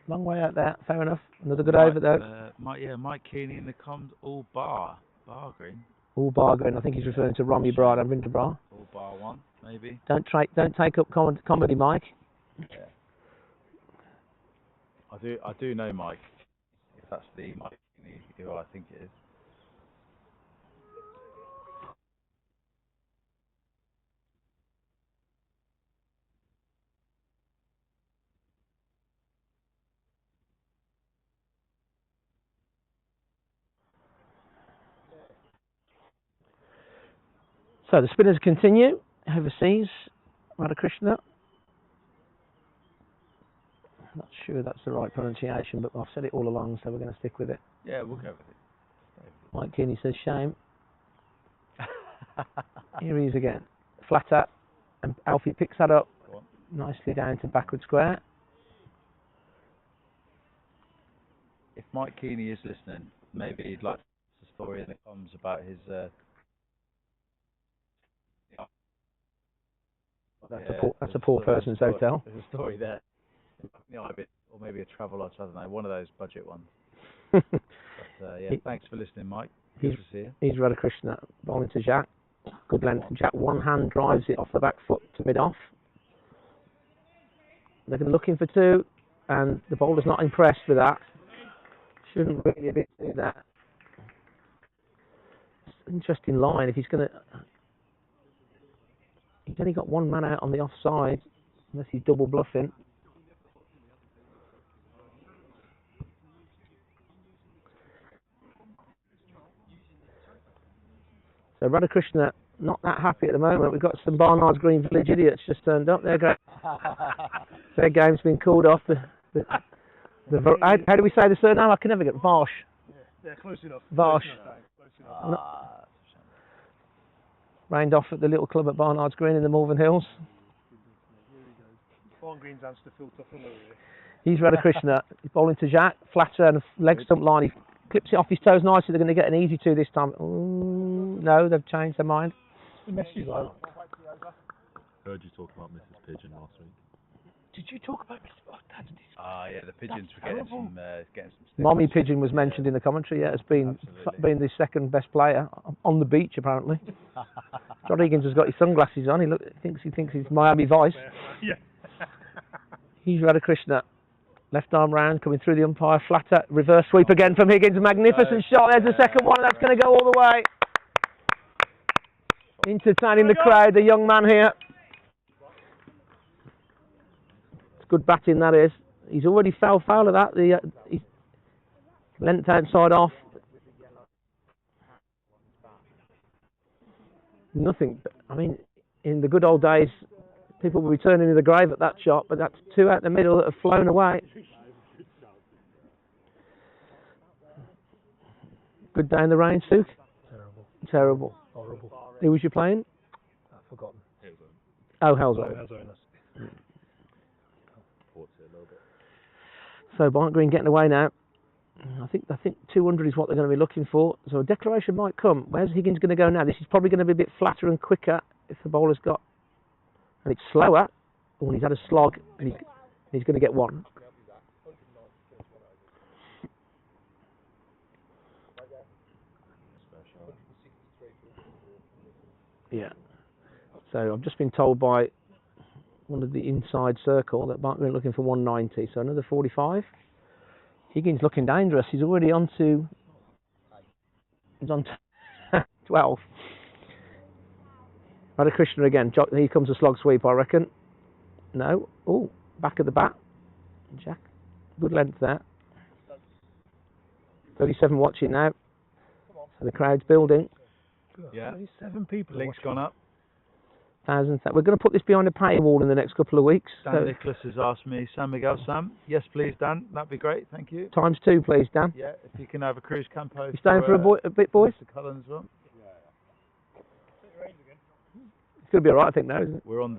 Long way out there. Fair enough. Another good over though. Mike Keeney in the comms, all bar green. All bar green. I think he's referring to Romy Bride and Winterbra. All bar 1, maybe. Don't take up comedy, Mike. Yeah. I do know Mike. If that's the Mike Keeney who I think it is. So the spinners continue overseas. Radha Krishna. Not sure that's the right pronunciation, but I've said it all along, so we're going to stick with it. Yeah, we'll go with it. Mike Keeney says shame. Here he is again. Flat out. And Alfie picks that up Go on. nicely down to backward square. If Mike Keeney is listening, maybe he'd like the story in the comms about his. That's a poor person's hotel. There's a story there. Or maybe a travel lodge. I don't know. One of those budget ones. But thanks for listening, Mike. Good to see you. He's Radhakrishna bowling to Jack. Good length. Jack one hand drives it off the back foot to mid off. They're looking for two, and the bowler's not impressed with that. Shouldn't really be do that. It's an interesting line. If he's going to, he's only got one man out on the offside, unless he's double bluffing. So Radhakrishna not that happy at the moment. We've got some Barnard's Green Village idiots just turned up. Their game's been called off. How do we say the surname? I can never get Varsh. Yeah, close enough. Varsh. Close enough. Rained off at the little club at Barnard's Green in the Malvern Hills. Barn Green's hands to filter from over here. He's Radhakrishna. He's bowling to Jack. Flatter and leg stump line. He clips it off his toes nicely. They're going to get an easy two this time. Ooh, no, they've changed their mind. Messy like. Heard you talk about Mrs. Pigeon last week. Did you talk about Mr. Oh, that's Yeah, the pigeons were getting some stickers. Mommy Pigeon was mentioned in the commentary. Yeah, has been the second best player on the beach apparently. John Higgins has got his sunglasses on. He thinks he's Miami Vice. Yeah. He's Radhakrishna. Left arm round, coming through the umpire. Flatter, reverse sweep again from Higgins. Magnificent shot. There's the second one. That's going to go all the way. Entertaining the crowd, the young man here. It's good batting, that is. He's already fell foul of that. He's length outside off. Nothing. I mean, in the good old days, people were returning to the grave at that shot, but that's two out the middle that have flown away. Good down the range, Suk? Terrible. horrible. Who was you playing? I've forgotten. Oh, Hellzone. So Barnt Green getting away now. I think 200 is what they're going to be looking for. So a declaration might come. Where's Higgins going to go now? This is probably going to be a bit flatter and quicker if the bowler's got, and it's slower. Oh, he's had a slog, and he's going to get one. Yeah. So I've just been told by one of the inside circle that Barnt Green looking for 190. So another 45. Higgins looking dangerous. He's already on to. He's on 12. Radhakrishna again. Here comes a slog sweep, I reckon. No. Oh, back of the bat. Jack. Good length there. 37 watching now. So the crowd's building. Yeah. 7 people. Link's gone up. Thousands. We're going to put this behind a paywall in the next couple of weeks. Dan Nicholas has asked me, San Miguel, Sam. Yes, please, Dan. That'd be great. Thank you. Times 2, please, Dan. Yeah, if you can have a cruise campo. You staying for a bit, boys? Mr. Cullen as well. It's going to be alright, I think, now, isn't it? We're on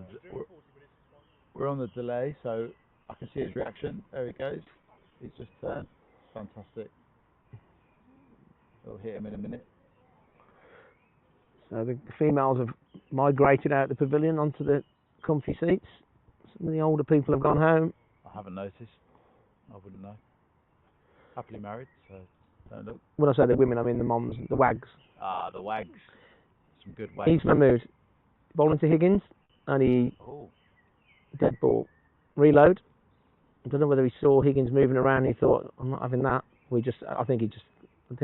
the delay, so I can see his reaction. There he goes. He's just turned. Fantastic. We'll hit him in a minute. So the females have migrated out the pavilion onto the comfy seats. Some of the older people have gone home. I haven't noticed. I wouldn't know. Happily married, so don't look. When I say the women, I mean the moms, the wags. Ah, the wags. Some good wags. He's Mahmood. Bowling to Higgins, and he dead ball. Reload. I don't know whether he saw Higgins moving around and he thought, I'm not having that. I think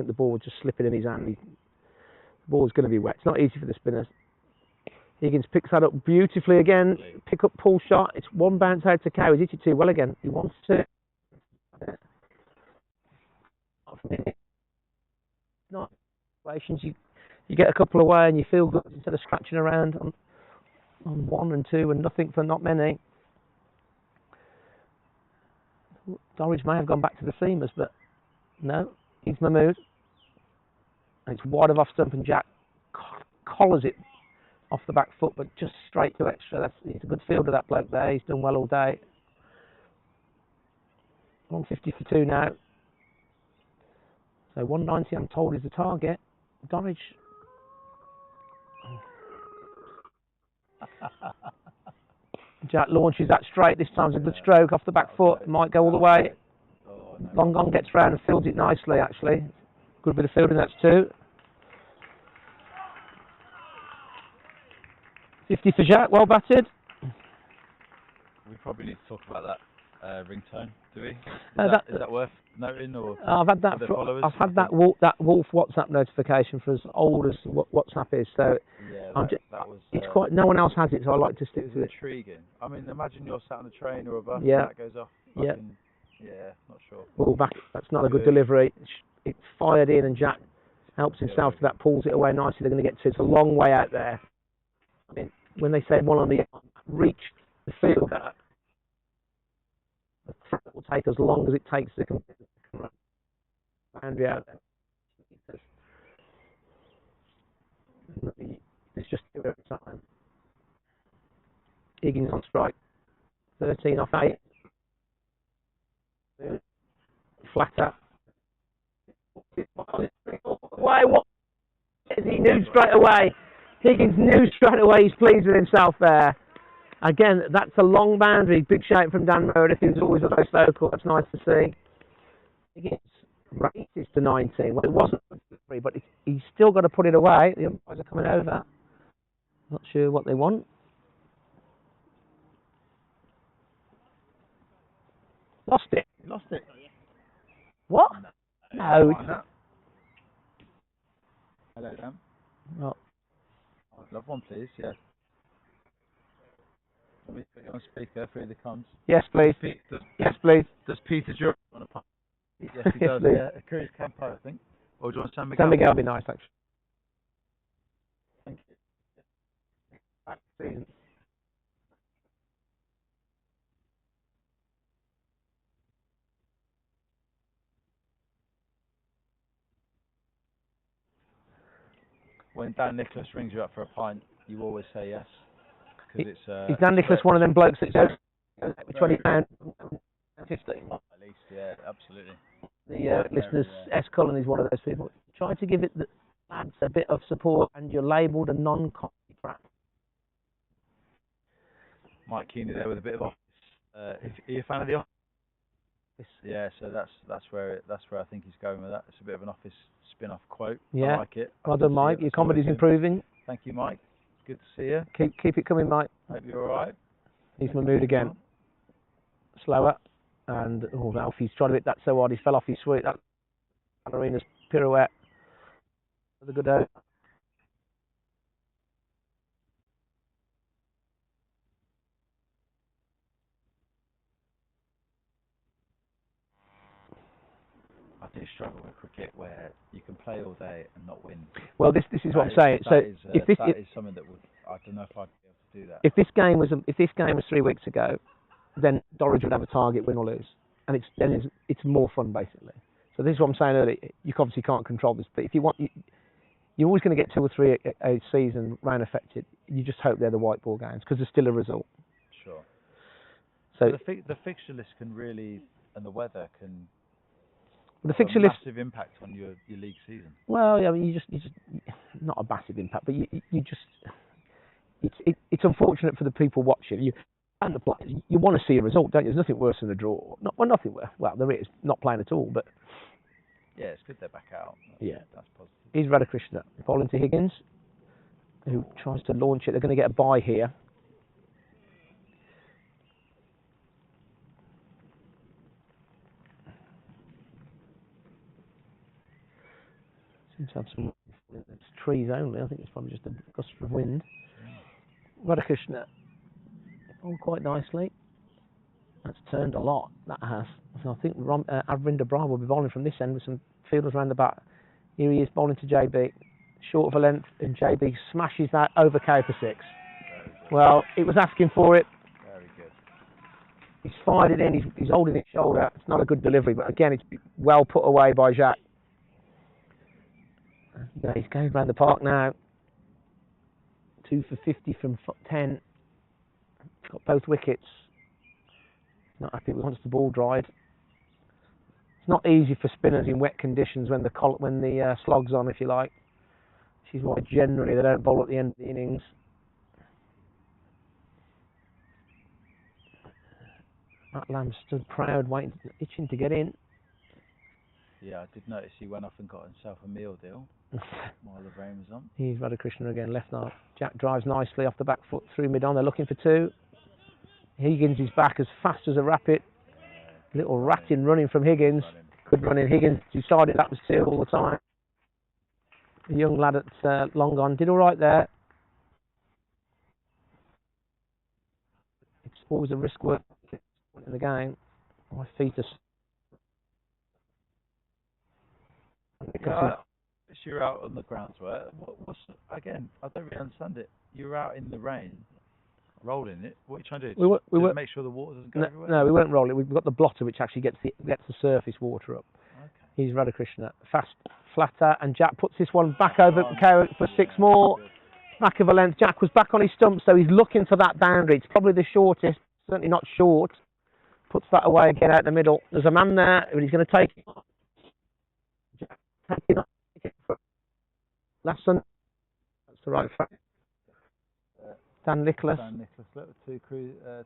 the ball was just slipping in his hand. The ball's going to be wet. It's not easy for the spinners. Higgins picks that up beautifully again. Pick up pull shot. It's one bounce out to Cow. He's hit it too well again. He wants to. Not situations you get a couple away and you feel good instead of scratching around on 1 and 2 and nothing for not many. Dorridge may have gone back to the seamers, but no, he's Mahmood. And it's wide of off stump and Jack collars it off the back foot, but just straight to extra. He's a good fielder, that bloke there. He's done well all day. 150 for 2 now. So 190, I'm told, is the target. Dorridge. Jack launches that straight. This time's a good stroke off the back foot. Might go all the way. Long on gets round and fields it nicely, actually. Good bit of fielding, that's 2. 50 for Jack, well batted. We probably need to talk about that ringtone, do we? Is that worth noting, or I've had that. That Wolf WhatsApp notification for as old as WhatsApp is. So yeah, that was. It's quite. No one else has it, so I like to stick to it. Intriguing. I mean, imagine you're sat on a train or a bus, yeah. and that goes off. Yeah. Not sure. Well, that's not a good delivery. It's fired in, and Jack helps himself to that, pulls it away nicely. They're going to get to. It's a long way out there. I mean, when they say one on the reach the fielder, the threat will take as long as it takes to complete the boundary out there. It's just 2 every time. Higgins on strike. 13 off 8. Flatter. Why? What? He knew straight away. Higgins knew straight away. He's pleased with himself there. Again, that's a long boundary. Big shout from Dan Meredith, who's always a most vocal. That's nice to see. Higgins races to 19. Well, it wasn't free, but he's still got to put it away. The umpires are coming over. Not sure what they want. Lost it. Lost it. What? No. Hello, Dan. Well, I'd love one, please. Yes. Let me put you on speaker through the comms. yes, please. Yes, please. Does Peter Jordan want to pop? Yes, he Yes, does. please. Yeah, Cruz Campo, I think. Or do you want San Miguel? San Miguel would be nice, actually. Thank you. Back season. When Dan Nicholas rings you up for a pint, you always say yes. Because Is Dan Nicholas one of them blokes that goes £20, 15? At least, yeah, absolutely. The listeners, S. Cullen is one of those people. Try to give it the lads a bit of support, and you're labelled a non-comedy crap. Mike Keeney there with a bit of office. Are you a fan of the office? Yeah, so that's where I think he's going with that. It's a bit of an office spin-off quote. Yeah. I like it. Well done, Mike. Your comedy's improving. Thank you, Mike. It's good to see you. Keep it coming, Mike. Hope you're all right. He's my mood again. Slower. And Alfie's tried to hit that so hard he fell off his sweet. That ballerina's pirouette. For the good out. I do struggle with cricket where you can play all day and not win. Well, this is what I'm saying. So if this is something that would, I don't know if I'd be able to do that. If this game was 3 weeks ago, then Dorridge would have a target, win or lose, and it's more fun basically. So this is what I'm saying earlier. You obviously can't control this, but if you want, you're always going to get 2 or 3 a season rain affected. You just hope they're the white ball games because there's still a result. Sure. So the fixture list can really, and the weather can. The fixture list massive impact on your league season. Well, yeah, I mean, you just not a massive impact, but you just it's unfortunate for the people watching you and the players. You want to see a result, don't you? There's nothing worse than a draw. Nothing worse. Well, there is not playing at all, but yeah, it's good they're back out. That's positive. Here's Radhakrishna bowling to Higgins, who tries to launch it. They're going to get a bye here. Seems to have some trees only. I think it's probably just a gust of wind. Radhakrishna bowled quite nicely. That's turned a lot. That has. So I think Avrinder Bra will be bowling from this end with some fielders around the back. Here he is bowling to JB. Short of a length, and JB smashes that over K for 6. Well, it was asking for it. Very good. He's fired it in. He's holding it shoulder. It's not a good delivery, but again, it's well put away by Jacques. Yeah, he's going around the park now. 2 for 50 from 10. Got both wickets. Not happy. Wants the ball dried. It's not easy for spinners in wet conditions when the slog's on, if you like. Which is why generally they don't bowl at the end of the innings. Matt Lamb stood proud, itching to get in. Yeah, I did notice he went off and got himself a meal deal while the rain was on. He's Radhakrishnan again, left arm. Jack drives nicely off the back foot through mid-on. They're looking for 2. Higgins is back as fast as a rabbit. Little ratting running from Higgins. Good running. Higgins decided that was 2 all the time. The young lad at long on did all right there. It's always a risk work in the game. My feet are... Yeah, you're out on the grounds, right? Again, I don't really understand it. You're out in the rain, rolling it. What are you trying to do? We make sure the water doesn't go everywhere? No, we won't roll it. We've got the blotter which actually gets the surface water up. Okay. He's Radhakrishnan. Fast, flatter, and Jack puts this one back over for 6 more. Back of a length. Jack was back on his stump, so he's looking for that boundary. It's probably the shortest, certainly not short. Puts that away again out the middle. There's a man there, but he's going to take it. Jack, take it up. Last one. That's the right fact. Dan Nicholas. Dan Nicholas,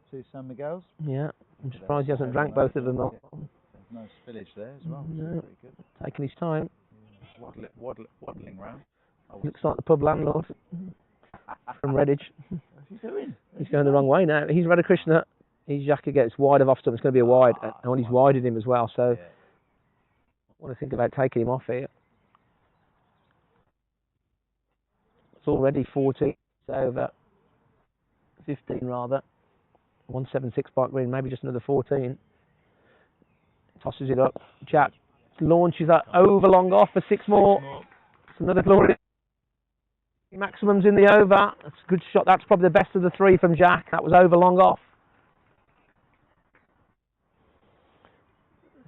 2 San Miguel's. Yeah, I'm surprised he hasn't drank both of them up. There's no spillage there as well. No. Very good. Taking his time. Waddling round. Looks like the pub landlord from Redditch. What's he doing? He's going the wrong way now. He's Radhakrishnan. He's Jack again. It's wide of off stump. It's going to be a wide. And he's widened him as well. So I want to think about taking him off here. It's already 40. It's over 15 rather. 176 Barnt Green. Maybe just another 14. Tosses it up. Jack launches that over long off for 6 more. It's another glorious. Maximum's in the over. That's a good shot. That's probably the best of the 3 from Jack. That was over long off.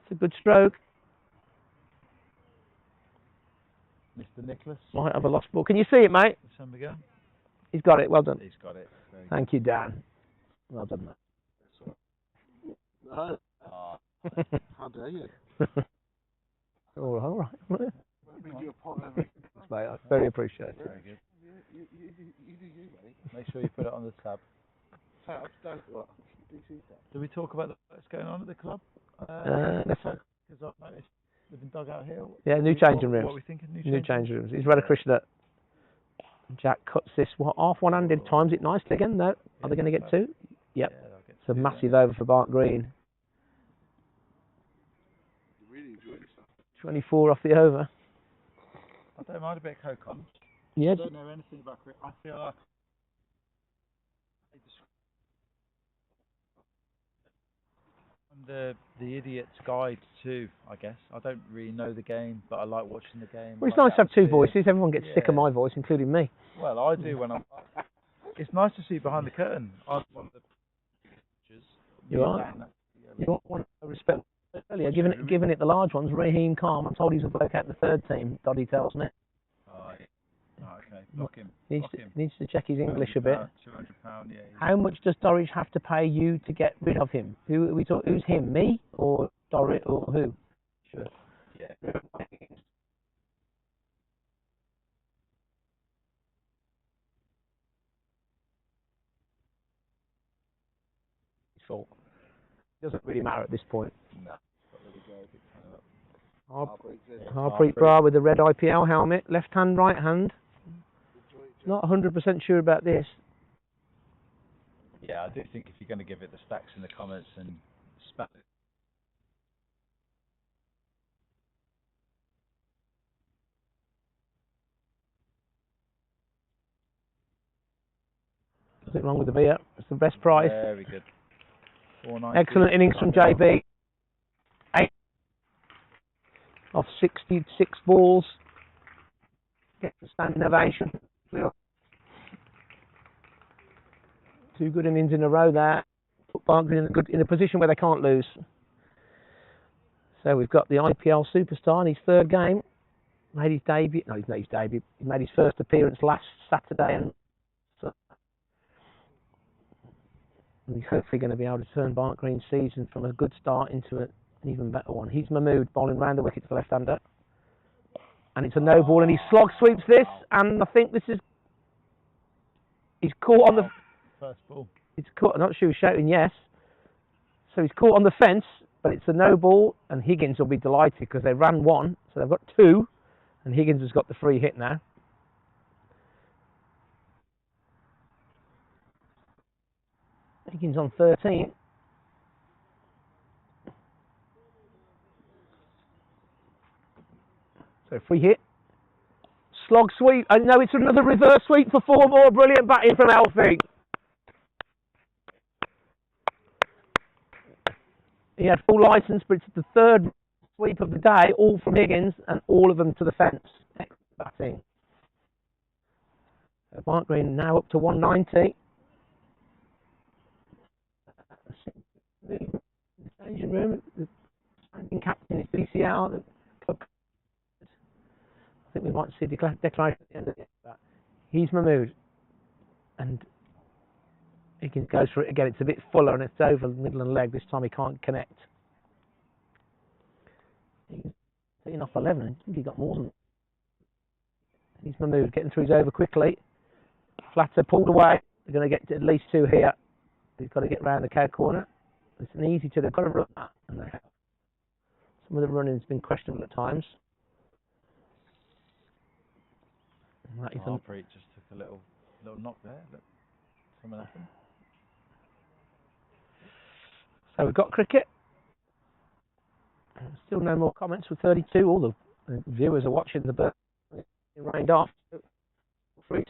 It's a good stroke. Mr. Nicholas. Might have a lost ball. Can you see it, mate? San Miguel. He's got it. Well done. He's got it. Thank you, Dan. Well done, mate. How dare you? All right. Bring you a pot every... Mate, I very appreciate it. Very good. You do you, mate. Make sure you put it on the tab. Tabs, don't what? DC tab. Do we talk about what's going on at the club? Let's Because I've noticed they've been dug out here. Yeah, new changing rooms. What are we thinking? New changing rooms. He's Radhakrishnan. Jack cuts this half one-handed, times it nicely again, though. Are they going to get 2? Yep. Yeah, It's a massive over for Barnt Green. You really enjoy yourself. 24 off the over. I don't mind a bit of coke on. Yeah. I don't know anything about cricket. I feel like I'm the idiot's guide too, I guess. I don't really know the game, but I like watching the game. Well, it's I nice like to have 2 atmosphere. voices. Everyone gets sick of my voice, including me. Well, I do when I'm... It's nice to see behind the curtain. I'm one of the pictures. You are. You want to respect earlier, given it the large ones. Raheem Khan, I'm told he's a bloke out the 3rd team. Doddy tells me. Oh, okay. Block him. Needs to check his English a bit. £200, yeah. How much does Dorridge have to pay you to get rid of him? Who are we talking? Who's him? Me or Dorridge or who? Sure. Yeah. His fault. Doesn't really matter at this point. No. Harpreet Brar with the red IPL helmet, left hand, right hand. Not 100% sure about this. Yeah, I do think if you're going to give it the stacks in the comments and spam it. Nothing wrong with the beer. It's the best price. Very good. Excellent innings from JB. 8 off 66 balls. Gets a standing ovation. 2 good innings in a row there. Put Barnt in a position where they can't lose. So we've got the IPL superstar in his 3rd game. Made his debut. No, he's not his debut. He made his first appearance last Saturday and And he's hopefully going to be able to turn Barnt Green's season from a good start into an even better one. He's Mahmood bowling round the wicket to the left-hander. And it's a no ball, and he slog sweeps this, and I think this is... He's caught on the... First ball. He's caught, I'm not sure he was shouting yes. So he's caught on the fence, but it's a no ball, and Higgins will be delighted because they ran one, so they've got two, and Higgins has got the free hit now. Higgins on 13. So free hit. Slog sweep. And no, it's another reverse sweep for 4 more. Brilliant batting from Elfie. He had full licence, but it's the third sweep of the day, all from Higgins, and all of them to the fence. Excellent batting. Barnt Green now up to 190. The changing room, the standing captain is BCL. The club. I think we might see declaration at the end of it. But he's Mahmood. And Higgins goes for it again. It's a bit fuller and it's over the middle and leg. This time he can't connect. He's taking off 11. I think he got more than. He's Mahmood getting through his over quickly. Flatter pulled away. They're going to get to at least 2 here. He's got to get round the cow corner. It's an easy 2. They've got to run that. And they have. Some of the running has been questionable at times. Harpreet just took a little knock there. Look, something happened. So we've got cricket. Still no more comments with 32. All the viewers are watching the bird. It rained off. Fruit.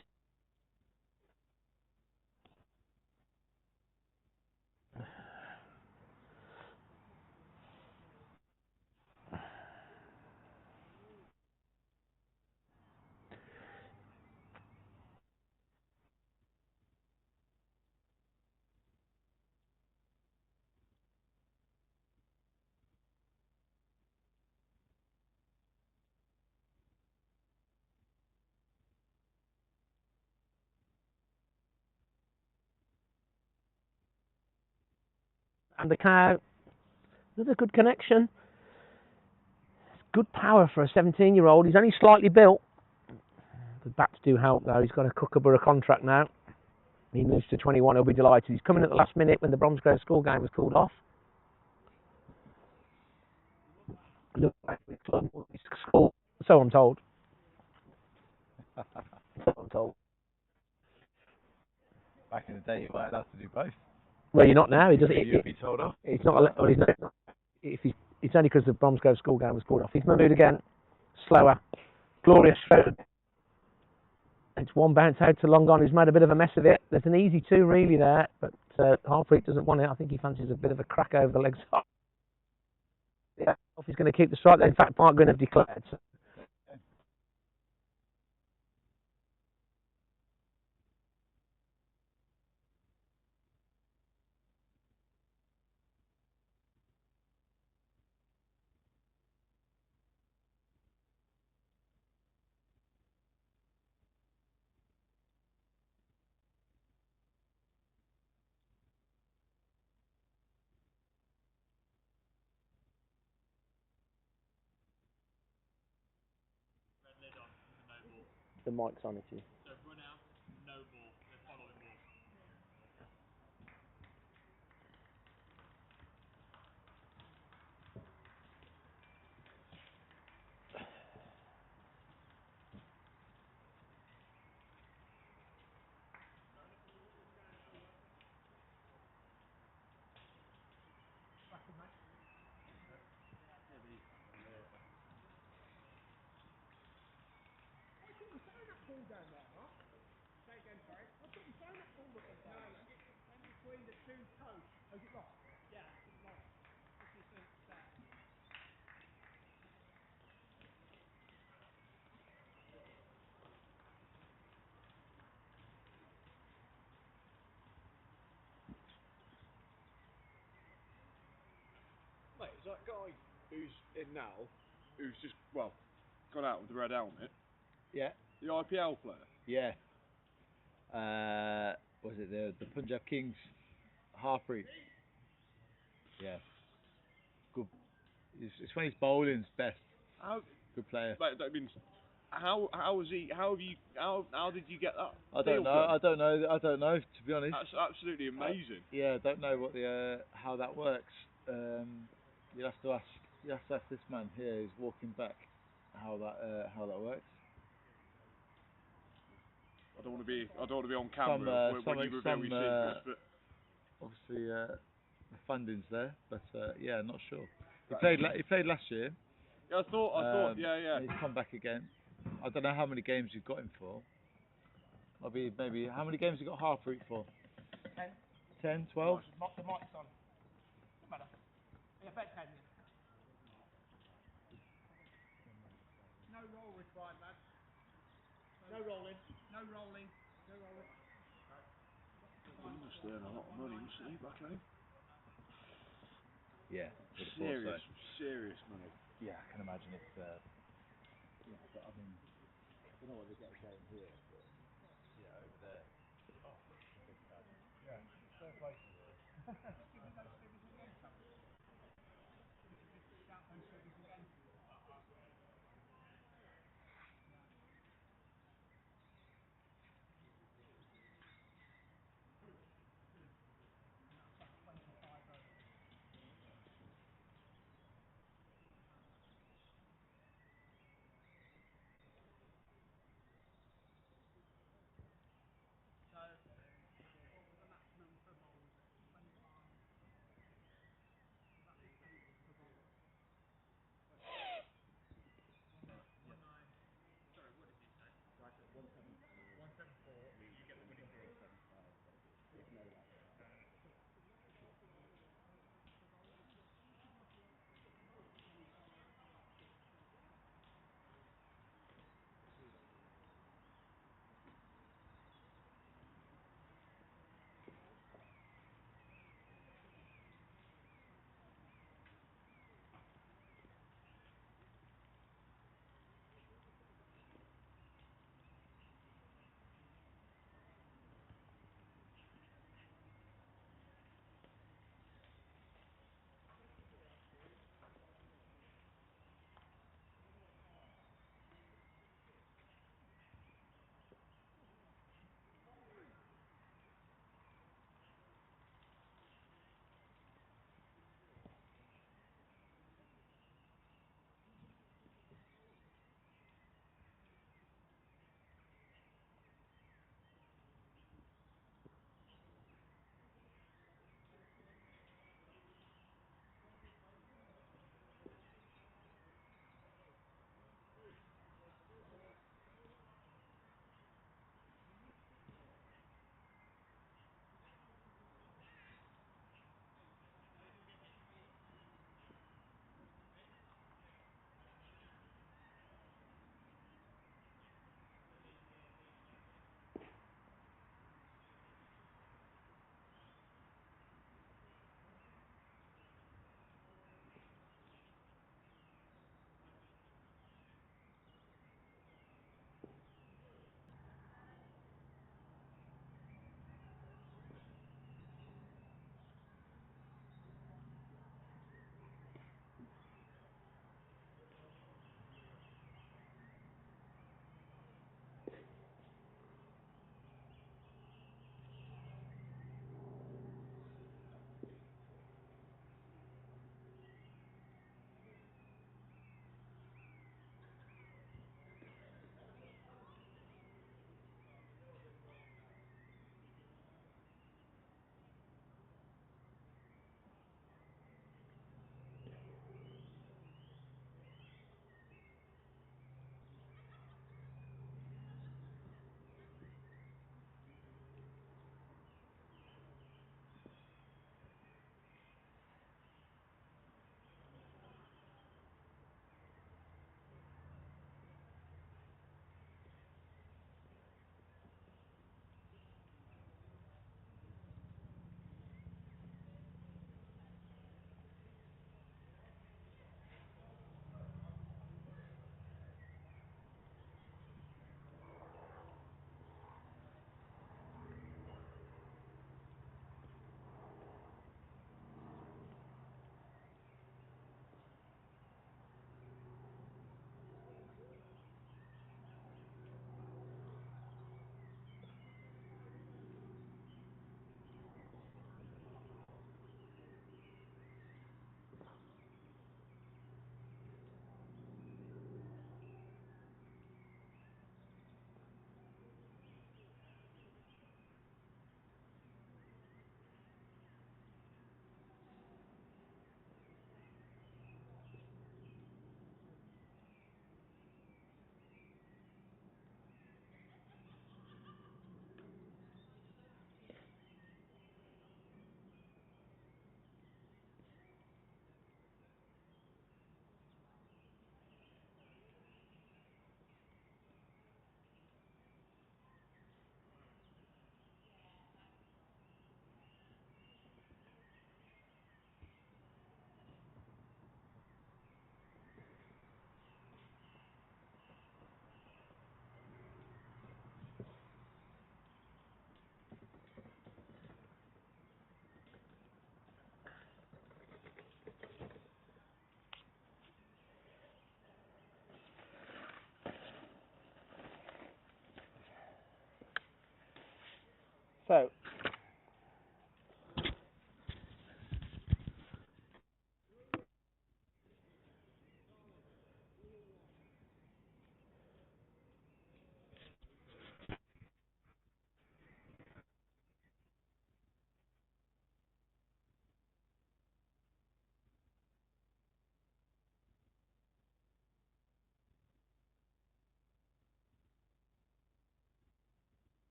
And the cow, another good connection. Good power for a 17-year-old. He's only slightly built. The bats do help though. He's got a Kookaburra contract now. He moves to 21. He'll be delighted. He's coming at the last minute when the Bromsgrove school game was called off. Look back to the club. School. So I'm told. So I'm told. Back in the day, you might have to do both. Well, you're not now. He doesn't. You'd be told off. It's not. Well, it's only because the Bromsgrove school game was called off. He's moved again. Slower. Glorious stroke. It's one bounce out to long gone, who's made a bit of a mess of it. There's an easy 2 really there, but Harpreet doesn't want it. I think he fancies a bit of a crack over the legs. Yeah, if he's going to keep the strike. In fact, Barnt Green have declared. So. The mic's on it. So run out, no ball, then following ball. Mate, is that guy who's in now, who's just, well, got out with the red helmet? Yeah. The IPL player? Yeah. Was it the Punjab Kings half reach. Yeah. Good. It's when he's bowling's best. How, Good player. like, that means, how was he? How did you get that? I don't know. To be honest. That's absolutely amazing. Yeah, I don't know what the how that works. You have to ask this man here who's walking back how that works. I don't want to be on camera when you reveal your secrets, but obviously the funding's there, but yeah, not sure. He played last year. yeah, I thought, yeah. He's come back again. I don't know how many games you've got him for. Maybe how many games you got half route for? 10, 12? The mic's on. Doesn't matter. Yeah, bet 10. No roll required, lad. No rolling. No rolling. No rolling. You must earn a lot of money, mustn't you, back home? Yeah, would have thought so. Serious money. Yeah, I can imagine it's. Yeah, but I mean, I don't know what they get going here, but yeah, over there. Oh, big time. Yeah, fair play. So, what was the maximum per bowl? Was it 25?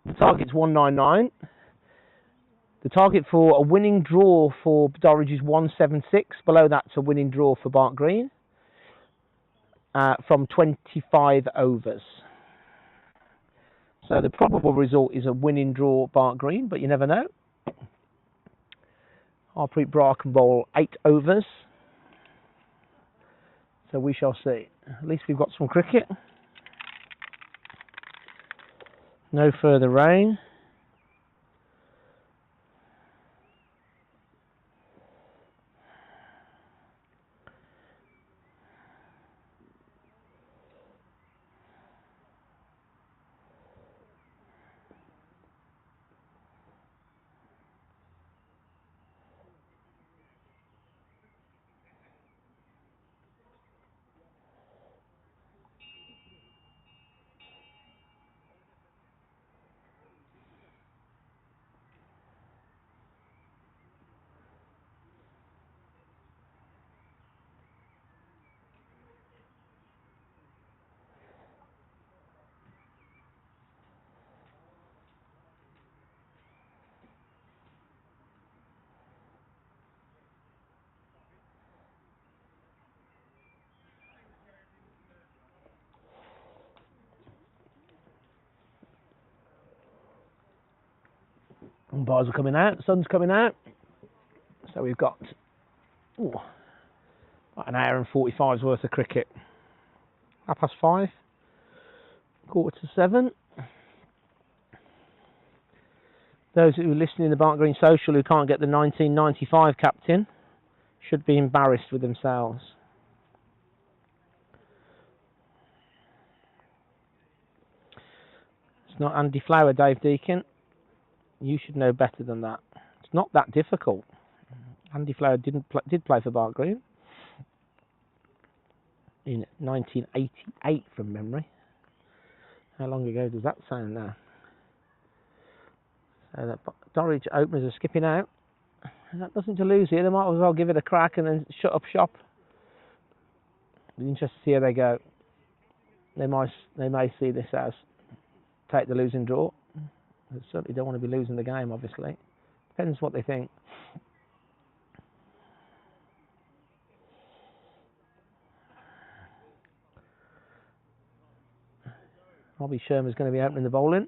The target's 199. The target for a winning draw for Dorridge is 176. Below that's a winning draw for Barnt Green from 25 overs. So the probable result is a winning draw Barnt Green, but you never know. Harpreet Bra can bowl 8 overs. So we shall see. At least we've got some cricket. No further rain. Bars are coming out, sun's coming out. So we've got about an hour and 45's worth of cricket. 5:30, 6:45. Those who are listening to Barnt Green Social who can't get the 1995 captain should be embarrassed with themselves. It's not Andy Flower, Dave Deacon. You should know better than that. It's not that difficult. Andy Flower did play for Barnt Green in 1988 from memory. How long ago does that sound now? So the Dorridge openers are skipping out. And that nothing to lose here. They might as well give it a crack and then shut up shop. Be interested to see how they go. They may see this as take the losing draw. They certainly don't want to be losing the game, obviously. Depends what they think. Robbie Sherman's going to be opening the bowling.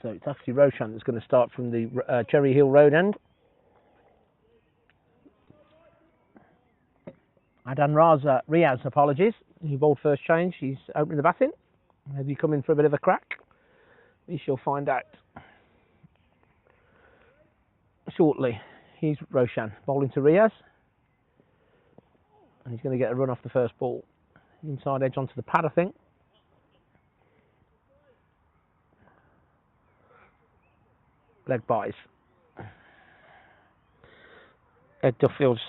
So it's actually Roshan that's going to start from the Cherry Hill Road end. Adan Riaz, apologies. He bowled first change. He's opening the batting. Has he come in for a bit of a crack? We shall find out shortly. He's Roshan bowling to Riaz. And he's going to get a run off the first ball. Inside edge onto the pad, I think. Leg buys. Ed Duffield's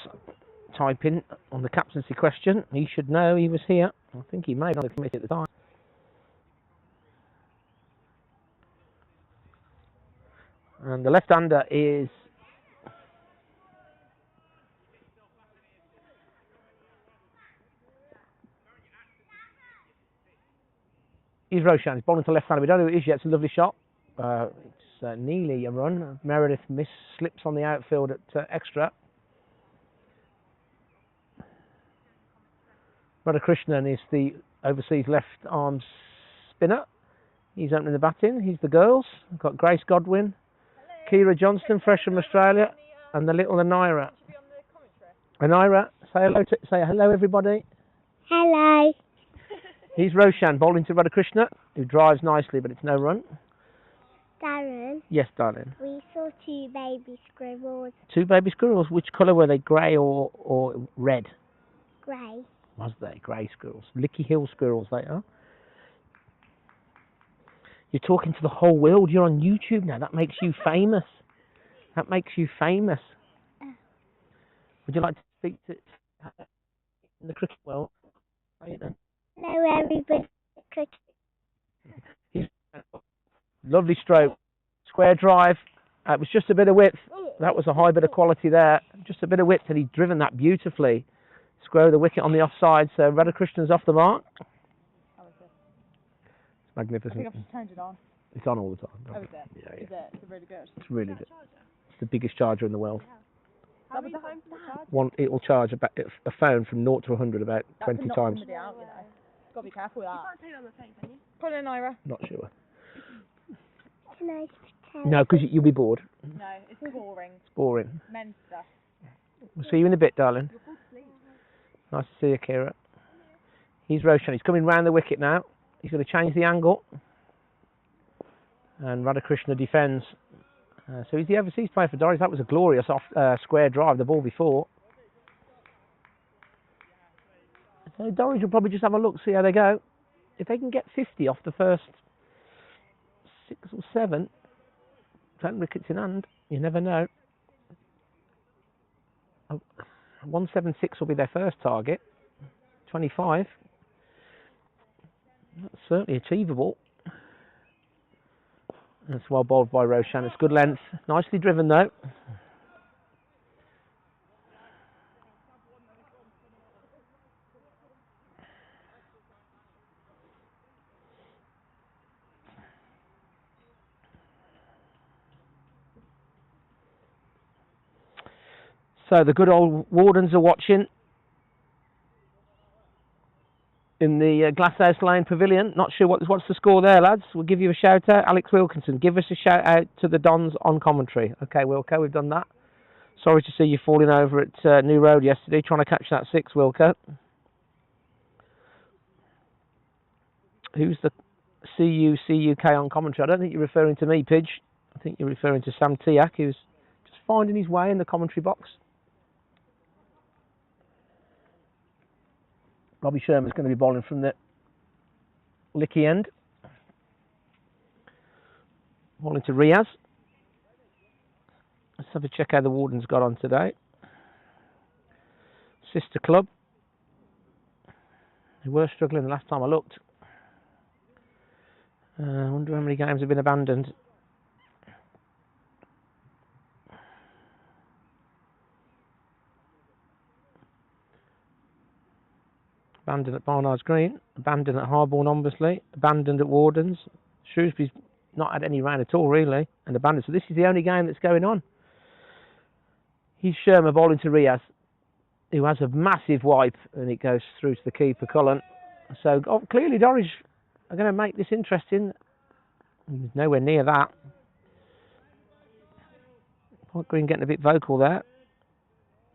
typing on the captaincy question. He should know he was here. I think he may have on the committee at the time. And the left-hander is Roshan. He's bowling to left-hander. We don't know who it is yet. It's a lovely shot. It's nearly a run. Meredith slips on the outfield at extra. Radhakrishnan is the overseas left-arm spinner. He's opening the batting. He's the girls. We've got Grace Godwin, Kira Johnston, fresh from Australia, and the little Anira. Anira, say hello, everybody. Hello. He's Roshan, bowling to Radhakrishnan, who drives nicely, but it's no run. Darren. Yes, darling. We saw 2 baby squirrels. 2 baby squirrels. Which colour were they? Grey or red? Grey. Was they? Grey squirrels. Licky Hill squirrels, they are. You're talking to the whole world. You're on YouTube now. That makes you famous. That makes you famous. Would you like to speak to in the cricket world? Hello, everybody. Lovely stroke. Square drive. It was just a bit of width. That was a high bit of quality there. Just a bit of width, and he'd driven that beautifully. Square the wicket on the offside, so Radhakrishnan's off the mark. It's magnificent. I think I've just turned it on. It's on all the time. Oh, is it? Yeah, yeah. Is it? It's really good. It's really good. It's the biggest charger in the world. That was the home for the charge? It will charge about a phone from 0 to 100 about 20 times. Somebody out, you know. Got to be careful with that. You can't take it on the phone, can you? Put it in, Ira. Not sure. Can I pretend? No, because you'll be bored. No, it's boring. It's boring. Men's stuff. We'll see you in a bit, darling. Nice to see you, Kira. He's Roshan. He's coming round the wicket now. He's going to change the angle. And Radhakrishnan defends. So he's the overseas player for Dorridge. That was a glorious square drive, the ball before. So Dorridge will probably just have a look, see how they go. If they can get 50 off the first 6 or 7, 10 wickets in hand, you never know. 176 will be their first target. 25. That's certainly achievable. That's well bowled by Roshan. It's good length. Nicely driven though. So the good old Wardens are watching in the Glasshouse Lane Pavilion. Not sure what's the score there, lads. We'll give you a shout out. Alex Wilkinson, give us a shout out to the Dons on commentary. Okay, Wilco, we've done that. Sorry to see you falling over at New Road yesterday, trying to catch that 6, Wilco. Who's the CUK on commentary? I don't think you're referring to me, Pidge. I think you're referring to Sam Tiak, who's just finding his way in the commentary box. Robbie Sherman's going to be bowling from the licky end. Bowling to Riaz. Let's have a check how the Wardens got on today. Sister club. They were struggling the last time I looked. I wonder how many games have been abandoned. Abandoned at Barnard's Green, abandoned at Harborne, obviously, abandoned at Wardens. Shrewsbury's not had any rain at all, really, and abandoned. So this is the only game that's going on. He's Sherman bowling to Riaz, who has a massive wipe, and it goes through to the keeper, Cullen. So clearly Dorridge are going to make this interesting. He's nowhere near that. Point Green getting a bit vocal there.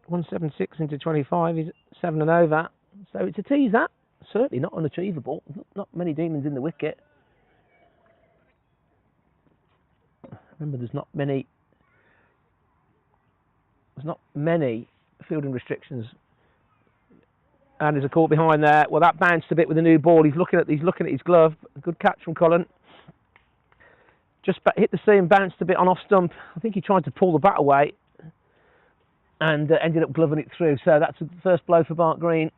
176 into 25, he's 7 and over. So it's a tease that. Certainly not unachievable. Not many demons in the wicket. Remember, there's not many fielding restrictions. And there's a caught behind there. Well, that bounced a bit with the new ball. He's looking at his glove. Good catch from Cullen. Just hit the seam, bounced a bit on off stump. I think he tried to pull the bat away. and ended up gloving it through. So that's the first blow for Barnt Green.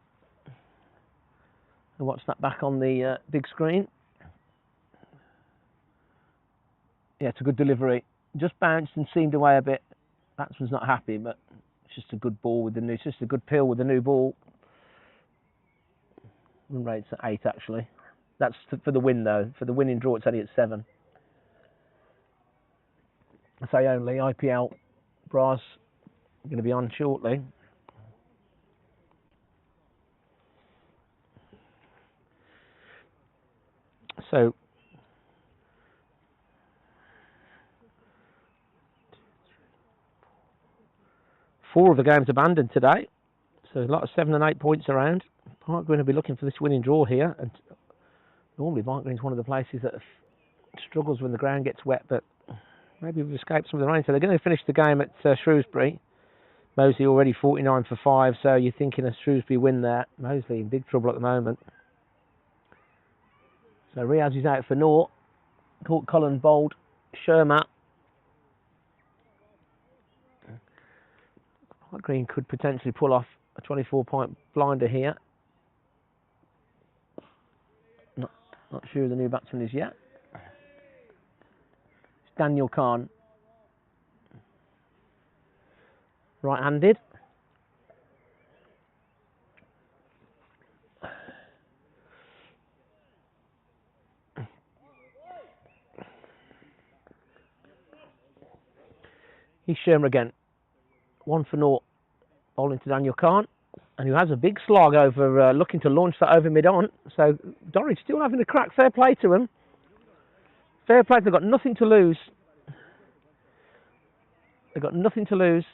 And watch that back on the big screen. Yeah, it's a good delivery. Just bounced and seamed away a bit. Batsman's not happy, but it's just a good ball with the new. It's just a good pill with the new ball. Run rate's at 8 actually. That's for the win though. For the winning draw, it's only at 7. I say only. IPL bras are going to be on shortly. So 4 of the games abandoned today. So a lot of 7 and 8 points around. Barnt Green will be looking for this winning draw here. And normally Barnt Green's one of the places that struggles when the ground gets wet, but maybe we've escaped some of the rain. So they're going to finish the game at Shrewsbury. Moseley already 49 for 5, so you're thinking a Shrewsbury win there. Moseley in big trouble at the moment. So Riaz is out for naught. Cullen bowled. Shermat. Barnt Green could potentially pull off a 24-point blinder here. Not sure who the new batsman is yet. It's Daniel Khan. Right-handed. He's Sherma again. 1 for naught. Bowling to Daniel Khan. And who has a big slog over looking to launch that over mid-on. So Dorridge still having a crack. Fair play to him. Fair play. They've got nothing to lose. They've got nothing to lose.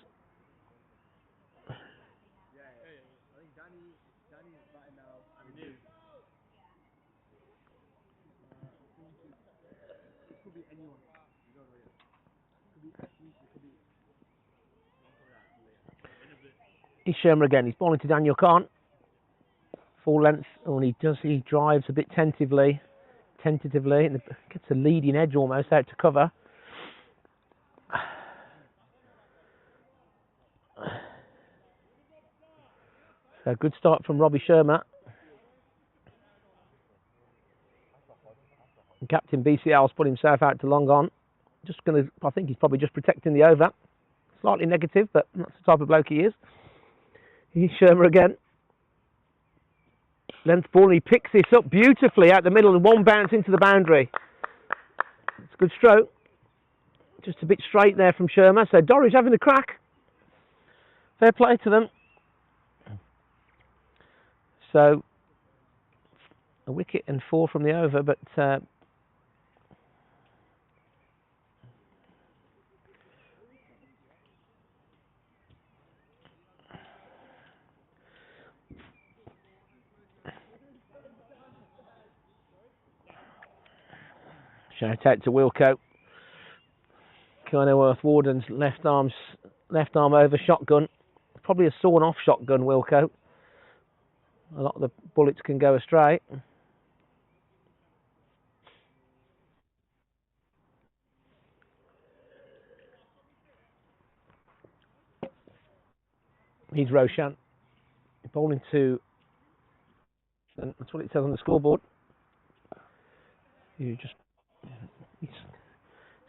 He's Sherma again. He's bowling to Daniel Khan. Full length. Oh, and he drives a bit tentatively, and gets a leading edge almost out to cover. So good start from Robbie Sherma. And Captain BCL's put himself out to long on. I think he's probably just protecting the over. Slightly negative, but that's the type of bloke he is. He's Sherma again. Length ball, and he picks this up beautifully out the middle and 1 bounce into the boundary. It's a good stroke. Just a bit straight there from Sherma. So Dorridge having a crack. Fair play to them. So a wicket and 4 from the over, but shout out to Wilco. Kenilworth Warden's left arm over shotgun. Probably a sawn off shotgun, Wilco. A lot of the bullets can go astray. He's Roshan. Bowling to... That's what it says on the scoreboard. He's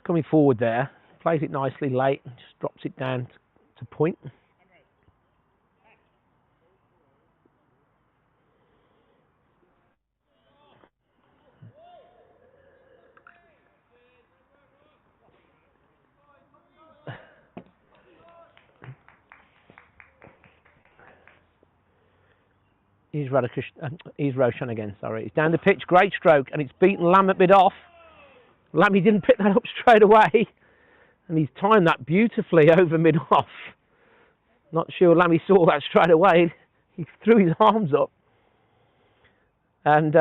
coming forward there. Plays it nicely late. Just drops it down to point. He's Roshan again, sorry. He's down the pitch, great stroke, and it's beaten Lamb a bit off. Lammy didn't pick that up straight away, and he's timed that beautifully over mid-off. Not sure Lammy saw that straight away. He threw his arms up. And,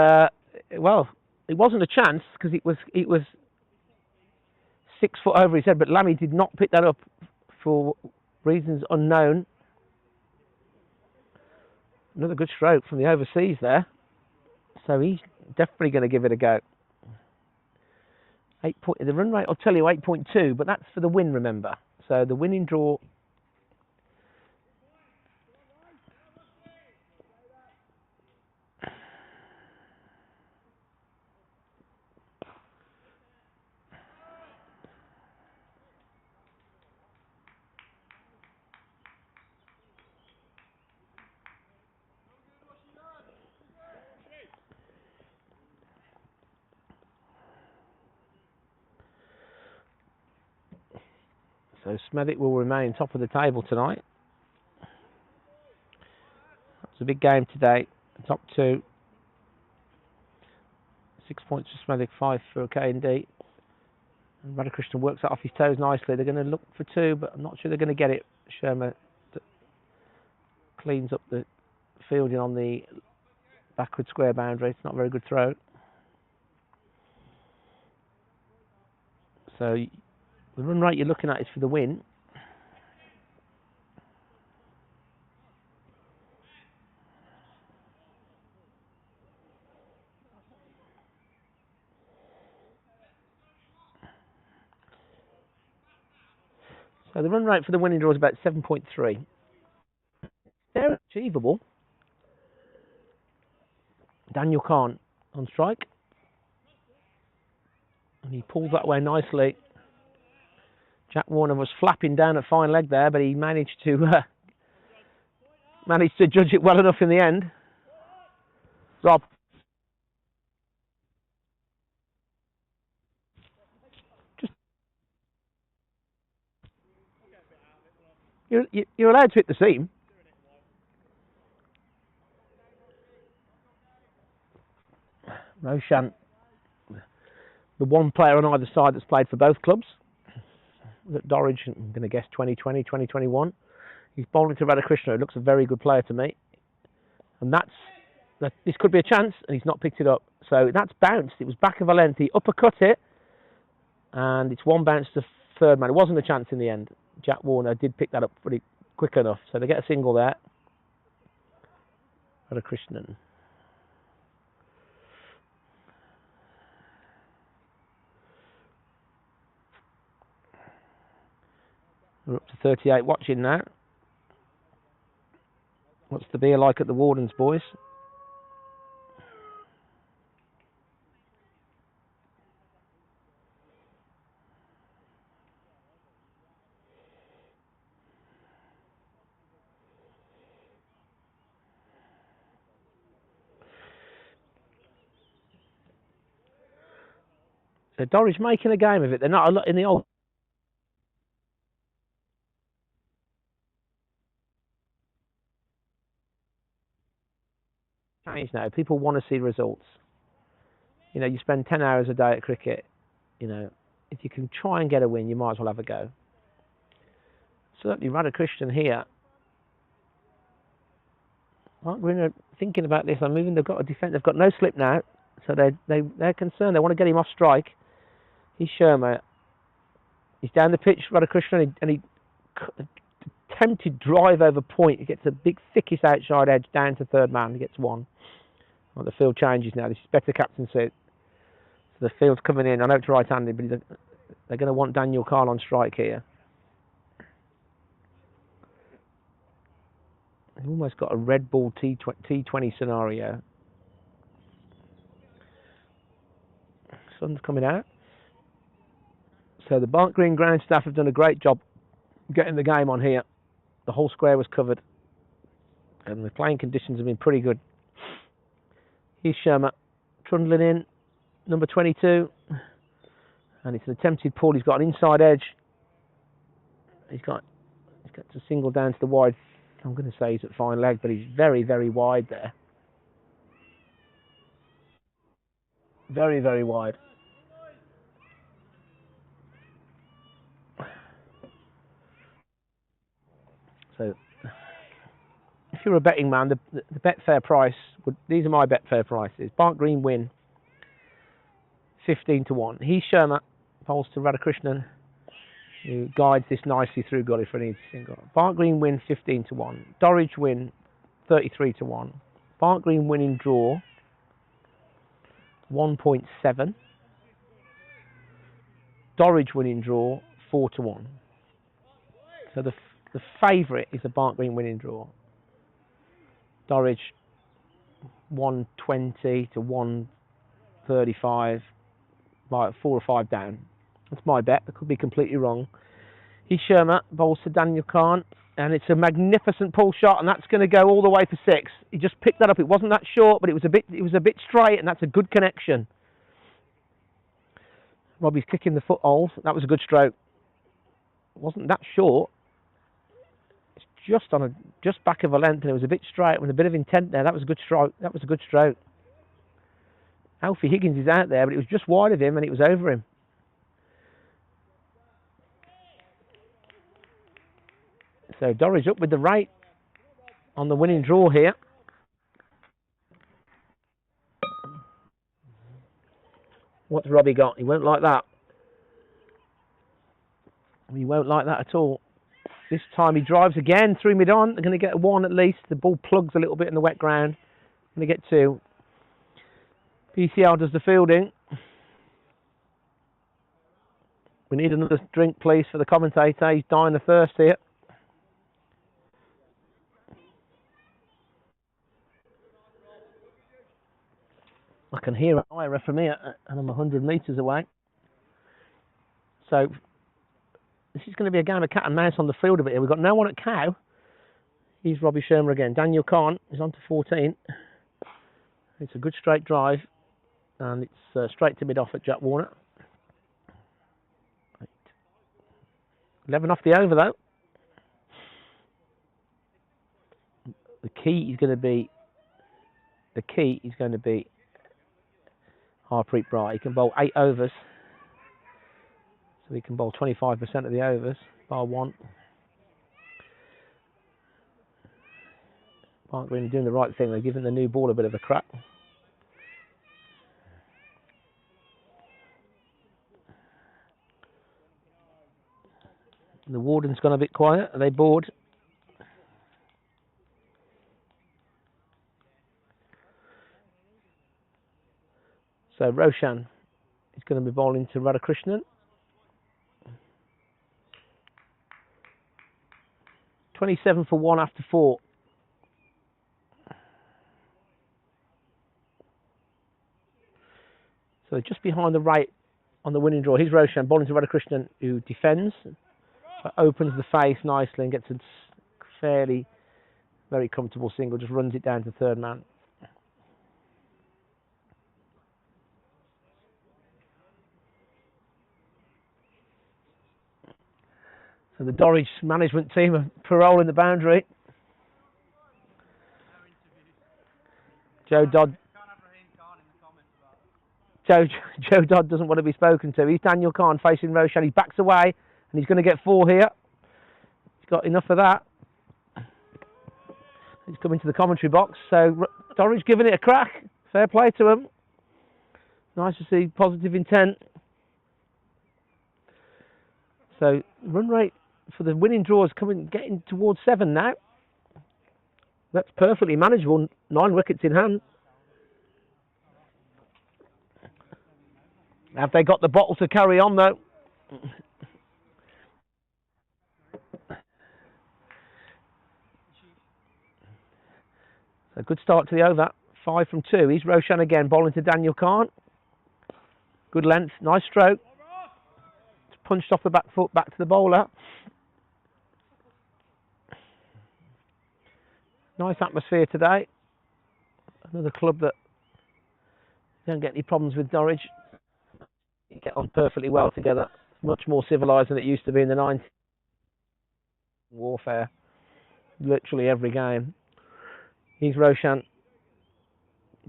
well, it wasn't a chance, because it was 6 foot over his head, but Lammy did not pick that up for reasons unknown. Another good stroke from the overseas there. So he's definitely going to give it a go. The run rate, I'll tell you, 8.2, but that's for the win, remember. So the winning draw So Smethwick will remain top of the table tonight. It's a big game today. Top two. 6 points for Smethwick, 5 for K&D. And Radhakrishnan works that off his toes nicely. They're going to look for 2, but I'm not sure they're going to get it. Sharma cleans up the fielding on the backward square boundary. It's not a very good throw. So the run rate you're looking at is for the win. So the run rate for the winning draw is about 7.3. They're achievable. Daniel Khan on strike. And he pulled that way nicely. Jack Warner was flapping down at fine leg there, but he managed to judge it well enough in the end. Rob. You're allowed to hit the seam. Roshan, the one player on either side that's played for both clubs. At Dorridge, I'm going to guess 2020, 2021. He's bowling to Radhakrishnan, who looks a very good player to me. And this could be a chance, and he's not picked it up. So that's bounced. It was back of a length. He uppercut it, and it's one bounce to third man. It wasn't a chance in the end. Jack Warner did pick that up pretty quick enough. So they get a single there. Radhakrishnan. We're up to 38 watching now. What's the beer like at the Wardens, boys? So Dorridge making a game of it. They're not a lot in the old. Now people want to see results. You know, you spend 10 hours a day at cricket. You know, if you can try and get a win, you might as well have a go. Certainly Radhakrishnan here. We're thinking about this. I'm moving. They've got a defense. They've got no slip now, so they're concerned. They want to get him off strike. He's Sharma. He's down the pitch, Radhakrishnan, and he attempted drive over point. He gets a big, thickest outside edge down to third man. He gets one. Well, the field changes now. This is better captaincy. So the field's coming in. I know it's right-handed, but they're going to want Daniel Khan on strike here. They've almost got a red ball T20 scenario. Sun's coming out. So the Barnt Green ground staff have done a great job getting the game on here. The whole square was covered, and the playing conditions have been pretty good. Here's Sharma trundling in, number 22, and it's an attempted pull. He's got an inside edge. He's got a single down to the wide. I'm going to say he's at fine leg, but he's very, very wide there. Very, very wide. So, if you're a betting man, the Betfair price these are my Betfair prices. Barnt Green win 15-1. He's Sharma, bowls to Radhakrishnan, who guides this nicely through gully for an easy single. Barnt Green win 15-1. Dorridge win 33-1. Barnt Green winning draw 1.7. Dorridge winning draw 4-1. So the favourite is the Barnt Green winning draw. Dorridge 120 to 135, like 4 or 5 down. That's my bet. That could be completely wrong. He's Sharma, bowls to Daniel Khan, and it's a magnificent pull shot, and that's going to go all the way for 6. He just picked that up. It wasn't that short, but it was a bit straight, and that's a good connection. Robbie's kicking the footholes. That was a good stroke. wasn't that short. It's just back of a length, and it was a bit straight with a bit of intent there. That was a good stroke. That was a good stroke. Alfie Higgins is out there, but it was just wide of him, and it was over him. So Dorridge up with the rate on the winning draw here. What's Robbie got? He won't like that. He won't like that at all. This time he drives again through mid-on. They're going to get a 1 at least. The ball plugs a little bit in the wet ground. Going to get 2. PCL does the fielding. We need another drink, please, for the commentator. He's dying of thirst here. I can hear an IRA from here, and I'm 100 metres away. So this is going to be a game of cat and mouse on the field a bit here. We've got no one at cow. He's Robbie Shermer again. Daniel Kahn is on to 14. It's a good straight drive, and it's straight to mid-off at Jack Warner. 11 off the over, though. The key is going to be Harpreet Bright. He can bowl 8 overs, so he can bowl 25% of the overs, bar 1. Barnt Green are doing the right thing. They're giving the new ball a bit of a crack. The Warden's gone a bit quiet. Are they bored? So Roshan is going to be bowling to Radhakrishnan. 27 for 1 after 4. So just behind the right on the winning draw. Here's Roshan bowling to Radhakrishnan, who defends, but opens the face nicely and gets a fairly, very comfortable single. Just runs it down to third man. So the Dorridge management team are paroling the boundary. Joe Dodd doesn't want to be spoken to. He's Daniel Kahn facing Roshan. He backs away, and he's going to get 4 here. He's got enough of that. He's coming to the commentary box. So Dorridge giving it a crack. Fair play to him. Nice to see positive intent. So run rate for the winning draw is getting towards 7 now. That's perfectly manageable. 9 wickets in hand. Have they got the bottle to carry on though? So good start to the over. 5 from 2. He's Roshan again, bowling to Daniel Kahn. Good length, nice stroke. Punched off the back foot back to the bowler. Nice atmosphere today. Another club that don't get any problems with Dorridge. You get on perfectly well together. Much more civilised than it used to be in the 90s. Warfare. Literally every game. Here's Roshan.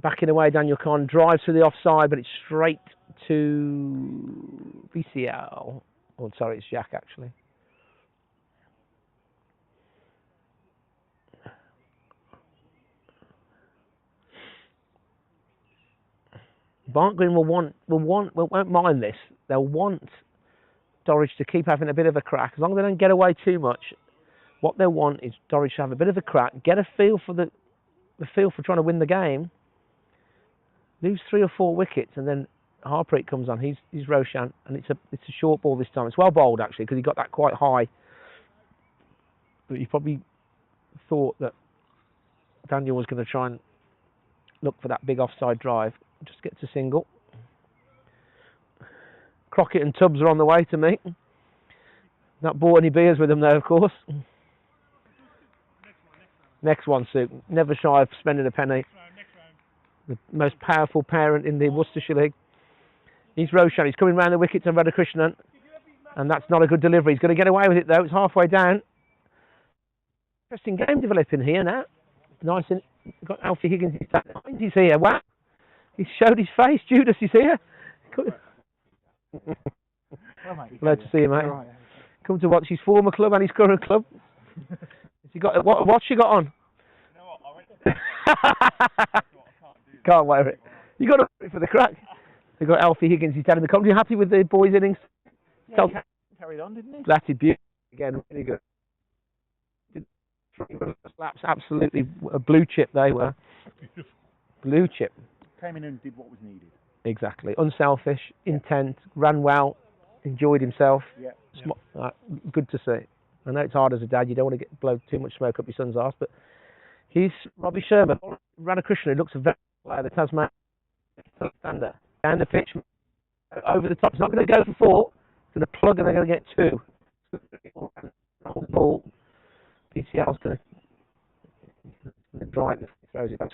Backing away, Daniel Kahn drives to the offside, but it's straight to VCL. Oh, sorry, it's Jack actually. Barnt Green won't mind this. They'll want Dorridge to keep having a bit of a crack. As long as they don't get away too much, what they'll want is Dorridge to have a bit of a crack, get a feel for the feel for trying to win the game, lose 3 or 4 wickets, and then Harpreet comes on. He's Roshan, and it's a short ball this time. It's well bowled actually because he got that quite high. But you probably thought that Daniel was going to try and look for that big offside drive. Just gets a single. Crockett and Tubbs are on the way to me. Not bought any beers with them though, of course. Next one, Sue. Never shy of spending a penny. The most powerful parent in the Worcestershire League. He's Roshan. He's coming round the wicket to Radhakrishnan. And that's not a good delivery. He's going to get away with it, though. It's halfway down. Interesting game developing here now. Nice. And we've got Alfie Higgins. He's here. Wow. He showed his face. Judas is here. Glad to see you, mate. Right. Come to watch his former club and his current club. Has he got what's she got on? You know what? Can't wear it. You got to put it for the crack. We've got Alfie Higgins. He's down in the corner. You happy with the boys' innings? Yeah, he carried on, didn't he? That's beautiful. Again, really good. Slaps, absolutely a blue chip they were. Blue chip. Came in and did what was needed. Exactly. Unselfish, intent, ran well, enjoyed himself. Yeah. Good to see. I know it's hard as a dad. You don't want to blow too much smoke up your son's arse, but he's Robbie Sherman. Ranakrishnan, who looks a very player, the Tasman stander. Down the pitch, over the top. He's not going to go for 4. He's going to plug and they're going to get 2. The ball. PCL's going to drive it. Throws it back.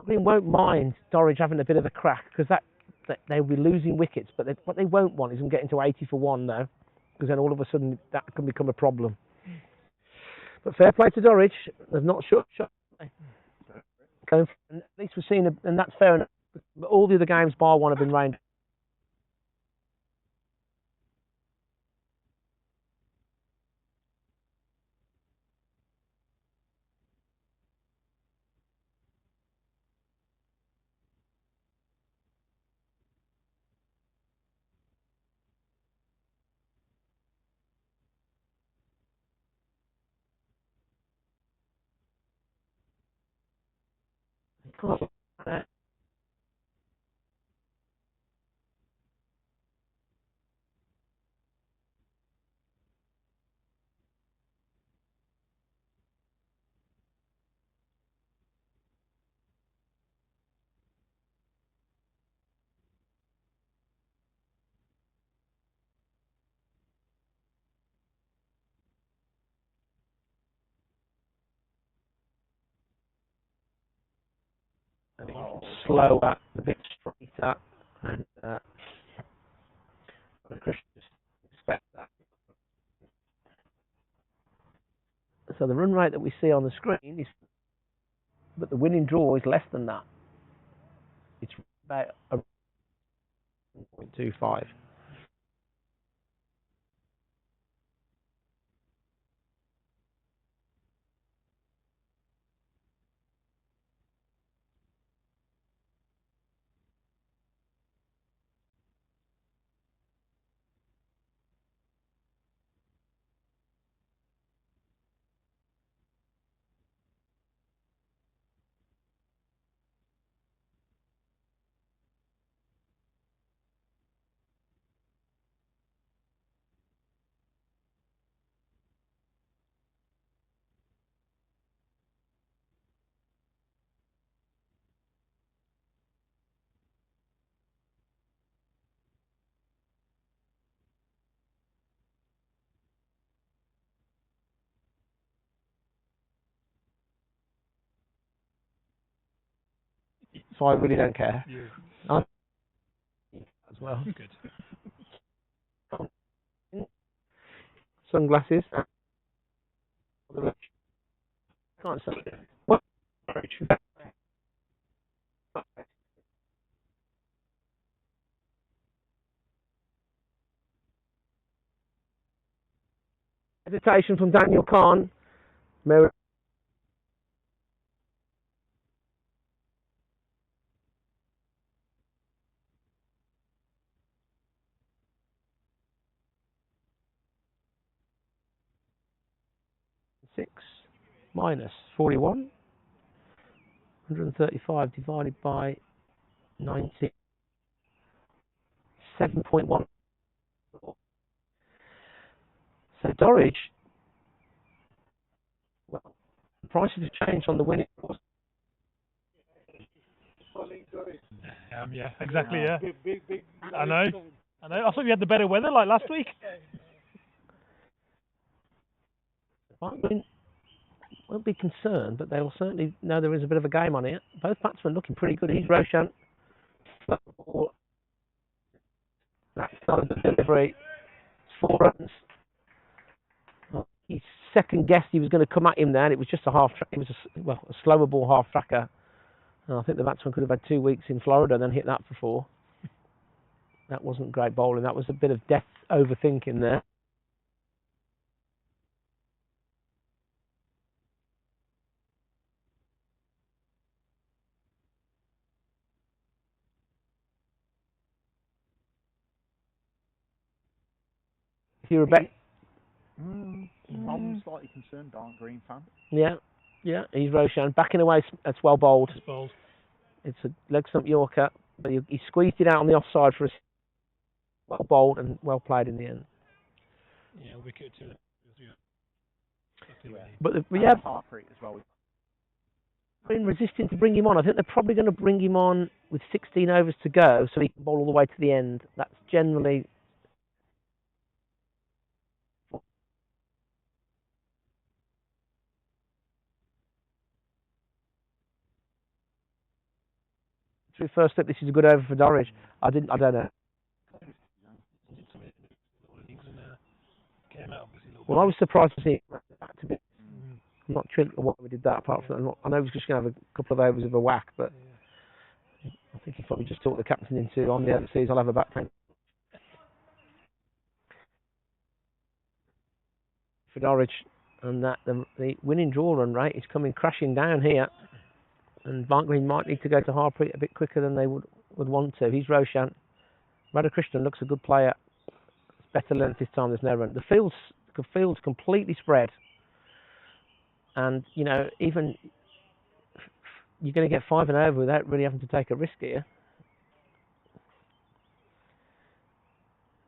They won't mind Dorridge having a bit of a crack because that they'll be losing wickets, but what they won't want is them getting to 80 for 1 now, because then all of a sudden that can become a problem. But fair play to Dorridge. They've not shut. At least we've seen, and that's fair enough. But all the other games bar one have been rained. Slower, a bit straighter, and Christians expect that. So the run rate that we see on the screen is, but the winning draw is less than that. It's about 1.25. So I really don't care. Yeah. As well. Good. Sunglasses. Can't say. What? Hesitation from Daniel Kahn. Mary. Minus 41. 135 divided by 90. 7.1. So Dorridge, well, the prices have changed on the winning course. Yeah, exactly, yeah. Big, I know. I thought you had the better weather like last week. Won't be concerned, but they'll certainly know there is a bit of a game on here. Both batsmen looking pretty good. He's Roshan. That's not a delivery. It's 4 runs. He second guessed he was going to come at him there, and it was just a it was a slower ball half tracker. And I think the batsman could have had 2 weeks in Florida and then hit that for 4. That wasn't great bowling. That was a bit of death overthinking there. If you were I'm slightly concerned, Barnt Green fan. Yeah, he's Roshan. Backing away, that's well bowled. It's bowled. It's a leg stump Yorker, but he squeezed it out on the offside for us. Well bowled and well played in the end. Yeah, wicket too. But Harpreet as well. been resisting to bring him on. I think they're probably going to bring him on with 16 overs to go, so he can bowl all the way to the end. That's generally. Through first slip, this is a good over for Dorridge. I don't know. Well, I was surprised to see him back to bit. I'm not sure why we did that. Apart from that, I know he was just going to have a couple of overs of a whack, but I think he probably just talked the captain into on the overseas. I'll have a back tank for Dorridge, and that the winning draw run rate is coming crashing down here. And Barnt Green might need to go to Harpreet a bit quicker than they would want to. He's Roshan. Radhakrishnan looks a good player. It's better length this time. There's no run. The field's completely spread, and even you're going to get 5 and over without really having to take a risk here.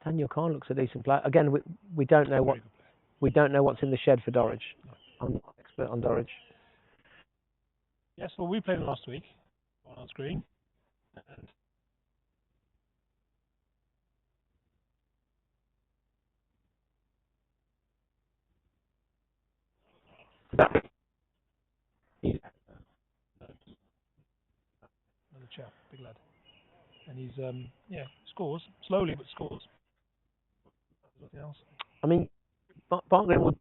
Daniel Khan looks a decent player. Again, we don't know what's in the shed for Dorridge. I'm not an expert on Dorridge. Yes, well, we played him last week on screen. And another chap, big lad. And he's, scores. Slowly, but scores. Nothing else. I mean, Barnt Green would.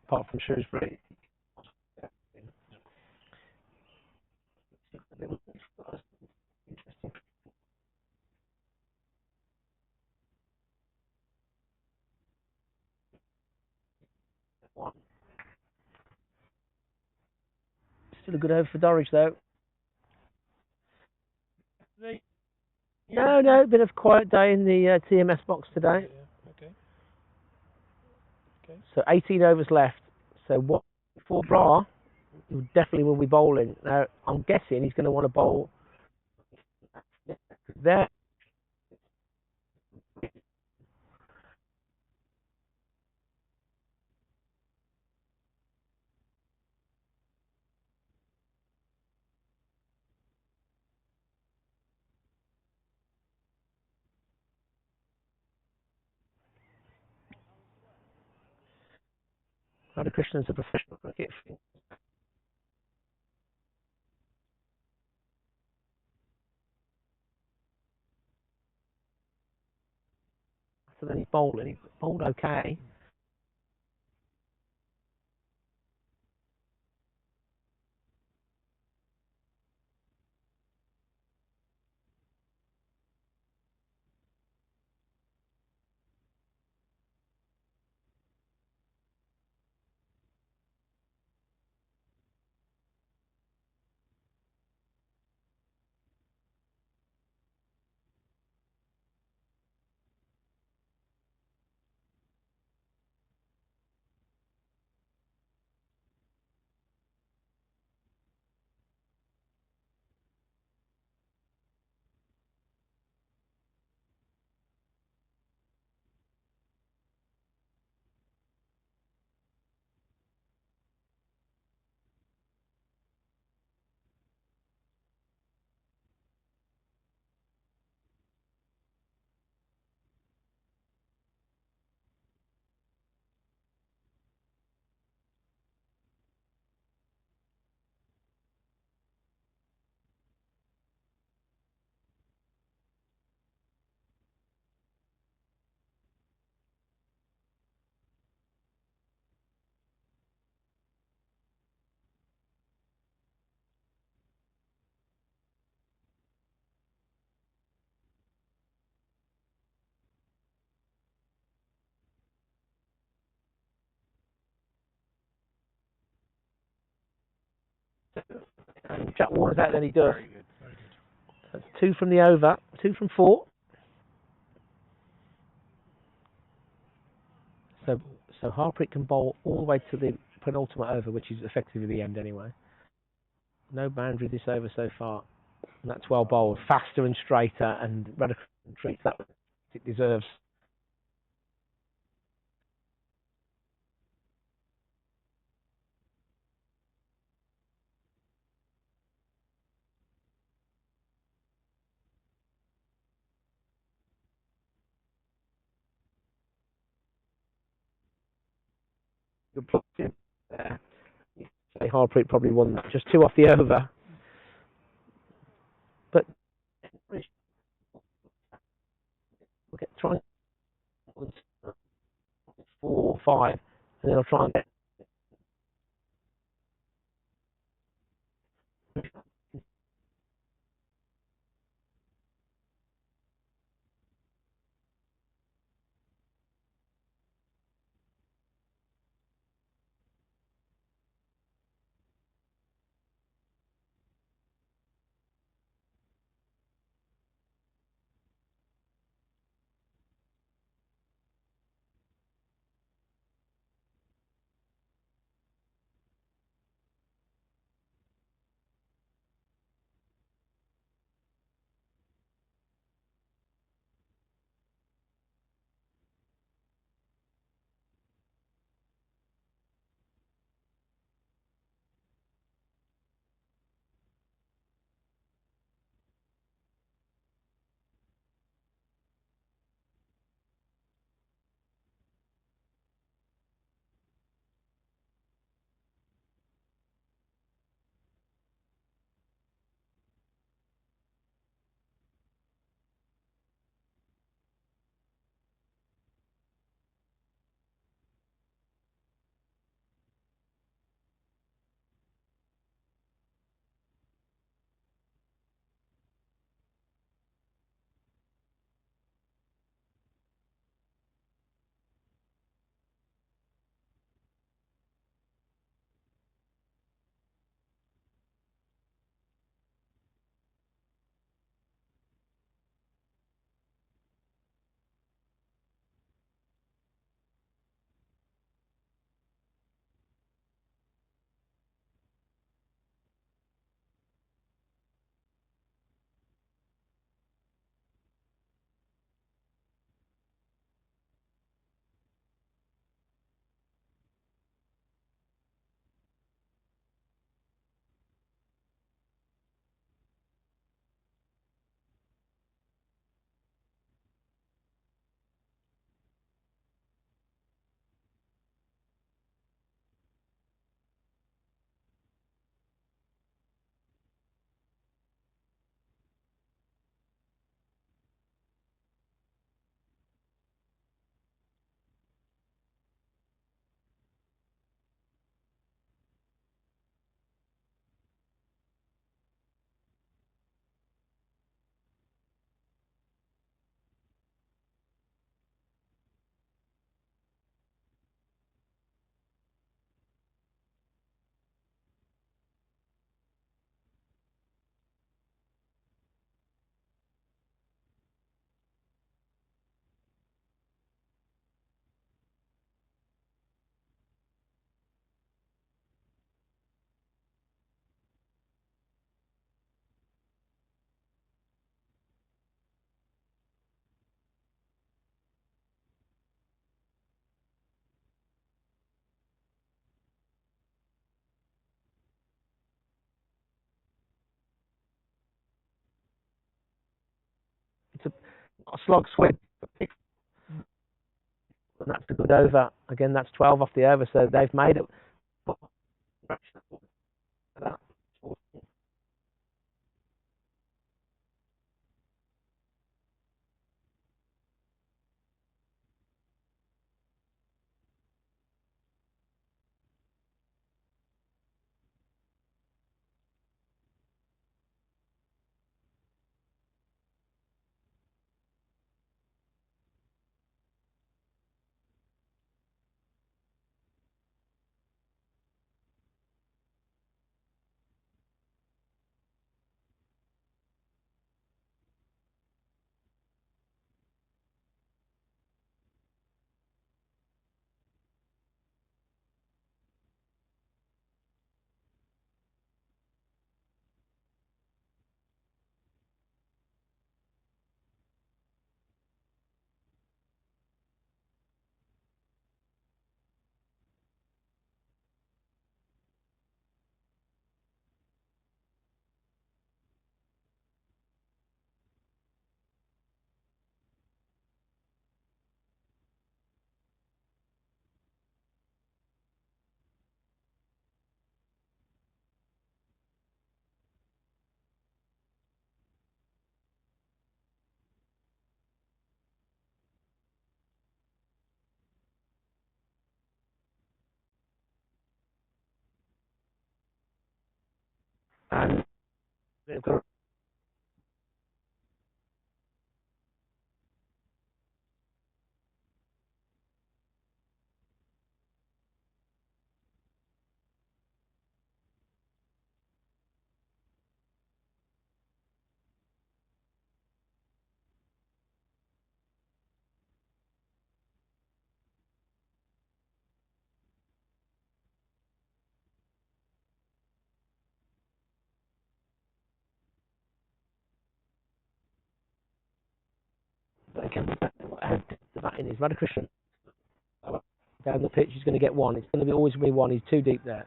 Apart from Shrewsbury. Still a good over for Dorridge, though. No, bit of quiet day in the TMS box today. Yeah, okay. So 18 overs left. So what for Bra? He definitely will be bowling. Now I'm guessing he's going to want to bowl there. Radhakrishnan's a professional cricket. So then he's bowling. He bowled okay. Jack Warner's out than he does. Very good. That's 2 from the over, 2 from 4. So Harpreet can bowl all the way to the penultimate over, which is effectively the end anyway. No boundary this over so far. And that's well bowled. Faster and straighter, and Radical treats that it deserves. Good plot in there. Say Harpreet probably won that. Just 2 off the over. But we'll get try 4, 5, and then I'll try and get. It's a slog swing. And that's a good over. Again, that's 12 off the over, so they've made it. And they've got again, the batting is Radhakrishnan. Down the pitch, he's going to get one. It's going to be always be one. He's too deep there.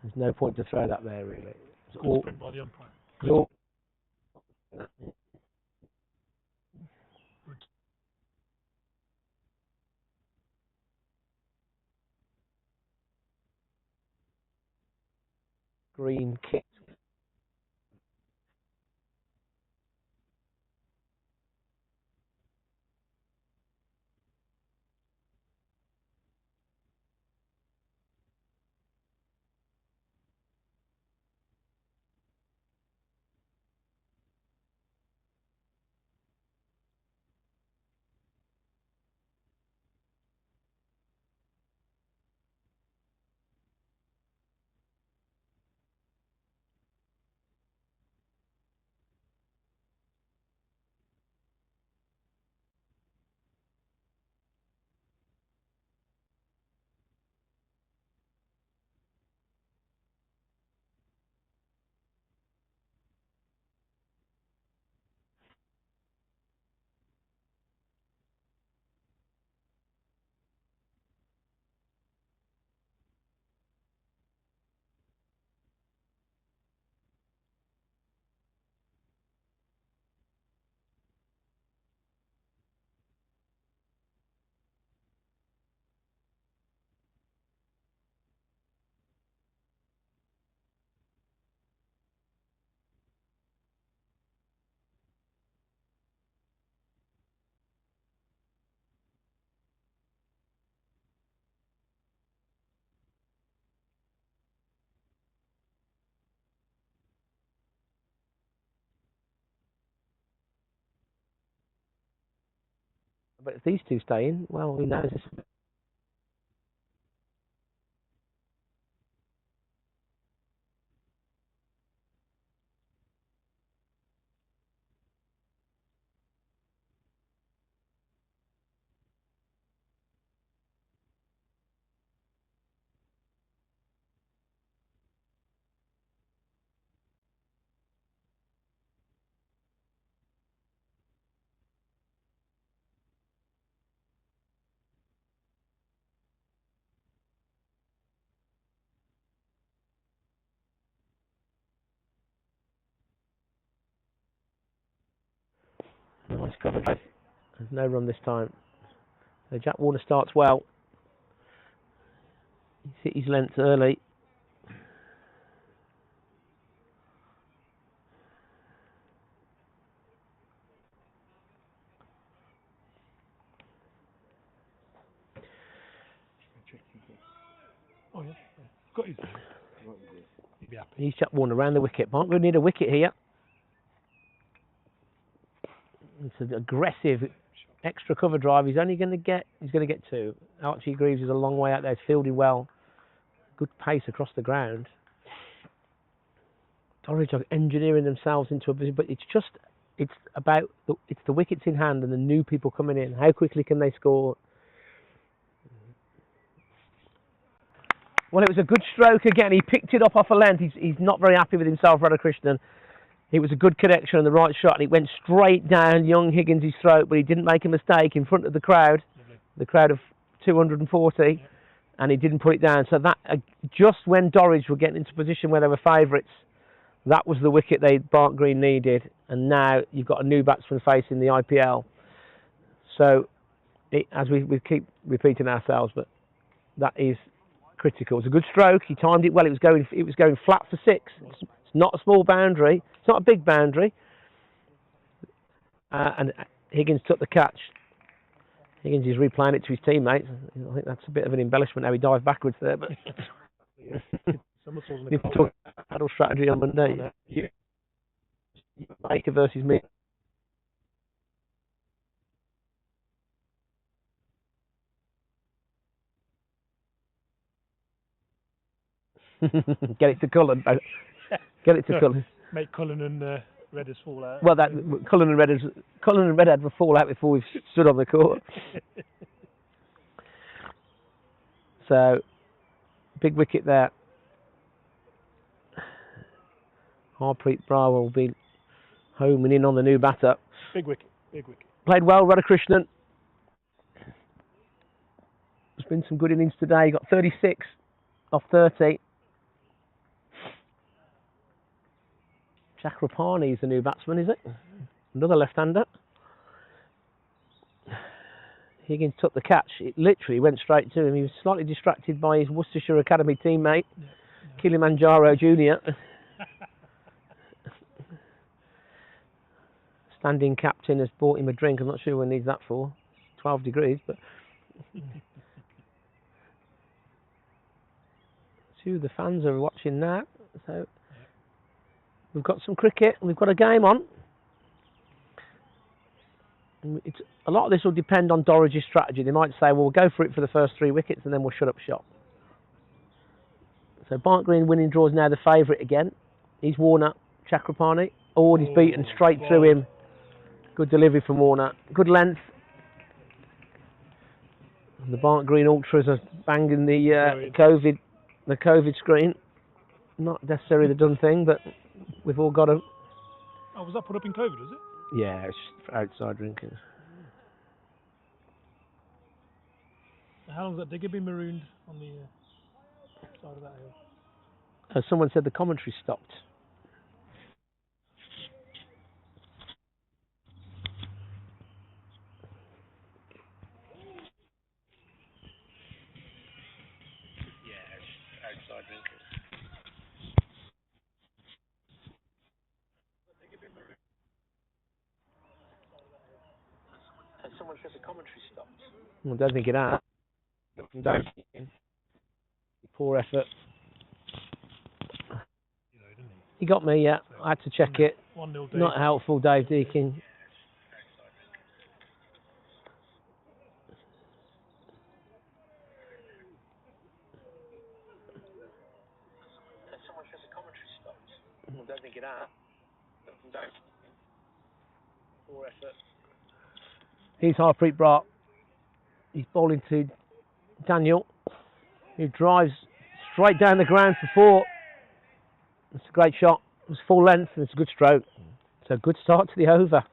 There's no point to throw that there, really. It's all, Good by the umpire. it's all, green kit. But if these two stay in, well, who knows? Nice cover. There's no run this time. So Jack Warner starts well. He's hit his length early. Oh, yeah. Got his. He'd be happy. He's Jack Warner around the wicket. Barnt going to need a wicket here. It's an aggressive extra cover drive. He's going to get two. Archie Greaves is a long way out there. He's fielded well. Good pace across the ground. Dorridge are engineering themselves into a position, but it's about the wickets in hand and the new people coming in. How quickly can they score? Well, it was a good stroke again. He picked it up off a length. He's not very happy with himself, Radhakrishnan. It was a good connection and the right shot, and it went straight down young Higgins' throat, but he didn't make a mistake in front of the crowd, the crowd of 240, and he didn't put it down. So that just when Dorridge were getting into position where they were favourites, that was the wicket Barnt Green needed, and now you've got a new batsman facing the IPL. So, as we keep repeating ourselves, but that is critical. It was a good stroke. He timed it well. It was going flat for six. It's not a small boundary. It's not a big boundary. And Higgins took the catch. Higgins is replaying it to his teammates. I think that's a bit of an embellishment how he dived backwards there. But paddle strategy on Monday. Baker versus me. Get it to Cullen. Get it to Cullen. Make Cullen and Redders fall out. Well, that Cullen and Redhead will fall out before we've stood on the court. So, big wicket there. Harpreet Brar will be homing in on the new batter. Big wicket, big wicket. Played well, Radhakrishnan. There's been some good innings today. He got 36 off 30. Chakrapani is the new batsman, is it? Another left-hander. Higgins took the catch. It literally went straight to him. He was slightly distracted by his Worcestershire Academy teammate, Kilimanjaro Junior. Standing captain has bought him a drink. I'm not sure what he needs that for. 12 degrees, but... Two of the fans are watching now. So we've got some cricket. We've got a game on. A lot of this will depend on Dorridge's strategy. They might say, well, we'll go for it for the first 3 wickets and then we'll shut up shop. So Barnt Green winning draw is now the favourite again. He's Warner, Chakrapani. Oh, and he's beaten straight through him. Good delivery from Warner. Good length. And the Barnt Green Ultras are banging the COVID screen. Not necessarily the done thing, but we've all got to... Oh, was that put up in COVID, was it? Yeah, it's just outside drinking. How long has that digger been marooned on the side of that hill? Someone said the commentary stopped. Yeah, it's outside drinking. Someone said the commentary stopped. I don't think it has. Poor effort. He got me, yeah. I had to check it. 1-0 Dave. Not helpful, Dave Deakin. Someone said the commentary stopped. I don't think it has. Poor effort. Here's Harpreet Brar. He's bowling to Daniel, who drives straight down the ground for 4. It's a great shot. It's full length and it's a good stroke. It's a good start to the over.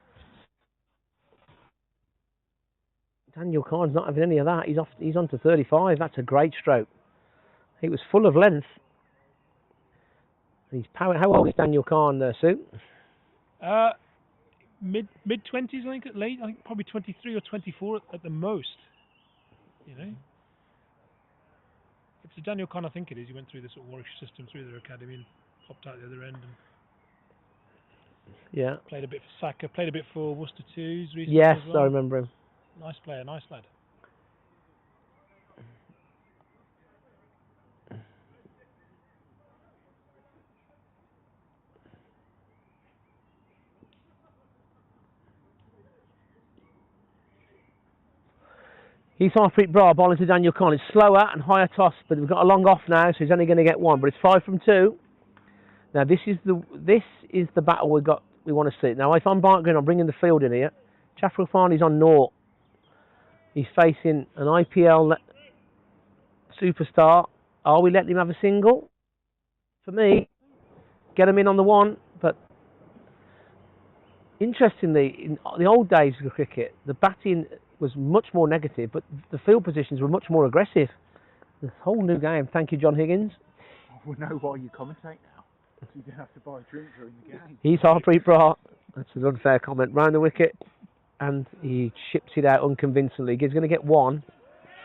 Daniel Khan's not having any of that. He's on to 35. That's a great stroke. It was full of length. He's power. How old is Daniel Khan, Sue? Mid-20s, I think, at late. I think probably 23 or 24 at the most. You know? It's a Daniel Khan, I think it is. He went through the sort of Warwickshire system, through their academy and popped out the other end. And yeah. Played a bit for Saka, played a bit for Worcester Twos recently. Yes, as well. I remember him. Nice player, nice lad. He's Harpreet Brar bowling to Daniel Khan. It's slower and higher toss, but we've got a long off now, so he's only going to get 1. But it's 5 from 2. Now this is the battle we want to see. Now if I'm Barnt Green, I'm bringing the field in here. Chakrapani's on 0. He's facing an IPL superstar. Are we letting him have a single? For me, get him in on the 1. But interestingly, in the old days of cricket, the batting was much more negative, but the field positions were much more aggressive. This whole new game. Thank you, John Higgins. We know why you commentate now. You don't have to buy a drink during the game. He's Harpreet Brar. That's an unfair comment. Round the wicket, and he chips it out unconvincingly. He's going to get 1.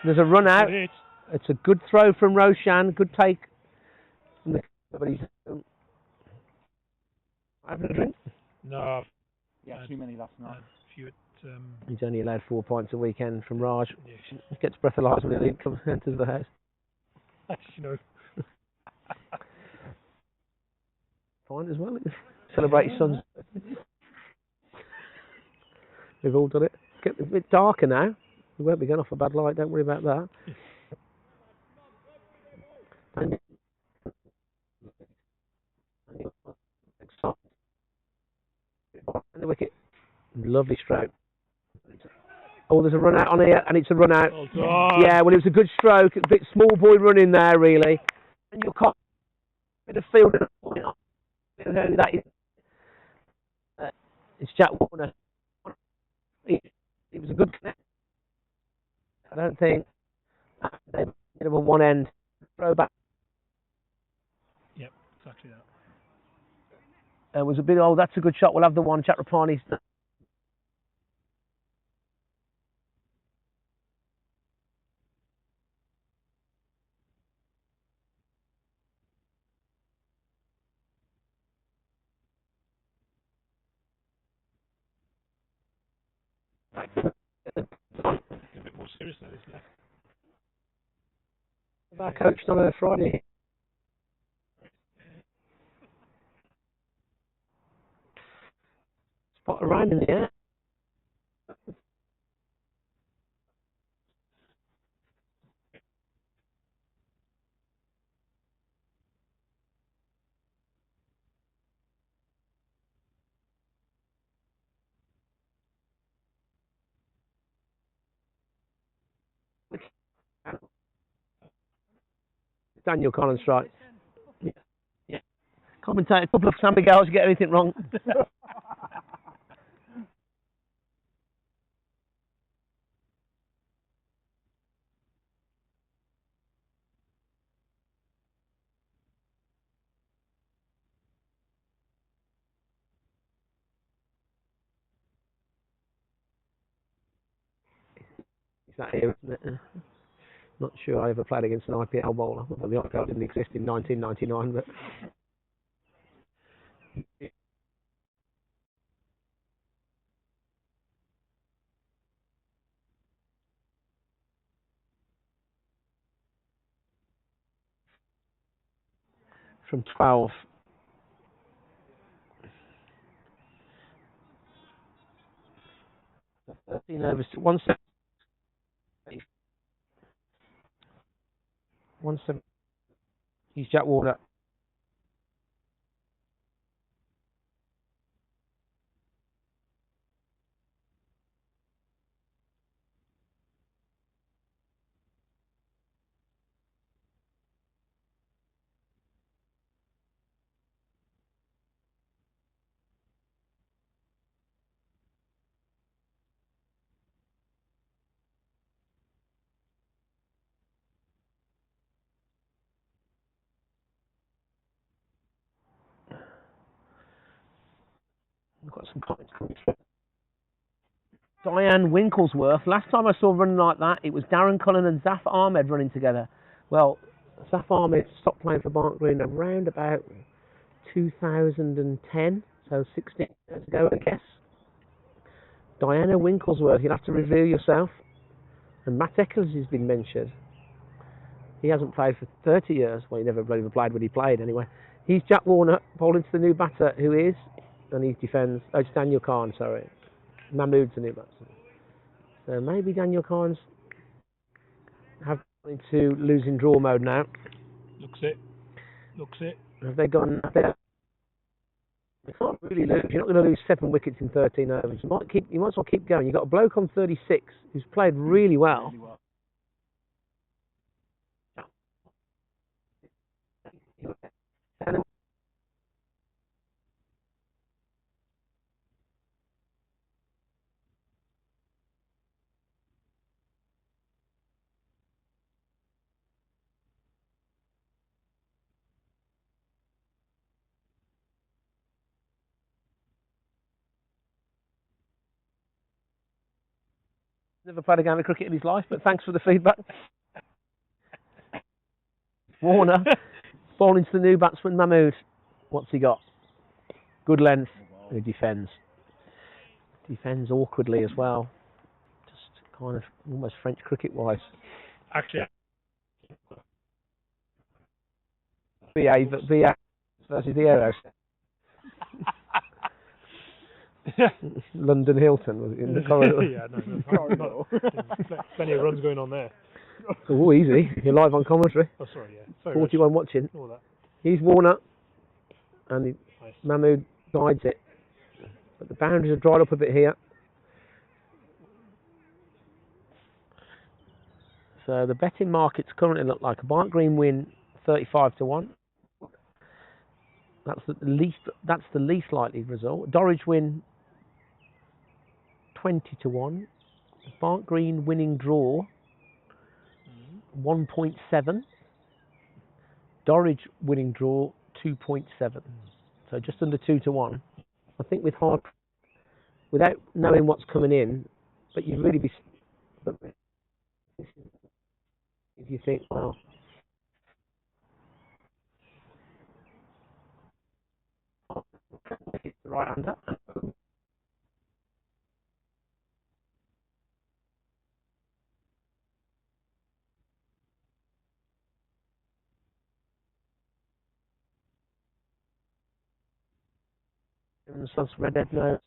There's a run out. It's a good throw from Roshan. Good take. But he's having a drink? No. Yeah, too many last night. He's only allowed 4 points a weekend from Raj. He gets breathalyzed when he enters the house. You know. fine as well. Celebrate his son's. We've all done it. It's getting a bit darker now. We won't be going off a bad light. Don't worry about that. And the wicket. Lovely stroke. Oh, there's a run out on here, and it's a run out. Oh, Yeah, well, it was a good stroke. A bit small boy running there, really. And you're caught in the field. That is, it's Jack Warner. It was a good connect. I don't think they did on one end. Throw back. Yep, exactly that. Was a bit. Oh, that's a good shot. We'll have the one. Chatrapani's. A bit more serious than this now. Our coach on a Friday. Spot around in the air. Daniel Collins strike. Yeah. Commentate a couple of San Miguel's, you get anything wrong. Is that here, isn't it? Not sure I ever played against an IPL bowler. Well, the IPL didn't exist in 1999, but. From 12. Overs to 170. 170. He's Jack Warner. I've got some comments coming through. Diane Winklesworth. Last time I saw running like that, it was Darren Cullen and Zaf Ahmed running together. Well, Zaf Ahmed stopped playing for Barnt Green around about 2010, so 16 years ago, I guess. Diana Winklesworth, you'll have to reveal yourself. And Matt Eccles has been mentioned. He hasn't played for 30 years. Well, he never really played when he played, anyway. He's Jack Warner, bowling to the new batter, who is, and he defends. Oh, it's Daniel Khan, sorry. Mahmood's the new batsman. So maybe Daniel Khan's have gone into losing draw mode now. Looks it. Looks it. Have they gone there? They can't really lose. You're not going to lose 7 wickets in 13 overs. You might as well keep going. You've got a bloke on 36 who's played really well. Never played a game of cricket in his life, but thanks for the feedback. Warner, bowling to the new batsman, Mahmood. What's he got? Good length. He defends. Defends awkwardly as well. Just kind of almost French cricket-wise. Actually, VA versus the Aeros. Yeah. London Hilton was it in the corridor? Yeah, no, plenty of runs going on there. Oh, easy. You're live on commentary. Oh, sorry, yeah. Sorry, 41 watching. all that. He's Warner, and Nice. Mahmood guides it. But the boundaries have dried up a bit here. So the betting markets currently look like a Barnt Green win 35-1. That's the least likely result. Dorridge win 20-1. Barnt Green winning draw 1.7. Dorridge winning draw 2.7. So just under 2-1. I think without knowing what's coming in, but you'd really be. If you think, well, it's the right hander. And so Redhead knows.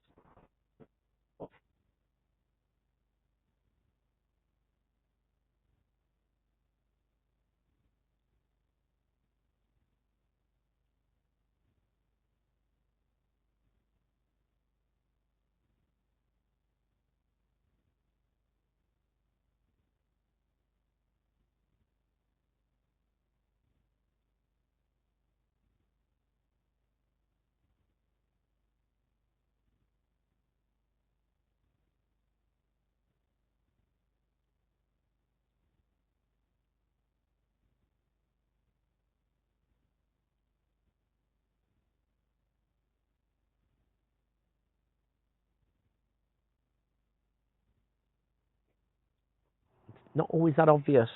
Not always that obvious.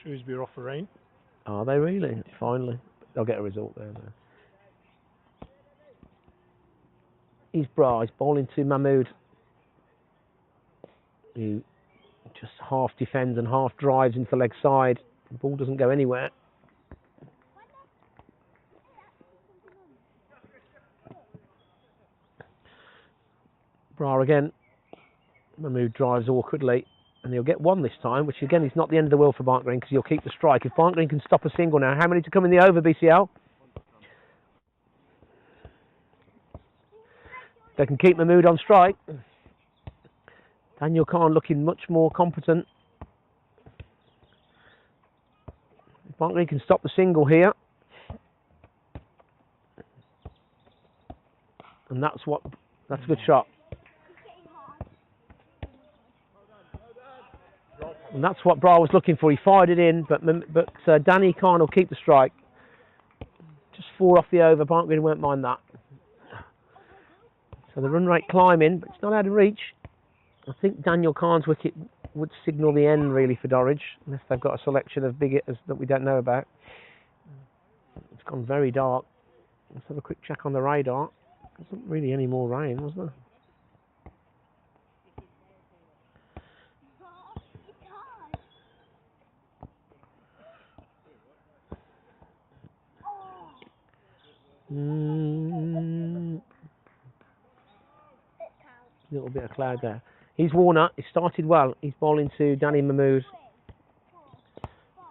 Shrewsbury off for rain. Are they really? Finally. They'll get a result there. Though. He's bowling to Mahmood, who just half defends and half drives into the leg side. The ball doesn't go anywhere. Bra again. Mahmood drives awkwardly, and he'll get one this time, which again is not the end of the world for Barnt Green because he'll keep the strike. If Barnt Green can stop a single now, how many to come in the over, BCL? They can keep Mahmood on strike. Daniel Khan looking much more competent. If Barnt Green can stop the single here, and that's a good shot. And that's what Bra was looking for. He fired it in, but Danny Khan will keep the strike. Just 4 off the over. Barnt Green won't mind that. So the run rate climbing, but it's not out of reach. I think Daniel Khan's wicket would signal the end really for Dorridge, unless they've got a selection of big hitters that we don't know about. It's gone very dark. Let's have a quick check on the radar. There wasn't really any more rain, was there? Little bit of cloud there. He's Warner. He started well. He's bowling to Danny Mahmood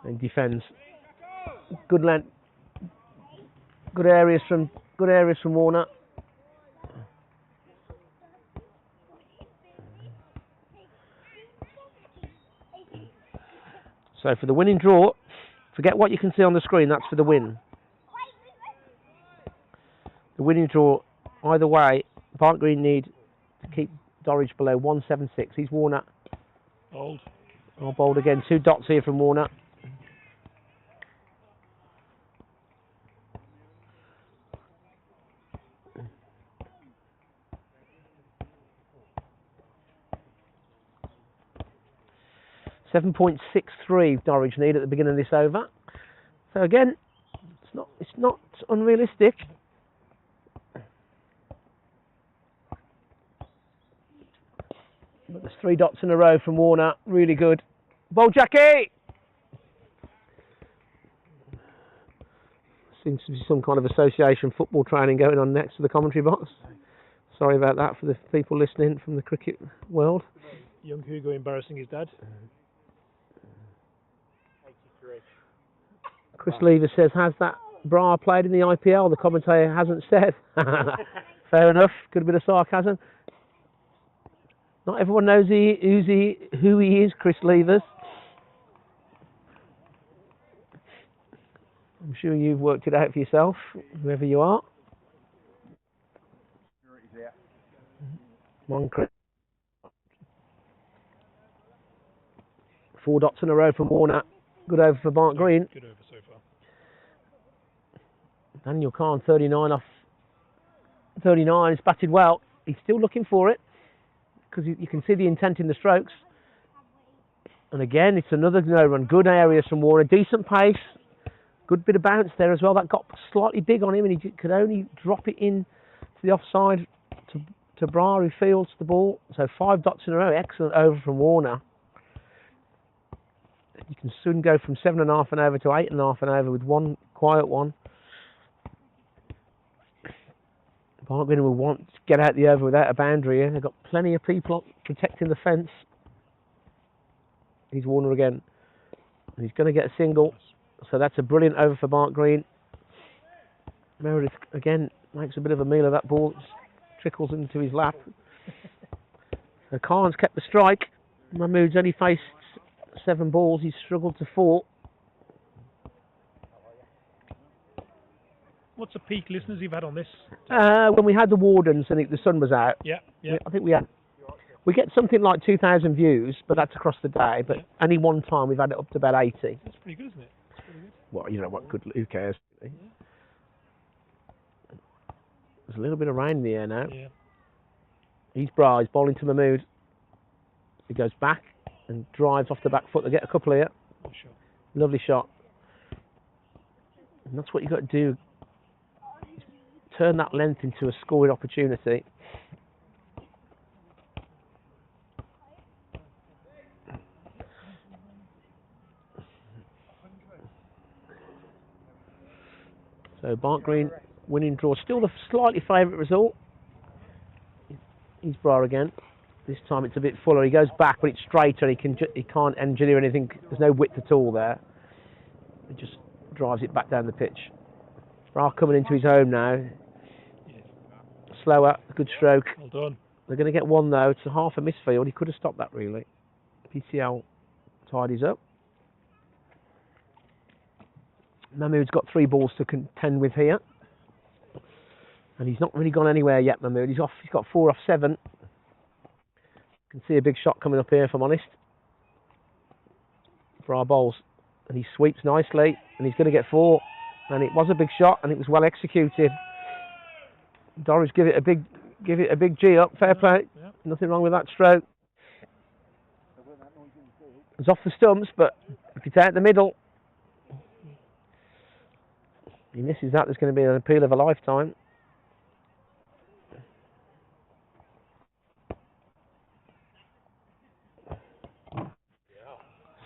and defends. Good length. Good areas from Warner. So for the winning draw, forget what you can see on the screen. That's for the win. The winning draw, either way, Barnt Green need to keep Dorridge below 176. He's Warner. Bold. Oh, bowled again. 2 dots here from Warner. .63 Dorridge need at the beginning of this over. So again, it's not unrealistic. But there's 3 dots in a row from Warner. Really good. Bowl Jackie! Seems to be some kind of association football training going on next to the commentary box. Sorry about that for the people listening from the cricket world. Young Hugo embarrassing his dad. Chris Lever says, has that Bra played in the IPL? The commentator hasn't said. Fair enough. Good bit of sarcasm. Not everyone knows who he is, Chris Levers. I'm sure you've worked it out for yourself, whoever you are. One Chris. 4 dots in a row from Warner. Good over for Barnt Green. Good over so far. Daniel Kahn, 39 off 39. He's batted well. He's still looking for it because you can see the intent in the strokes. And again, it's another no run. Good areas from Warner. Decent pace. Good bit of bounce there as well. That got slightly big on him and he could only drop it in to the offside to Bra, who fields the ball. So 5 dots in a row. Excellent over from Warner. You can soon go from 7.5 and over to 8.5 and over with one quiet one. Barnt Green will want to get out the over without a boundary here. They've got plenty of people protecting the fence. He's Warner again. And he's going to get a single. So that's a brilliant over for Barnt Green. Meredith again makes a bit of a meal of that ball. Just trickles into his lap. So Khan's kept the strike. Mahmood's only faced 7 balls. He's struggled to 4. What's the peak listeners you've had on this? When we had the Wardens and the sun was out. Yeah. I think we get something like 2,000 views, but that's across the day. But any one time we've had it up to about 80. That's pretty good, isn't it? That's pretty good. Well, you know what? Good. Who cares? Yeah. There's a little bit of rain in the air now. Yeah. He's bowling to Mahmood. He goes back and drives off the back foot. They get a couple here. Oh, sure. Lovely shot. And that's what you've got to do. Turn that length into a scoring opportunity. So Barnt Green winning draw. Still the slightly favourite result. He's Bra again. This time it's a bit fuller. He goes back, but it's straighter. He can't engineer anything. There's no width at all there. He just drives it back down the pitch. Bra coming into his home now. Slower, good stroke. Well done. They're going to get one though. It's a half a misfield. He could have stopped that really. PCL tidies up. Mahmood's got 3 balls to contend with here. And he's not really gone anywhere yet, Mahmood. He's got 4 off 7. Can see a big shot coming up here, if I'm honest. For our bowls. And he sweeps nicely. And he's going to get 4. And it was a big shot, and it was well executed. Dorridge give it a big G up. Fair play. Yeah. Nothing wrong with that stroke. It's off the stumps, but if it's out the middle, he misses that. There's going to be an appeal of a lifetime.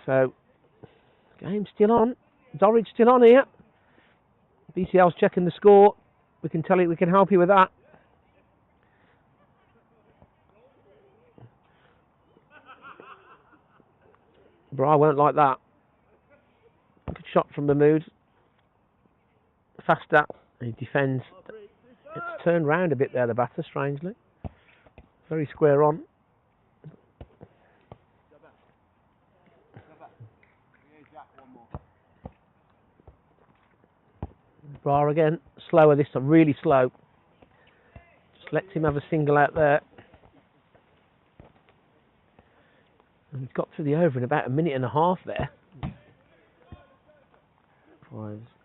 So, game's still on. Dorridge still on here. BCL's checking the score. We can tell you, we can help you with that. Bra won't like that. Good shot from Mahmood. Faster. He defends. It's turned round a bit there, the batter, strangely. Very square on. Bra again, slower this time, really slow. Just lets him have a single out there. And he's got through the over in about 1.5 minutes there.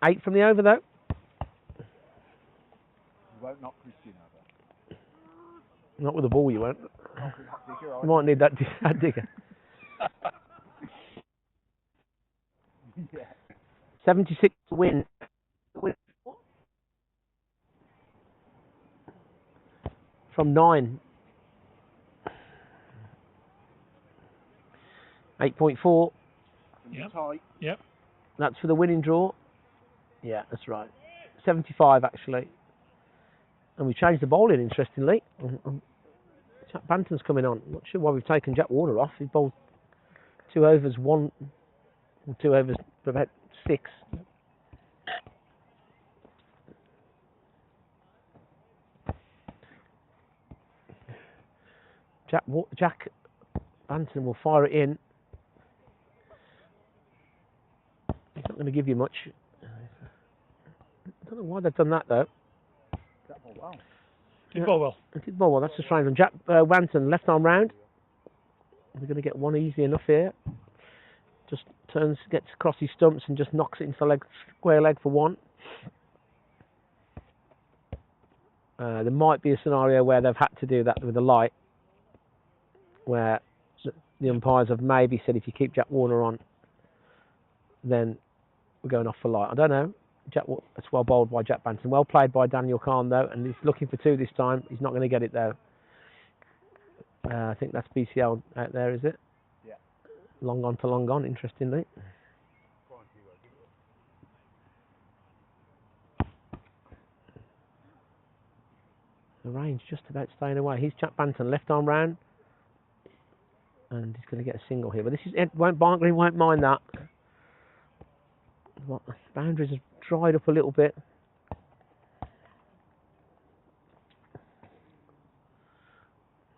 8 from the over though. You won't knock Christian over. Not with the ball, you won't. You might need that digger. Yeah. 76 to win. From 9. 8.4. Yep. Yep. That's for the winning draw. Yeah, that's right. 75 actually. And we changed the bowling, interestingly. Jack Banton's coming on. I'm not sure why we've taken Jack Warner off. He bowled 2 overs, 2 overs for about 6. Jack Banton will fire it in. He's not going to give you much. I don't know why they've done that though. Did bowl well. It did bowl well. That's a strange one. Jack Banton left arm round. We're going to get one easy enough here. Just turns, gets across his stumps and just knocks it into the square leg for 1. There might be a scenario where they've had to do that with the light, where the umpires have maybe said if you keep Jack Warner on, then we're going off for light. I don't know. That's well bowled by Jack Banton. Well played by Daniel Kahn though, and he's looking for 2 this time. He's not going to get it though. I think that's BCL out there, is it? Yeah. Long on to long on, interestingly. The range just about staying away. He's Jack Banton, left arm round. And he's going to get a single here. But this is Barnt Green won't mind that. What, boundaries have dried up a little bit.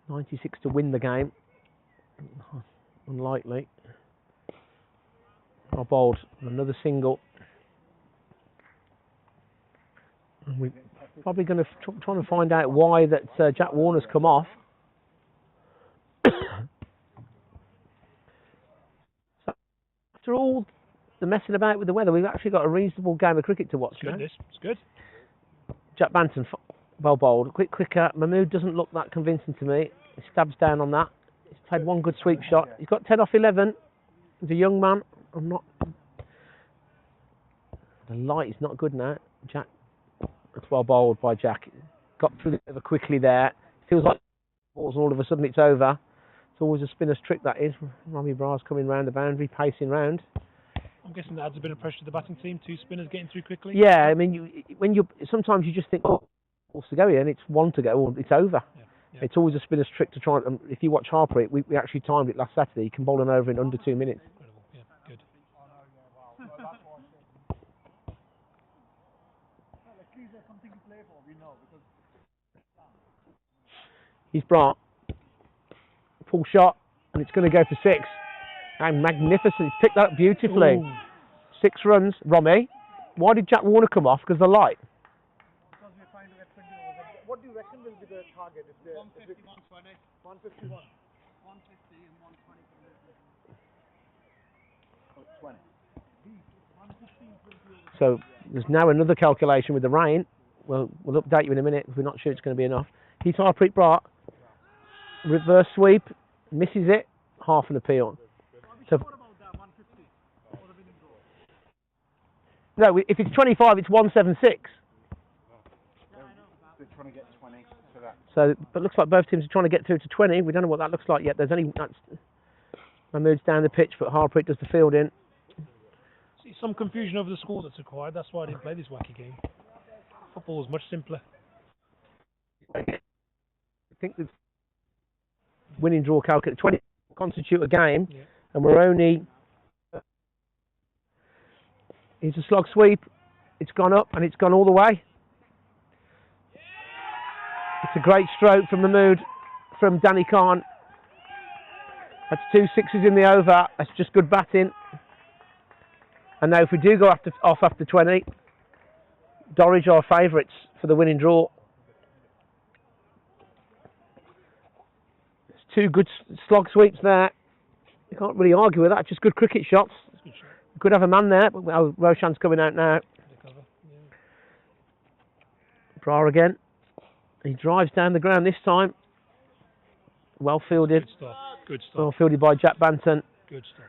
.96 to win the game. Unlikely. I bowled another single. And we're probably going to try to find out why that Jack Warner's come off. So after all the messing about with the weather, we've actually got a reasonable game of cricket to watch. It's good, it's good. Jack Banton, well bowled. Quicker. Mahmood doesn't look that convincing to me. He stabs down on that. He's played one good sweep shot. He's got 10 off 11. He's a young man. The light is not good now. Jack, that's well bowled by Jack. Got through the river quickly there. Feels like balls and all of a sudden it's over. It's always a spinner's trick, that is. Robbie Bra's coming round the boundary, pacing round. I'm guessing that adds a bit of pressure to the batting team. 2 spinners getting through quickly. Yeah, I mean, sometimes you just think, oh, what's to go here, and it's 1 to go, or it's over. Yeah. It's always a spinner's trick to try. If you watch Harpreet, we actually timed it last Saturday. You can bowl an over in under 2 minutes. Incredible. Yeah, good. He's Barnt. Full shot, and it's going to go for 6. And magnificent. He's picked that up beautifully. Ooh. 6 runs. Romy, why did Jack Warner come off? Because the light. Because we're trying to get 20 overs. What do you reckon will be the target? 150, 120. 151. 150 and 120. 20. So there's now another calculation with the rain. We'll update you in a minute if we're not sure it's going to be enough. He's Harpreet Brat. Reverse sweep. Misses it. Half an appeal. So, no, if it's 25, it's 176. They're trying to get 20 for that. So, but it looks like both teams are trying to get through to 20. We don't know what that looks like yet. Mahmood's down the pitch, but Harpreet does the fielding. See some confusion over the score that's required. That's why I didn't play this wacky game. Football is much simpler. I think the winning draw calculator 20 constitute a game, Yeah. and we're only. It's a slog sweep. It's gone up and it's gone all the way. It's a great stroke from Mahmood, from Danny Kahn. That's 2 6s in the over. That's just good batting. And now if we do go off after 20, Dorridge are favourites for the winning draw. It's 2 good slog sweeps there. You can't really argue with that. Just good cricket shots. Good shot. Could have a man there, but Roshan's coming out now. Cover. Yeah. Brar again. He drives down the ground this time. Well fielded. Good stuff. Good stuff. Well fielded by Jack Banton. Good stuff.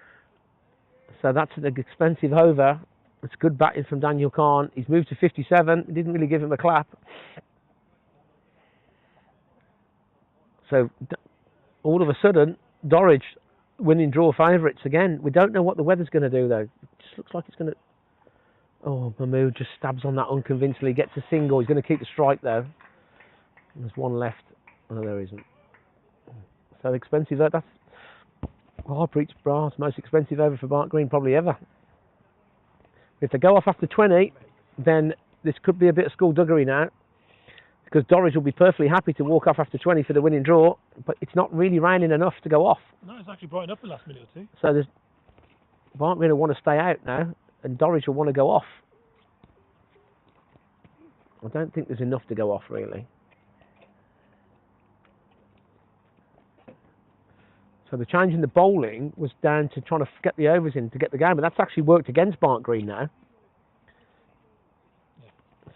So that's an expensive over. It's good batting from Daniel Kahn. He's moved to 57. He didn't really give him a clap. So all of a sudden, Dorridge winning draw favourites again. We don't know what the weather's going to do though. It just looks like it's going to Oh, Mahmood just stabs on that unconvincingly, gets a single. He's going to keep the strike though. There's one left. Oh, there isn't. So expensive. That's Harpreet's brass, most expensive over for Barnt Green probably ever. If they go off after 20, then this could be a bit of skullduggery now, because Dorridge will be perfectly happy to walk off after 20 for the winning draw, but it's not really raining enough to go off. No, it's actually brightened up the last minute or two. So there's Barnt Green will want to stay out now, and Dorridge will want to go off. I don't think there's enough to go off really. So the change in the bowling was down to trying to get the overs in to get the game, but that's actually worked against Barnt Green now.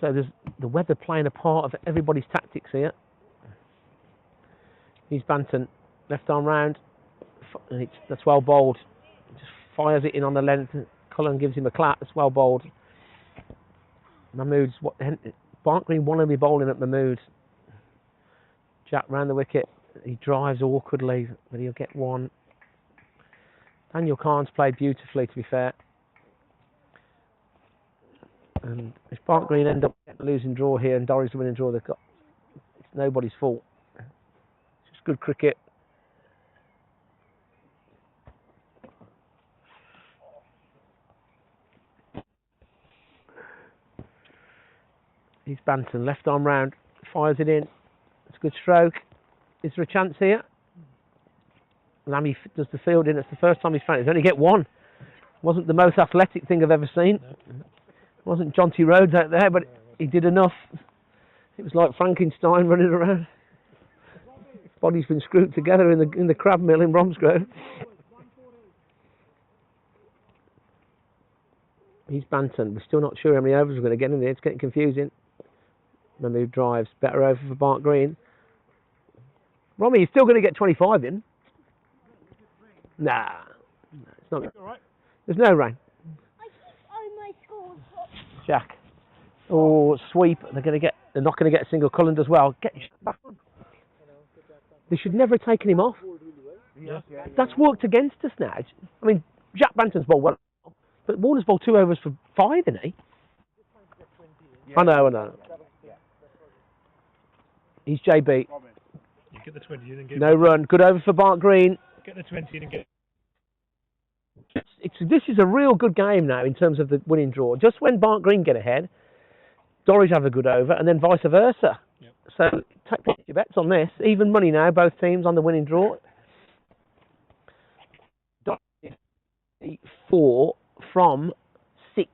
So there's the weather playing a part of everybody's tactics here. He's Banton, left arm round, and that's well bowled. Just fires it in on the length. Cullen gives him a clap. That's well bowled. Mahmood's Barnt Green want to be bowling at Mahmood. Jack round the wicket. He drives awkwardly, but he'll get one. Daniel Khan's played beautifully, to be fair. And if Barnt Green end up getting a losing draw here and Dorridge the winning draw, it's nobody's fault. It's just good cricket. He's Banton, left arm round, fires it in. It's a good stroke. Is there a chance here? Lammy does the fielding. It's the first time he's found it. He's only get one. Wasn't the most athletic thing I've ever seen. Wasn't Jonty Rhodes out there, but he did enough. It was like Frankenstein running around. His body's been screwed together in the crab mill in Bromsgrove. He's Banton. We're still not sure how many overs we're going to get in there. It's getting confusing. Mahmood drives. Better over for Barnt Green. Romy, he's still going to get 25 in. Nah. No, it's not. There's no rain. Jack. Oh, sweep. They're not going to get a single. Cullen as well. Get back on. They should never have taken him off. Yeah. That's worked against us now. I mean, Jack Banton's bowled well, but Warner's bowled 2 overs for 5, isn't he? Yeah. I know. He's JB. You get the 20 in and get no run. Good over for Barnt Green. Get the 20 in and get. This is a real good game now in terms of the winning draw. Just when Barnt Green get ahead, Dorridge have a good over, and then vice versa. Yep. So take your bets on this. Even money now, both teams on the winning draw. 4 from 6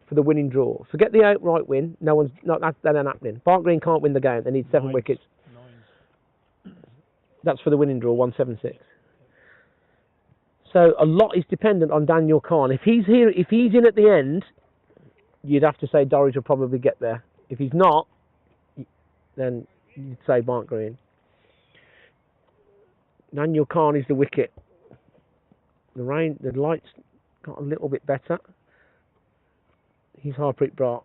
for the winning draw. Forget the outright win. That ain't happening. Barnt Green can't win the game. They need 7 wickets. That's for the winning draw, 176. So a lot is dependent on Daniel Khan. If he's here, if he's in at the end, you'd have to say Dorridge will probably get there. If he's not, then you'd say Barnt Green. Daniel Khan is the wicket. The lights got a little bit better. He's Harpreet Brat.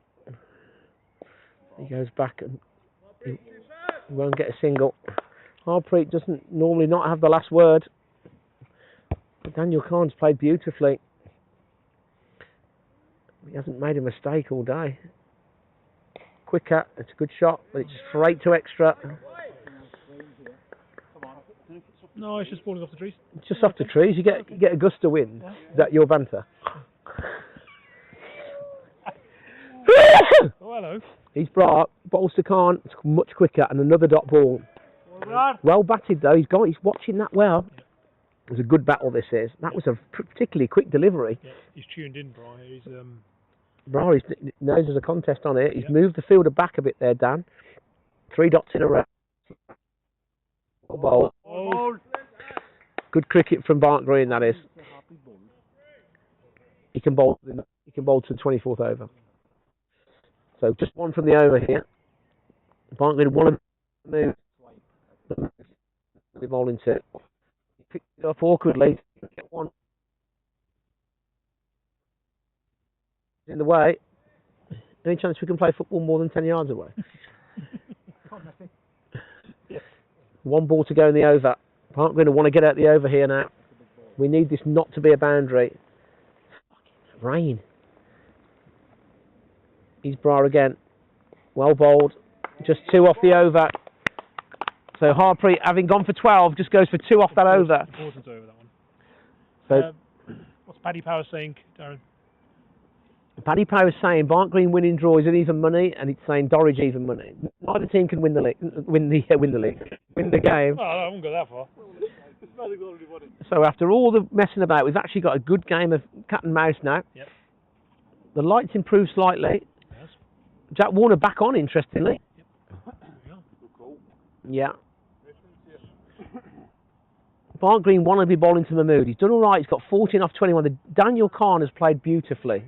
He goes back and he won't get a single. Harpreet doesn't normally not have the last word. But Daniel Khan's played beautifully. He hasn't made a mistake all day. Quicker, it's a good shot, but it's straight to extra. No, it's just balling off the trees. It's just off the trees. You get a gust of wind. Is that your banter? Oh, hello. He's brought bowls to Khan. It's much quicker and another dot ball. Well batted though. He's watching that well. Yeah. It was a good battle. This is. That was a particularly quick delivery. Yeah, he's tuned in, Brian. He knows there's a contest on it. He's moved the fielder back a bit there, Dan. 3 dots in a row. Bowl. Oh. Good cricket from Barnt Green, that is. He can bowl to the 24th over. So just one from the over here. Barnt Green want to move. The bowling tip. He picked it up awkwardly. Get one. In the way. Any chance we can play football more than 10 yards away? One ball to go in the over. Barnt Green want to get out the over here now. We need this not to be a boundary. Rain. He's Bra again. Well bowled. Just 2 off the over. So Harpreet, having gone for 12, just goes for 2 off that over. Important over that one. So What's Paddy Power saying, Darren? Paddy Power is saying Barnt Green winning draw is an even money, and it's saying Dorridge even money. Neither team can win the league, win the game. Oh, I won't go that far. So after all the messing about, we've actually got a good game of cat and mouse now. Yep. The lights improved slightly. Yes. Jack Warner back on, interestingly. Yep. Yeah. Barnt Green wanted to be bowling to Mahmood. He's done all right. He's got 14 off 21. Daniel Khan has played beautifully.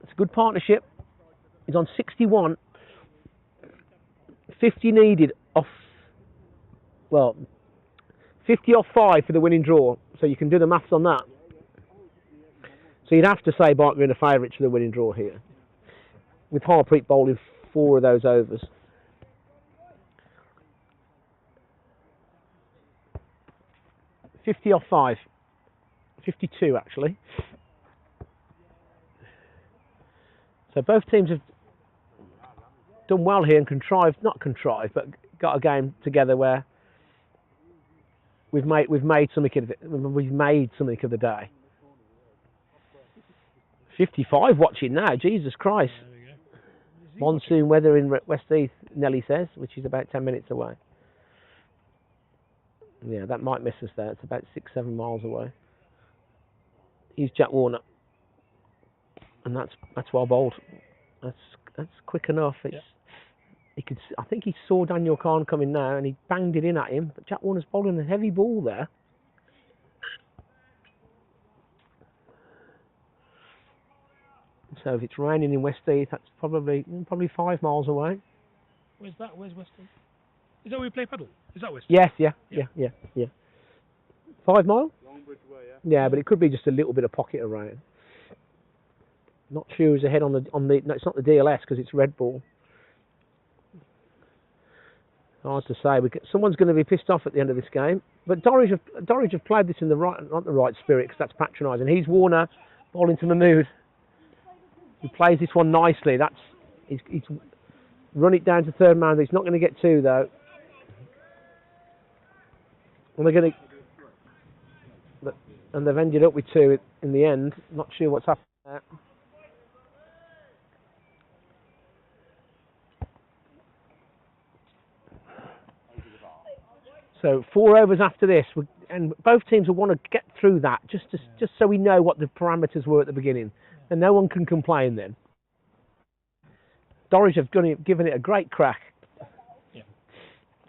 It's a good partnership. He's on 61. 50 needed off. Well, 50 off 5 for the winning draw. So you can do the maths on that. So you'd have to say Barnt Green are favourites for the winning draw here, with Harpreet bowling 4 of those overs. $50 off 5. 52 actually. So both teams have done well here and not contrived, but got a game together where we've made something of it. We've made something of the day. 55 watching now. Jesus Christ. Monsoon weather in West Heath, Nelly says, which is about 10 minutes away. Yeah, that might miss us there. It's about 6-7 miles away. He's Jack Warner, and that's well bowled. That's quick enough. He could. I think he saw Daniel Khan coming now, and he banged it in at him. But Jack Warner's bowling a heavy ball there. So if it's raining in West Heath, that's probably 5 miles away. Where's that? Where's West Heath? Is that where we play paddle? Is that West? Yes, yeah. 5 mile? Longbridge way, yeah. Yeah, but it could be just a little bit of pocket of rain. Not sure who's ahead on the. No, it's not the DLS because it's red ball. Hard to say. Someone's going to be pissed off at the end of this game. But Dorridge have played this in not the right spirit, because that's patronising. He's Warner bowling to Mahmood. He plays this one nicely. He's run it down to third man. He's not going to get 2 though. And they've ended up with 2 in the end. Not sure what's happened there. So 4 overs after this, and both teams will want to get through that just so we know what the parameters were at the beginning, and no one can complain then. Dorridge have given it a great crack. Yeah.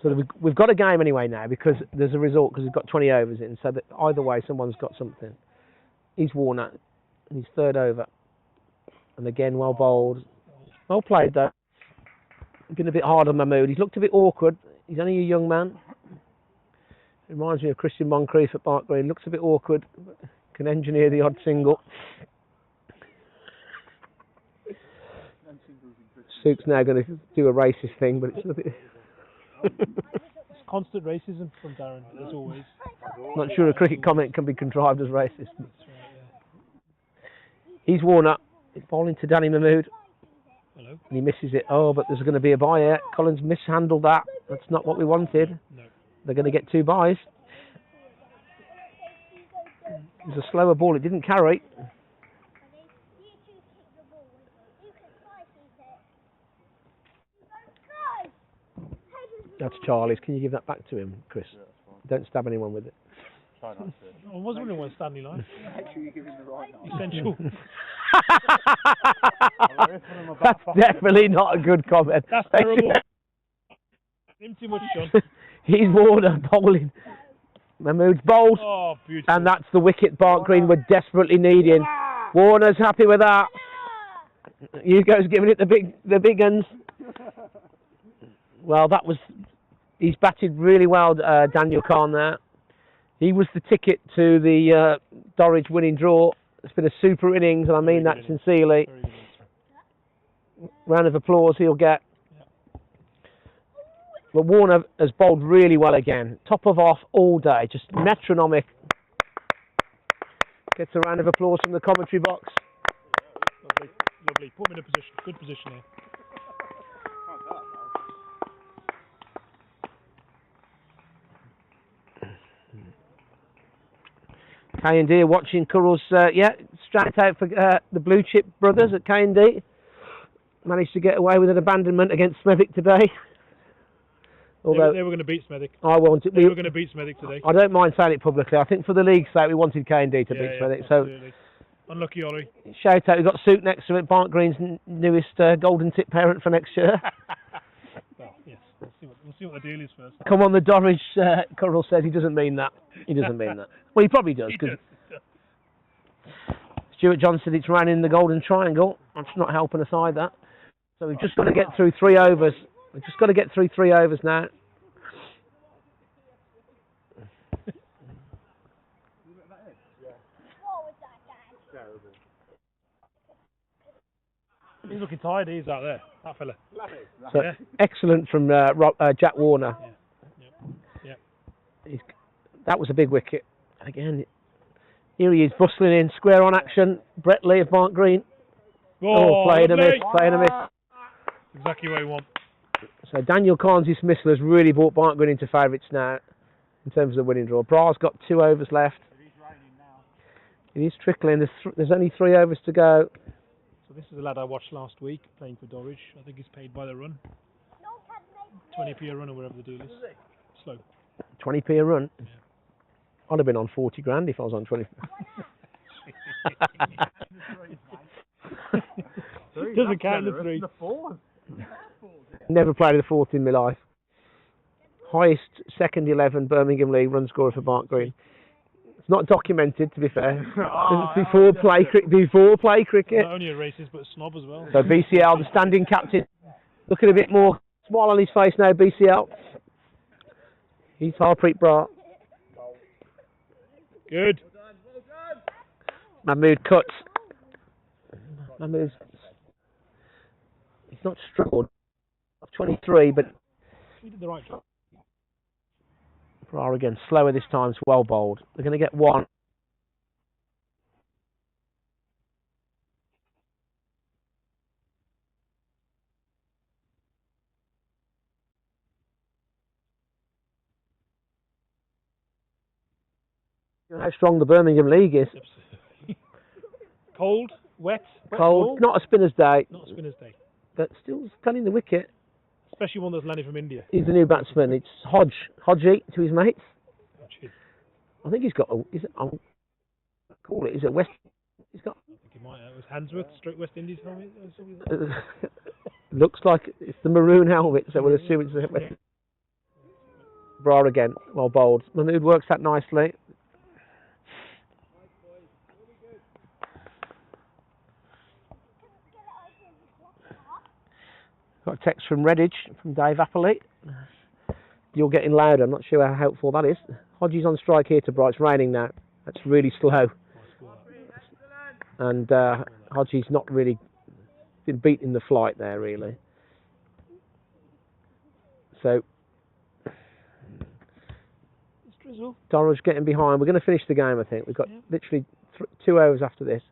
So we've got a game anyway now, because there's a result, because we've got 20 overs in, so that either way someone's got something. He's Warner, and he's 3rd over, and again well bowled, well played though. Been a bit hard on Mahmood. He's looked a bit awkward. He's only a young man. Reminds me of Christian Moncrief at Barnt Green. Looks a bit awkward. Can engineer the odd single. Suke's now going to do a racist thing, but it's a bit. It's constant racism from Darren, as always. Not sure a cricket comment can be contrived as racist. That's right, yeah. He's Warner. He's bowling to Danny Mahmood. Hello. And he misses it. Oh, but there's going to be a bye here. Collins mishandled that. That's not what we wanted. No. They're going to get 2 byes. It was a slower ball. It didn't carry. That's Charlie's. Can you give that back to him, Chris? Yeah, that's fine. Don't stab anyone with it. Try not to. I was wondering what Stanley like. Make sure you give him the right knife. Essential. That's definitely not a good comment. That's terrible. Him too much, John. He's Warner bowling. Mahmood's bowled. Oh, beautiful. And that's the wicket Barnt Green were desperately needing. Warner's happy with that. Hugo's giving it the big uns. Well, he's batted really well, Daniel Khan there. He was the ticket to the Dorridge winning draw. It's been a super innings, and I mean that sincerely. Round of applause he'll get. But Warner has bowled really well again. Top of off all day, just metronomic. Gets a round of applause from the commentary box. Lovely. Put him in a position. Good position here. K&D are watching Currell's, straight out for the Blue Chip brothers at K&D. Managed to get away with an abandonment against Smethwick today. Although they were going to beat Smethwick. I wanted. They were going to beat Smethwick today. I don't mind saying it publicly. I think for the league's sake, we wanted K&D to beat Smethwick. Absolutely. So unlucky, Ollie. Shout out, we've got Suit next to it, Barnt Green's newest golden tip parent for next year. Well, yes. We'll see what the deal is first. Come on, the Dorridge, Currell says he doesn't mean that. He doesn't mean that. Well, he probably does. He does. Stuart John said it's raining in the Golden Triangle. That's not helping aside that. So we've just got to get through 3 overs. We've just got to get through 3 overs now. He's looking tired. He's out there. That fella. So excellent from Jack Warner. Yeah. That was a big wicket. Again, here he is bustling in, square on action. Brett Lee of Barnt Green. Playing a miss, playing a miss. Exactly what we want. So Daniel Khan's dismissal has really brought Barnt Green into favourites now in terms of the winning draw. Bra's got 2 overs left. It is trickling. There's only 3 overs to go. So this is a lad I watched last week playing for Dorridge. I think he's paid by the run. 20p a run or whatever the deal is. Slow. 20p a run? Yeah. I'd have been on 40 grand if I was on 20. Doesn't count the 3. Never played a 4th in my life. Highest second 11 Birmingham League run scorer for Barnt Green. It's not documented, to be fair. Before play cricket. Not only a racist, but a snob as well. So BCL, the standing captain, looking a bit more smile on his face now. BCL. He's Harpreet Bra. Good. Mahmood cuts. Mahmood's. He's not struggled. 23, but he did the right job. Bra again, slower this time. It's well bowled. They're going to get 1. You know how strong the Birmingham League is. Cold, wet Cold. ball. Not a spinner's day. Not a spinner's day. But still stunning the wicket. Especially one that's landed from India. He's the new batsman. It's Hodgie to his mates. Hodgie. I think he's got a. I'll call it. Is it West? He's got. I think he might have. It was Handsworth, straight West Indies helmet. Looks like it's the maroon helmet, so we'll assume it's the West. Bra again, well bowled. Mahmood works that nicely. Got a text from Redditch, from Dave Appley. You're getting louder, I'm not sure how helpful that is. Hodgie's on strike here to Bright. It's raining now. That's really slow. And Hodgie's not really been beating the flight there, really. So, Dorridge getting behind. We're going to finish the game, I think. We've got literally 2 overs after this.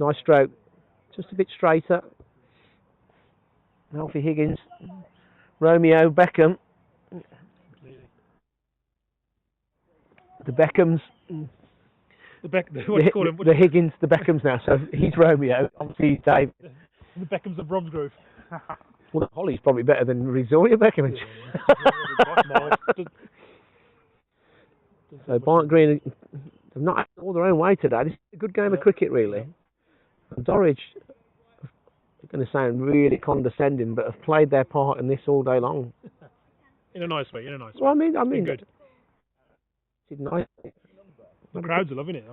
Nice stroke. Just a bit straighter. Alfie Higgins, Romeo, Beckham. The Beckhams. The Higgins, the Beckhams now. So he's Romeo. Obviously he's Dave. The Beckhams of Bromsgrove. Well, Holly's probably better than Rizoria Beckham. So Barnt Green have not had all their own way today. This is a good game of cricket, really. And Dorridge, I'm going to sound really condescending, but have played their part in this all day long. In a nice way. Well, I mean, good. It's nice. The crowds are loving it.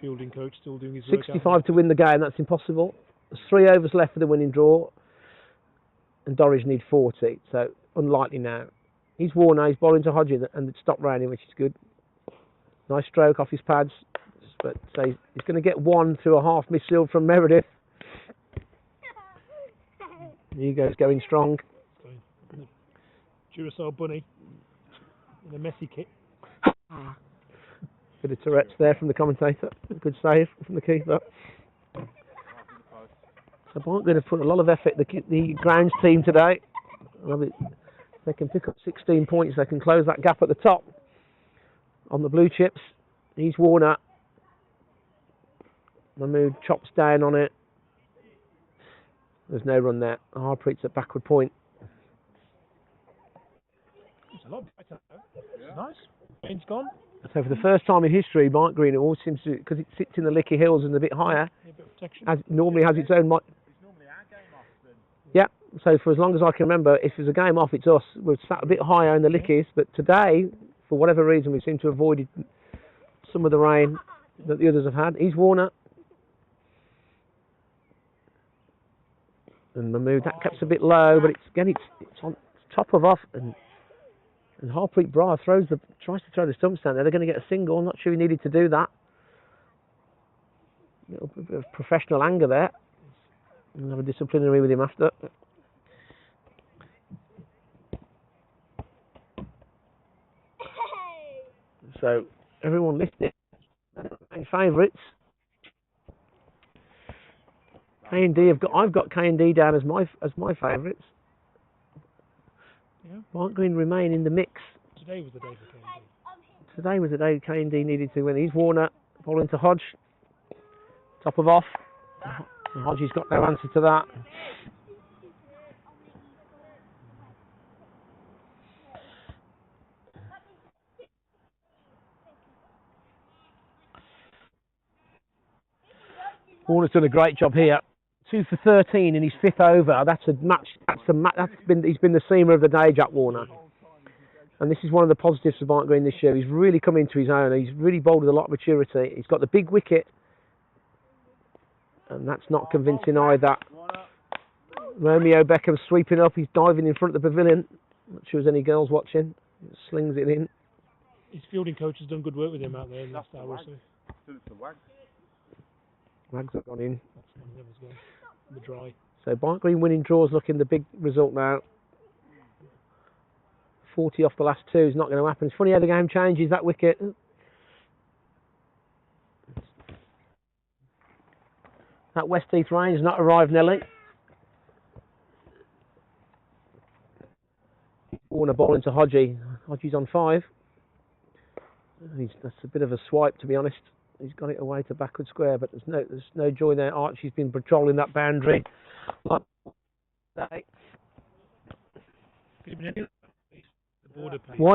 Fielding coach still doing his work. 65 to win the game. That's impossible. There's 3 overs left for the winning draw, and Dorridge need 40. So unlikely now. He's Warner. He's bowling to Hodgie, and it stopped raining, which is good. Nice stroke off his pads, but he's going to get 1 through a half midfield from Meredith. Hugo's going strong. Duracell bunny in a messy kit. Bit of Tourette's there from the commentator. Good save from the keeper. So Barnt going to put a lot of effort. The grounds team today. If they can pick up 16 points, they can close that gap at the top on the blue chips. He's Warner. Mahmood chops down on it. There's no run there. Harpreet's at backward point. It's a lot better. It's nice. Rain's gone. So for the first time in history, Barnt Green, it always seems to, because it sits in the Licky Hills and a bit higher, normally has its own... Yeah, so for as long as I can remember, if there's a game off, it's us. We're sat a bit higher in the Lickies, but today, for whatever reason, we seem to have avoided some of the rain that the others have had. He's Warner. And Mahmood, that kept a bit low, but it's on top of off, and Harpreet Bra tries to throw the stumps down there. They're going to get a single. I'm not sure he needed to do that. A little bit of professional anger there. We'll have a disciplinary with him after. So everyone listed favourites. K&D I've got K&D down as my favourites. Yeah. Barnt Green remain in the mix. Today was the day for K&D. Today was the day K&D needed to win. He's Warner, bowling to Hodge. Top of off. Hodgie's got no answer to that. Warner's done a great job here. 2 for 13 in his 5th over. That's a match. He's been the seamer of the day, Jack Warner. And this is one of the positives for Barnt Green this year. He's really come into his own. He's really bowled with a lot of maturity. He's got the big wicket, and that's not convincing either. Romeo Beckham sweeping up. He's diving in front of the pavilion. Not sure there's any girls watching. He slings it in. His fielding coach has done good work with him out there in the last hour or so. Wags have gone in. The dry. So Barnt Green winning draws looking the big result now. 40 off the last 2 is not going to happen. It's funny how the game changes that wicket. That West Heath rain has not arrived, Nelly. Warner ball into Hodgie. Hodgie's on 5. That's a bit of a swipe, to be honest. He's got it away to backward square, but there's no joy there. Archie's been patrolling that boundary. Why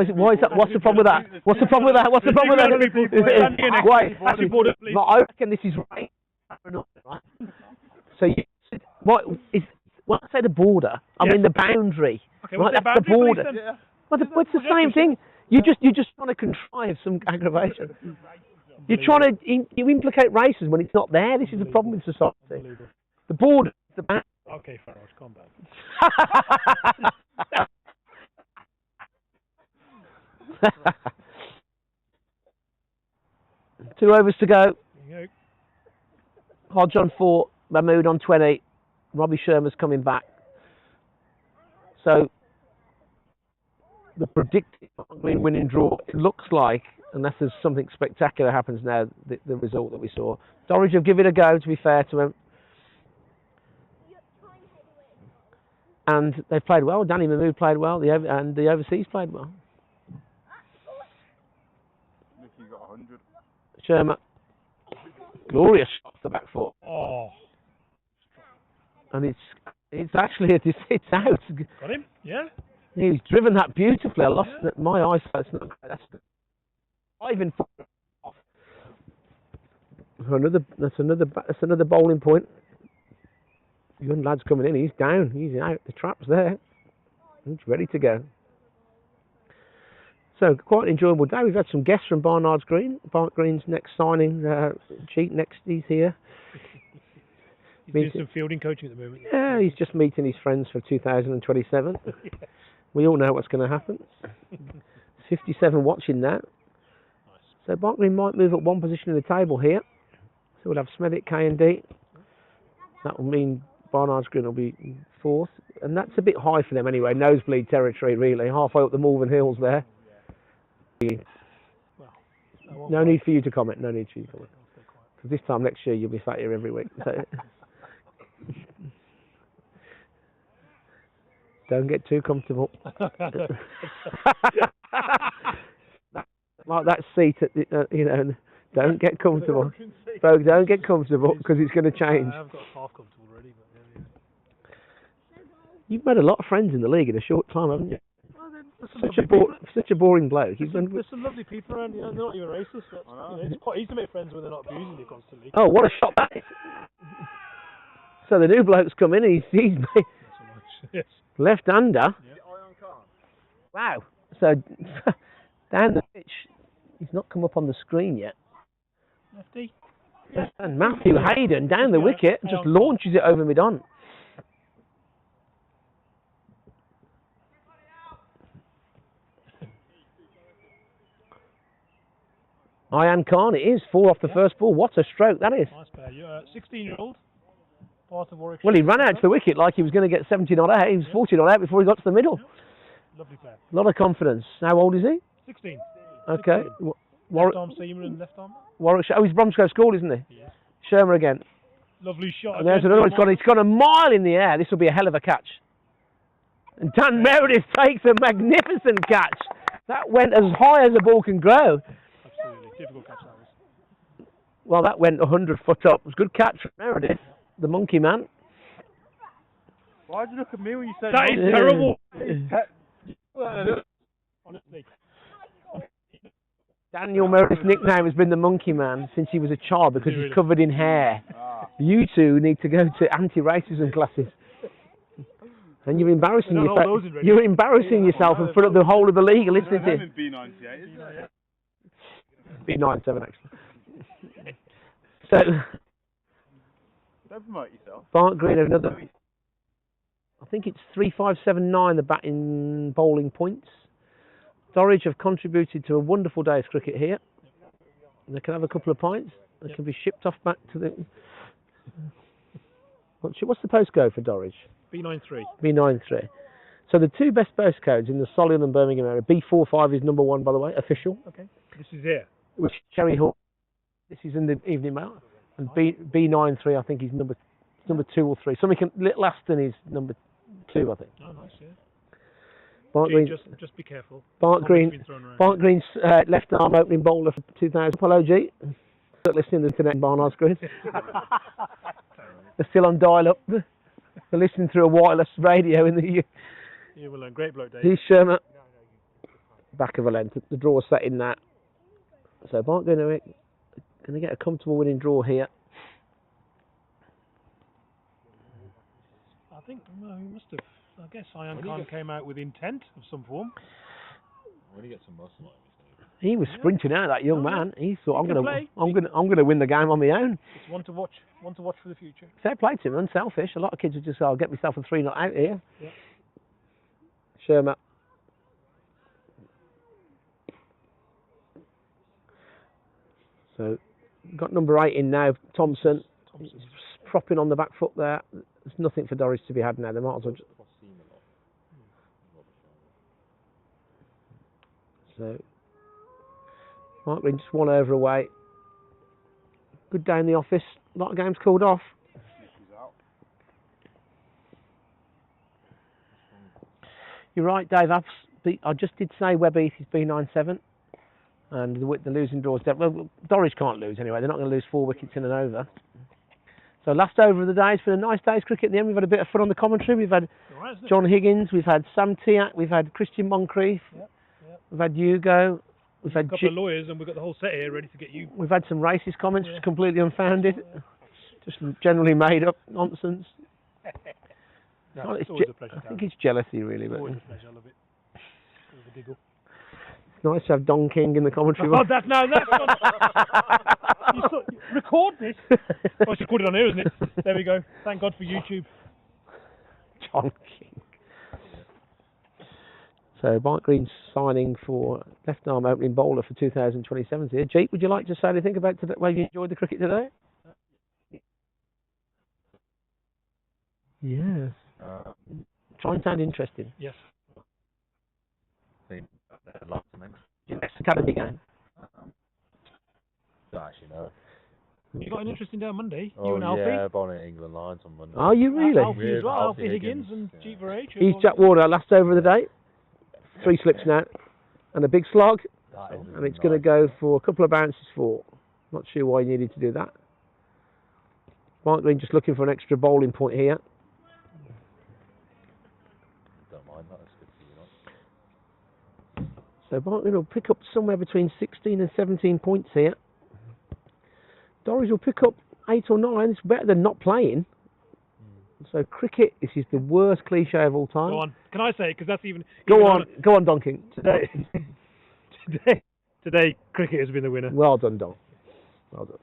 is that? What's the problem with that? What's the problem with that? What's the problem with that? Why? I reckon this is right. So when I say the border, I mean the boundary. Okay, right? That's the border. Well, it's the same thing. You're just trying to contrive some aggravation. You're trying to you implicate races when it's not there. This is the problem in society. The border. The boundary. Okay, Farage, calm down. 2 overs to go. Hodge on 4, Mahmood on 20. Robbie Sherman's coming back. So the predicted winning draw, it looks like, unless there's something spectacular happens now, the result that we saw. Dorridge have given it a go, to be fair to him. And they've played well. Danny Mahmood played well, and the overseas played well. Nicky got 100. Sherman, glorious shot off the back foot. Oh. And it's actually it's out. Got him? Yeah. He's driven that beautifully. I lost my eyesight's not great. That's 5 in 4 off. That's another bowling point. Young lad's coming in. He's down. He's out. The trap's there. He's ready to go. So quite an enjoyable day. We've had some guests from Barnard's Green. Barnt Green's next signing. Cheat next. He's here. He's doing some fielding coaching at the moment. Yeah, he's just meeting his friends for 2027. Yeah. We all know what's going to happen. 57 watching now. Nice. So Barnt Green might move up 1 position in the table here. So we'll have Smedic, K&D. That will mean Barnard's Green will be 4th. And that's a bit high for them anyway. Nosebleed territory, really. Halfway up the Malvern Hills there. Well, No need for you to comment. No need for you to comment. Because this time next year you'll be sat here every week. So don't get too comfortable. Like that seat at the, don't get comfortable. Folks, don't get comfortable because it's going to change. I've got half comfortable already, but yeah. You've made a lot of friends in the league in a short time, haven't you? Well, Such a boring bloke. There's some lovely people around, they're not even racist. But, it's quite easy to make friends when they're not abusing you constantly. Oh, what a shot that is. So the new bloke's come in, he's Yes. left-hander. Yeah. Wow. So down the pitch, he's not come up on the screen yet. Lefty. And Matthew Hayden down the wicket just launches it over mid-on. Ian Khan, it is 4 off the first ball. What a stroke that is. Nice player. You're 16-year-old. Part of Warwickshire. Well, he ran out to the wicket like he was going to get 70 not out. He was 40 not out before he got to the middle. Lovely player. A lot of confidence. How old is he? 16. Okay. 16. Left arm seamer and left arm. Warwickshire. Oh, he's Bromsgrove School, isn't he? Yes. Shermer again. Lovely shot. And there's another one. It's gone a mile in the air. This will be a hell of a catch. And Dan Meredith takes a magnificent catch. That went as high as a ball can grow. Absolutely. Difficult catch that was. Well, that went 100 foot up. It was a good catch from Meredith, the monkey man. Why'd you look at me when you said that? Is terrible. Honestly. Daniel Meredith's nickname has been the monkey man since he was a child because he's covered in hair. You two need to go to anti-racism classes. And you're embarrassing yourself. You're embarrassing yourself in front of the whole of the league listening to you. B98, isn't it? B97 actually. So Don't promote yourself. Barnt Green have another. I think it's 3,579 the batting bowling points. Dorridge have contributed to a wonderful day's cricket here. And they can have a couple of pints. They can be shipped off back to the. What's the postcode for Dorridge? B93. B93. So the two best postcodes in the Solihull and Birmingham area. B45 is number 1, by the way, official. Okay. This is here. Which Cherry Hall. This is in the Evening Mail. And B93, I think, is number 2 or 3. Something Little Aston is number 2, I think. Oh, nice, yeah. Barnt Green. Just be careful. Barnt Green's left arm opening bowler for 2000. Hello, G. Listening to the internet in Barnard's Green. They're still on dial-up. They're listening through a wireless radio in the. Yeah, well, a great bloke, Dave. He's Shermer. Back of a length. The draw set in that. So Barnt going to get a comfortable winning draw here. I think he must have. I guess Ian Khan came out with intent of some form. When he gets some muscle on him, he was sprinting out, that young man. He thought, I'm going to win the game on my own. It's one to watch for the future. Fair play to him, unselfish. A lot of kids would just say, I'll get myself a 3 not out here. Yeah. Shermer. So, got number 8 in now, Thompson. He's propping on the back foot there. There's nothing for Dorridge to be had now. They might as well just... So, Mark Green just 1 over away. Good day in the office. A lot of games called off. You're right, Dave. I just did say Webb Heath is B97. And the losing draws. Well, Dorridge can't lose anyway. They're not going to lose 4 wickets in and over. So last over of the day. It's been a nice day's cricket in the end. We've had a bit of fun on the commentary. We've had John Higgins. We've had Sam Tiak. We've had Christian Moncrief. We've had Hugo. We've had a couple of lawyers, and we've got the whole set here ready to get you. We've had some racist comments, completely unfounded, just generally made up nonsense. No, it's always a pleasure. I think it's jealousy, really. But always a pleasure. I love it. Bit of a giggle. It's nice to have Don King in the commentary. Oh, that's not. Record this. Oh, it's recorded on here, isn't it? There we go. Thank God for YouTube. John King. So, Barnt Green's signing for left arm opening bowler for 2027 here. Jeep, would you like to say anything about today? Well, you enjoyed the cricket today? Yes. Try and sound interesting. Yes. Yes, Academy game. Don't actually know. You got an interesting day on Monday. Oh, You and Alfie. yeah, bowling at England Lions on Monday. Are you really? Alfie as well. Alfie Alfie Higgins Higgins, and Jeep H. He's Jack Warner, last over of the day. 3 slips now. And a big slog. That is And it's going to go for a couple of bounces for. Not sure why you needed to do that. Barnt Green just looking for an extra bowling point here. Don't mind that. That's good for you, not? So Barnt Green will pick up somewhere between 16 and 17 points here. Dorridge will pick up 8 or 9. It's better than not playing. So cricket, this is the worst cliche of all time. Go on. Can I say it? Because that's even... Go on, Donkin. Today, cricket has been the winner. Well done, Don. Well done.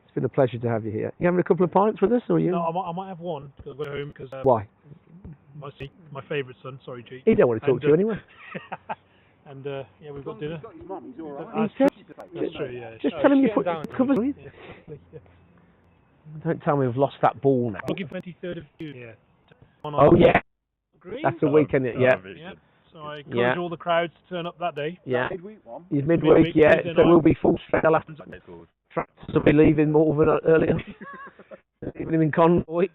It's been a pleasure to have you here. You having a couple of pints with us, or are you? No, I might have one because I go home. Because Why? My favourite son. Sorry, G. He don't want to talk to you anyway. And yeah, we've got dinner. He's got his mum, he's alright. That's true, yeah. Just tell him you put covers. Yeah. Don't tell me we've lost that ball now. Looking 23rd of June. Yeah. Oh yeah. Green. That's the weekend. Yeah. Yeah. So I encourage all the crowds to turn up that day. Yeah. Midweek one. It's midweek. Yeah. So we'll be full strength. Tractors will be leaving Malvern earlier. Leaving him in convoy.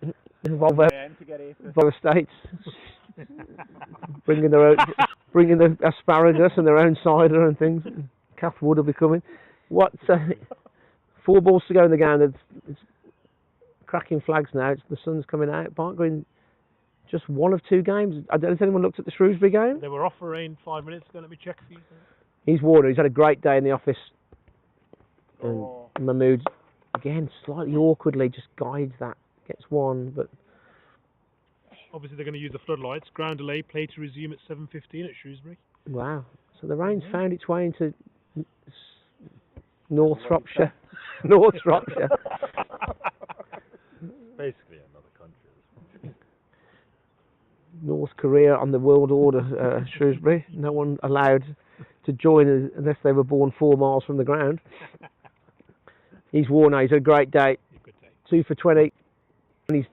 Volvo Estates. bringing the asparagus and their own cider and things. Calf Wood will be coming. What? 4 balls to go in the game. It's cracking flags now. The sun's coming out. Barnt Green just 1 of 2 games. I don't know if anyone looked at the Shrewsbury game. They were off for rain 5 minutes ago. Let me check for you. He's Warner. He's had a great day in the office. And Mahmood, again, slightly awkwardly just guides that. Gets 1, but... Obviously, they're going to use the floodlights. Ground delay. Play to resume at 7:15 at Shrewsbury. Wow. So the rain's found its way into North Shropshire. North Shropshire. Basically another country. North Korea on the world order, Shrewsbury. No one allowed to join unless they were born 4 miles from the ground. He's Warner. He's had a great day. 2 for 20. And he's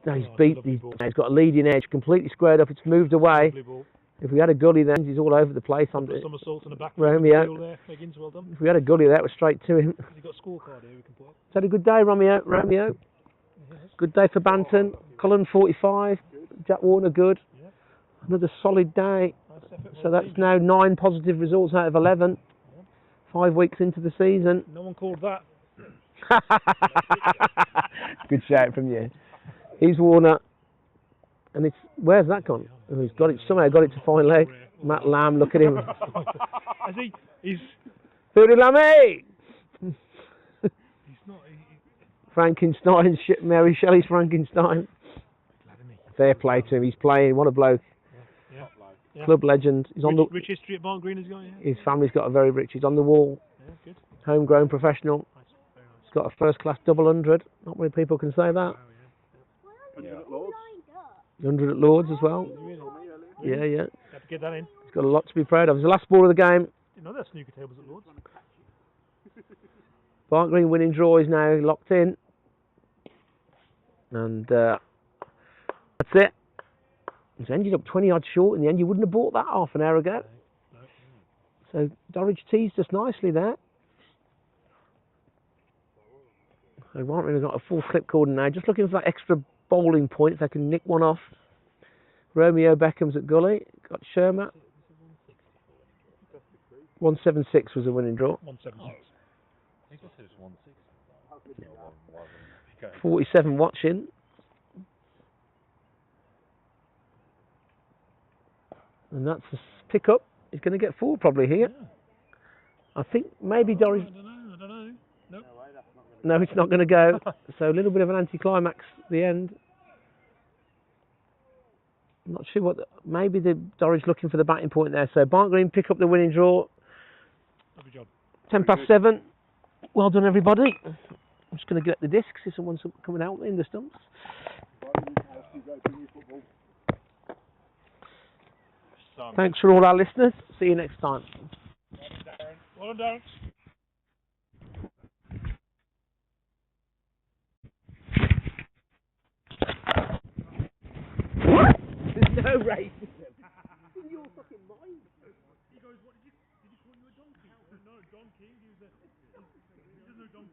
got a leading edge, completely squared up. It's moved away. If we had a gully then, he's all over the place. Somersaults in the back. Romeo. There. Higgins, well done. If we had a gully, that was straight to him. Has he got a scorecard here we can put up? It's had a good day, Romeo. Yes. Good day for Banton. Cullen 45. Jack Warner good. Yeah. Another solid day. So that's now 9 positive results out of 11. Yeah. 5 weeks into the season. No one called that. Good shout from you. He's Warner, and it's where's that gone? Oh, he's got it somehow. Got it to fine leg. Matt Lamb, look at him. Has he? He's. Thirty Lammy. He's not. Frankenstein, Mary Shelley's Frankenstein. Fair play to him. He's playing. What a bloke. Yeah. Club legend. He's on the rich history at Barnt Green has got. Yeah. His family's got a very rich. He's on the wall. Yeah, good. Homegrown professional. Nice. Very nice. He's got a first-class double 100. Not many people can say that. Wow, yeah. 100 at Lords as well. Really? Yeah. Have to get that in. He's got a lot to be proud of. It's the last ball of the game. Didn't know there's snooker tables at Lords. Barnt Green winning draw is now locked in. And that's it. He's ended up 20 odd short in the end. You wouldn't have bought that half an hour ago. No. So Dorridge teased us nicely there. So Barnt Green have got a full clip called now. Just looking for that extra bowling point if they can nick one off. Romeo Beckham's at Gully. Got Sherma. 176 was a winning draw. 176. I think I said it's 160. 47 watching. And that's a pick up. He's going to get 4 probably here. Yeah. I think maybe Dorridge. I don't know. Nope. No, it's not going to go. So a little bit of an anticlimax at the end. I'm not sure what. Maybe the Dorridge looking for the batting point there. So Barnt Green pick up the winning draw. Lovely job. 10 past 7. Well done, everybody. I'm just going to get the discs. If someone's coming out in the stumps. Thanks for all our listeners. See you next time. Well done, Darren. There's no racism. In your fucking mind. He goes, what did you call you a donkey? No, donkey. He doesn't know donkey.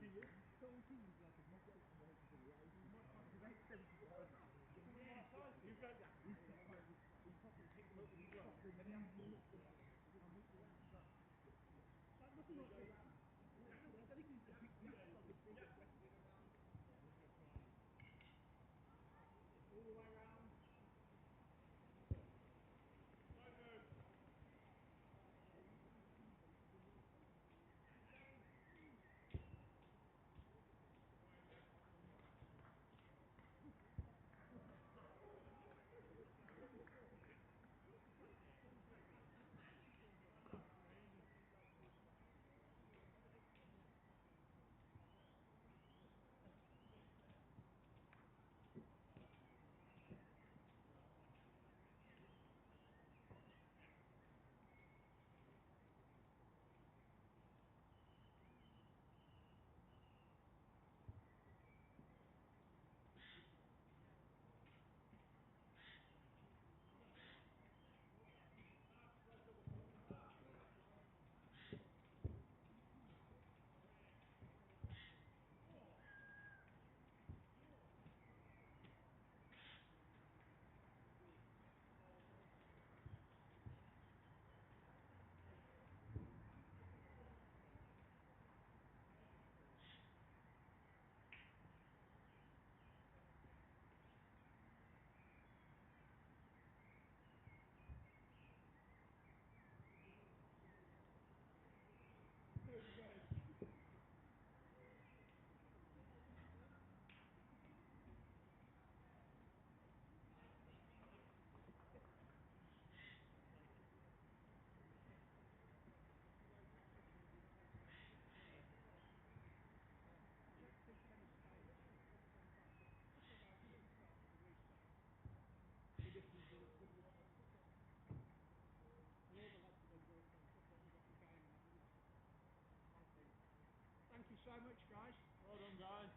Thank you so much, guys. Well done, guys.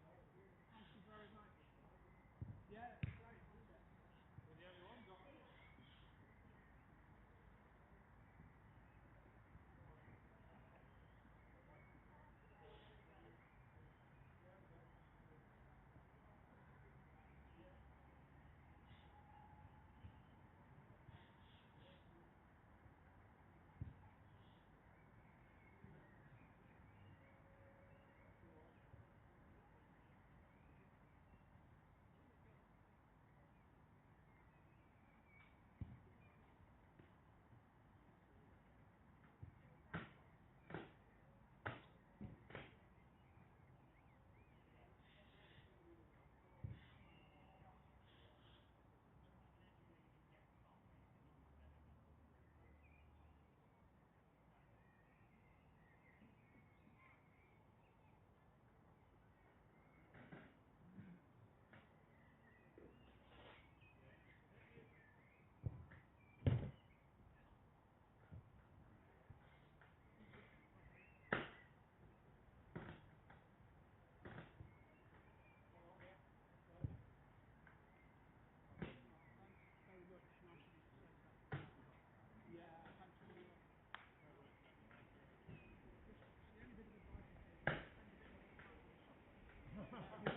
Thank you very much. Yeah, it's great, isn't it? You're the only one, guys. Yeah, thanks very much.